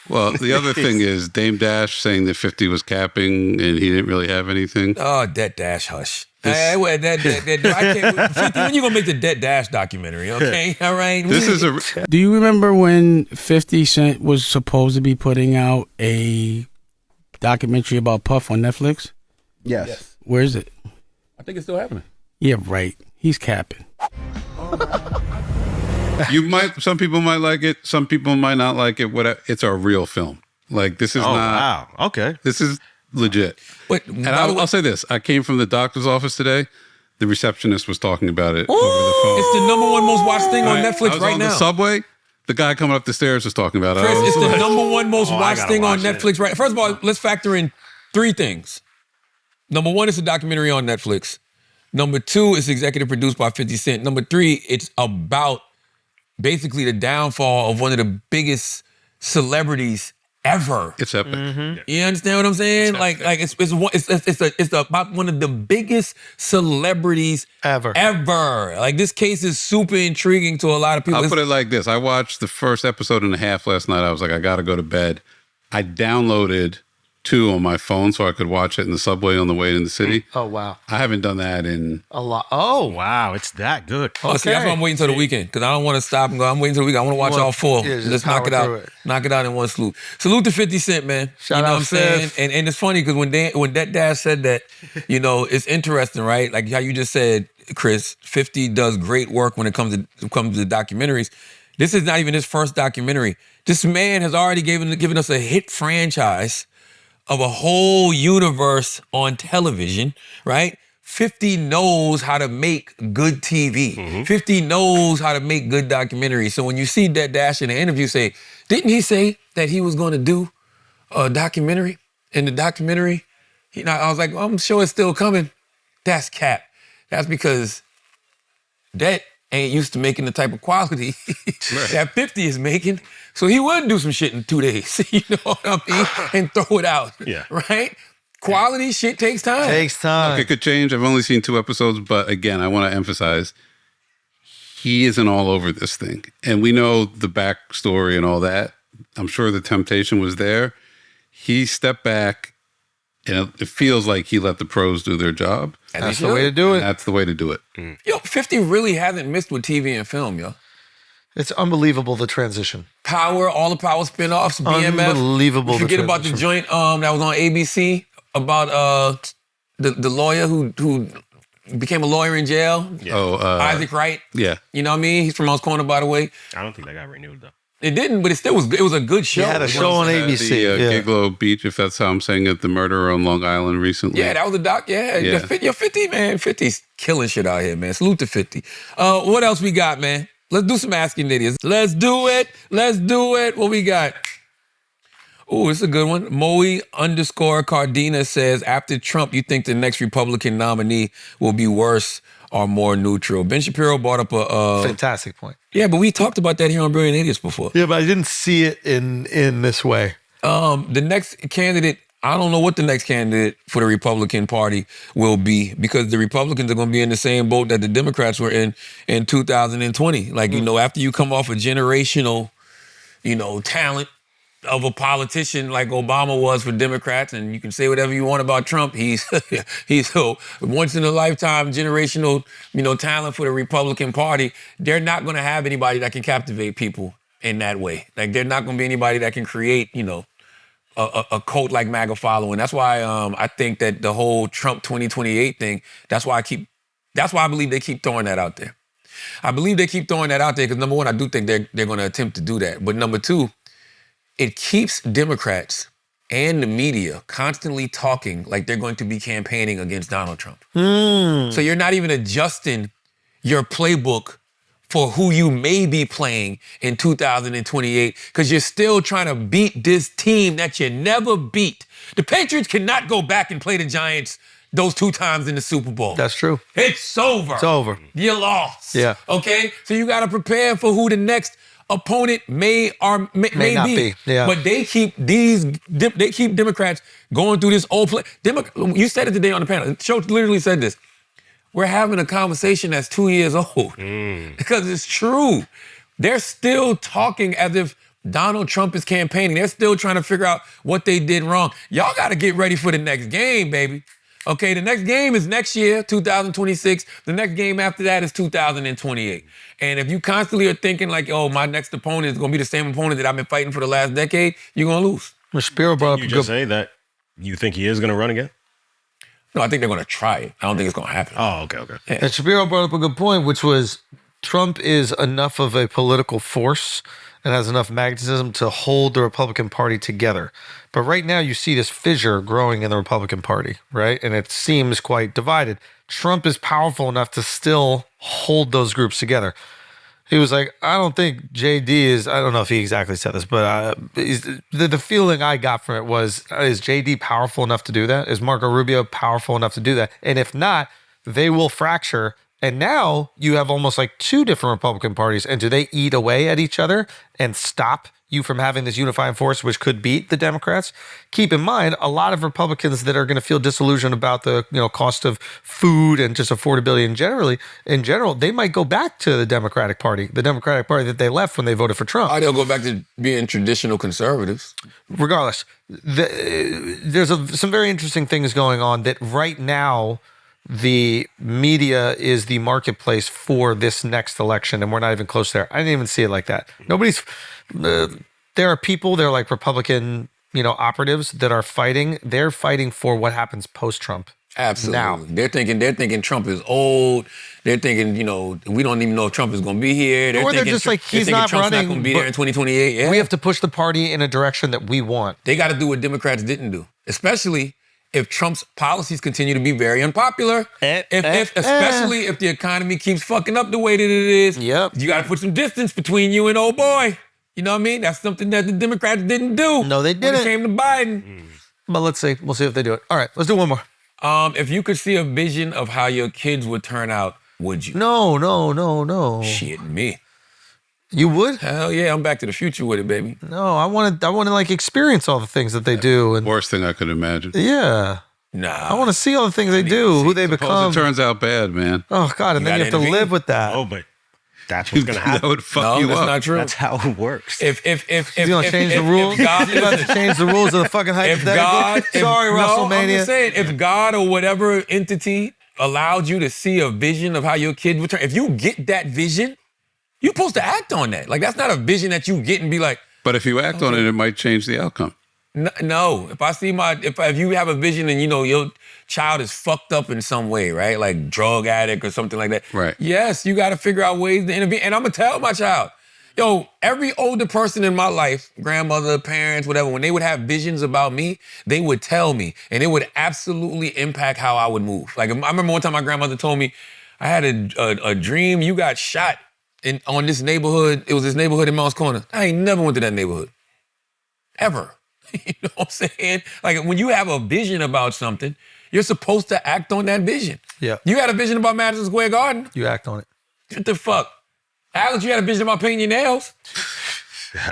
Well, the other thing is Dame Dash saying that 50 was capping and he didn't really have anything. Oh, Det Dash, hush. I can't, 50, when you gonna make the Det Dash documentary, okay? All right? Do you remember when 50 Cent was supposed to be putting out a documentary about Puff on Netflix? Yes. Where is it? I think it's still happening. Yeah, right. He's capping. Some people might like it, some people might not like it. It's a real film. Like, this is not. Wow. Okay. This legit. And I'll say this. I came from the doctor's office today. The receptionist was talking about it over the phone. It's the number one most watched thing on Netflix I was right on now. the subway. The guy coming up the stairs was talking about it. Chris, it's the number one most watched thing on Netflix right now. First of all, let's factor in 3 things. Number 1, it's a documentary on Netflix. Number 2, it's executive produced by 50 Cent. Number 3, it's about basically the downfall of one of the biggest celebrities ever. It's epic. You understand what I'm saying? It's about one of the biggest celebrities ever. Like, this case is super intriguing to a lot of people. I'll put it like this. I watched the first episode and a half last night. I was like, I got to go to bed. I downloaded 2 on my phone so I could watch it in the subway on the way in the city. Oh, wow. I haven't done that in a lot. Oh, wow. It's that good. Oh, see, that's why I'm waiting until the weekend, because I don't want to stop and go. I'm waiting until the weekend. I want to watch all 4. Yeah, Let's knock it out. Knock it out in one swoop. Salute to 50 Cent, man. Shout you know out what I'm saying? Fifth. And it's funny because when that dad said that, you know, it's interesting, right? Like how you just said, Chris, 50 does great work when it comes to documentaries. This is not even his first documentary. This man has already given us a hit franchise of a whole universe on television, right? 50 knows how to make good TV. 50 knows how to make good documentaries. So when you see that Dash in the interview say, didn't he say that he was going to do a documentary? In the documentary, you know, I was like, well, I'm sure it's still coming. That's cap. That's because that ain't used to making the type of quality that 50 is making. So he would do some shit in 2 days, you know what I mean? And throw it out, right? Quality shit takes time. Look, it could change. I've only seen 2 episodes, but again, I want to emphasize, he isn't all over this thing. And we know the backstory and all that. I'm sure the temptation was there. He stepped back, and it feels like he let the pros do their job. That's the way to do it. That's the way to do it. Yo, 50 really hasn't missed with TV and film, yo. It's unbelievable, the transition. Power, all the Power spinoffs, BMF. Unbelievable. Forget about the joint that was on ABC about the lawyer who became a lawyer in jail. Isaac Wright. Yeah. You know what I mean? He's from Mouse Corner, by the way. I don't think that got renewed though. It didn't, but it was a good show. He had a show on ABC. Gigolo Beach, if that's how I'm saying it, the murder on Long Island recently. Yeah, that was a doc. Yeah. Yo, 50, man. 50's killing shit out here, man. Salute to 50. What else we got, man? Let's do some asking idiots. Let's do it. What we got? Ooh, it's a good one. Moe_Cardina says, after Trump, you think the next Republican nominee will be worse or more neutral? Ben Shapiro brought up a fantastic point. Yeah, but we talked about that here on Brilliant Idiots before. Yeah, but I didn't see it in this way. The next candidate, I don't know what the next candidate for the Republican Party will be, because the Republicans are going to be in the same boat that the Democrats were in 2020. Like, you know, after you come off a generational, you know, talent of a politician like Obama was for Democrats, and you can say whatever you want about Trump, he's a once in a lifetime generational, you know, talent for the Republican Party. They're not going to have anybody that can captivate people in that way. Like, they're not going to be anybody that can create, you know, a cult like MAGA following. That's why I think that the whole Trump 2028 thing, that's why I believe they keep throwing that out there. I believe they keep throwing that out there because, number one, I do think they're going to attempt to do that. But number two, it keeps Democrats and the media constantly talking like they're going to be campaigning against Donald Trump. So you're not even adjusting your playbook for who you may be playing in 2028, because you're still trying to beat this team that you never beat. The Patriots cannot go back and play the Giants those 2 times in the Super Bowl. That's true. It's over. It's over. You lost. Yeah. Okay? So you got to prepare for who the next opponent may not be. Yeah. But they keep Democrats going through this old play. You said it today on the panel. Schulz literally said this. We're having a conversation that's 2 years old. Because it's true. They're still talking as if Donald Trump is campaigning. They're still trying to figure out what they did wrong. Y'all got to get ready for the next game, baby. Okay, the next game is next year, 2026. The next game after that is 2028. And if you constantly are thinking like, oh, my next opponent is going to be the same opponent that I've been fighting for the last decade, you're going to lose. Shapiro brought up you just say that you think he is going to run again? No, I think they're going to try it. I don't think it's going to happen. Oh, okay. Yeah. And Shapiro brought up a good point, which was Trump is enough of a political force and has enough magnetism to hold the Republican Party together. But right now you see this fissure growing in the Republican Party, right? And it seems quite divided. Trump is powerful enough to still hold those groups together. He was like, I don't think JD is, I don't know if he exactly said this, but the feeling I got from it was, is JD powerful enough to do that? Is Marco Rubio powerful enough to do that? And if not, they will fracture. And now you have almost like two different Republican parties. And do they eat away at each other and stop you from having this unifying force, which could beat the Democrats? Keep in mind, a lot of Republicans that are going to feel disillusioned about the cost of food and just affordability in general, they might go back to the Democratic Party that they left when they voted for Trump. Or they'll go back to being traditional conservatives. Regardless, there's some very interesting things going on that right now the media is the marketplace for this next election, and we're not even close there. I didn't even see it like that. There are people, they're like Republican, operatives that are fighting. They're fighting for what happens post-Trump. Absolutely. Now. They're thinking Trump is old. They're thinking, we don't even know if Trump is going to be here. They're just like, he's not Trump's running. not going to be there in 2028. Yeah. We have to push the party in a direction that we want. They got to do what Democrats didn't do, especially if Trump's policies continue to be very unpopular. Especially if the economy keeps fucking up the way that it is. Yep. You got to put some distance between you and old boy. You know what I mean? That's something that the Democrats didn't do. No, they didn't. When it came to Biden. But let's see. We'll see if they do it. All right, let's do one more. If you could see a vision of how your kids would turn out, would you? No. Shit, me. You would? Hell yeah, I'm Back to the Future with it, baby. No, I want to like experience all the things that they do. And Worst thing I could imagine. yeah. Nah. I want to see all the things they do, who they become. Suppose it turns out bad, man. Oh, God, and then you have to live with that. Oh, but that's what's going to happen. That would fuck you that's up. not true. That's how it works. If You gonna change the rules? You about to change the rules of the fucking hypothetical? Sorry, WrestleMania. I'm just saying, if God or whatever entity allowed you to see a vision of how your kid would turn, if you get that vision, you're supposed to act on that. Like, that's not a vision that you get and be like. But if you act on it, it might change the outcome. No. If I see if you have a vision and your child is fucked up in some way, right? Like drug addict or something like that. Right. Yes, you got to figure out ways to intervene. And I'm going to tell my child, every older person in my life, grandmother, parents, whatever, when they would have visions about me, they would tell me, and it would absolutely impact how I would move. Like, I remember one time my grandmother told me, I had a dream you got shot on this neighborhood. It was this neighborhood in Mounts Corner. I ain't never went to that neighborhood. Ever. You know what I'm saying? Like, when you have a vision about something, you're supposed to act on that vision. Yeah. You had a vision about Madison Square Garden. You act on it. What the fuck? Alex, you had a vision about painting your nails?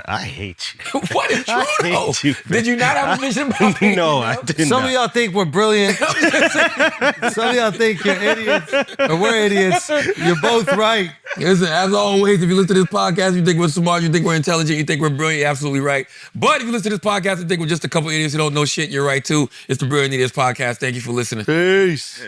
I hate you. What is true, though? hate you, Did you not have a vision about painting No, your I nails? did Some not. of y'all think we're brilliant. Some of y'all think you're idiots. Or we're idiots. You're both right. Listen, as always, if you listen to this podcast, you think we're smart, you think we're intelligent, you think we're brilliant, you're absolutely right. But if you listen to this podcast and think we're just a couple idiots who don't know shit, you're right too. It's the Brilliant Idiots Podcast. Thank you for listening. Peace.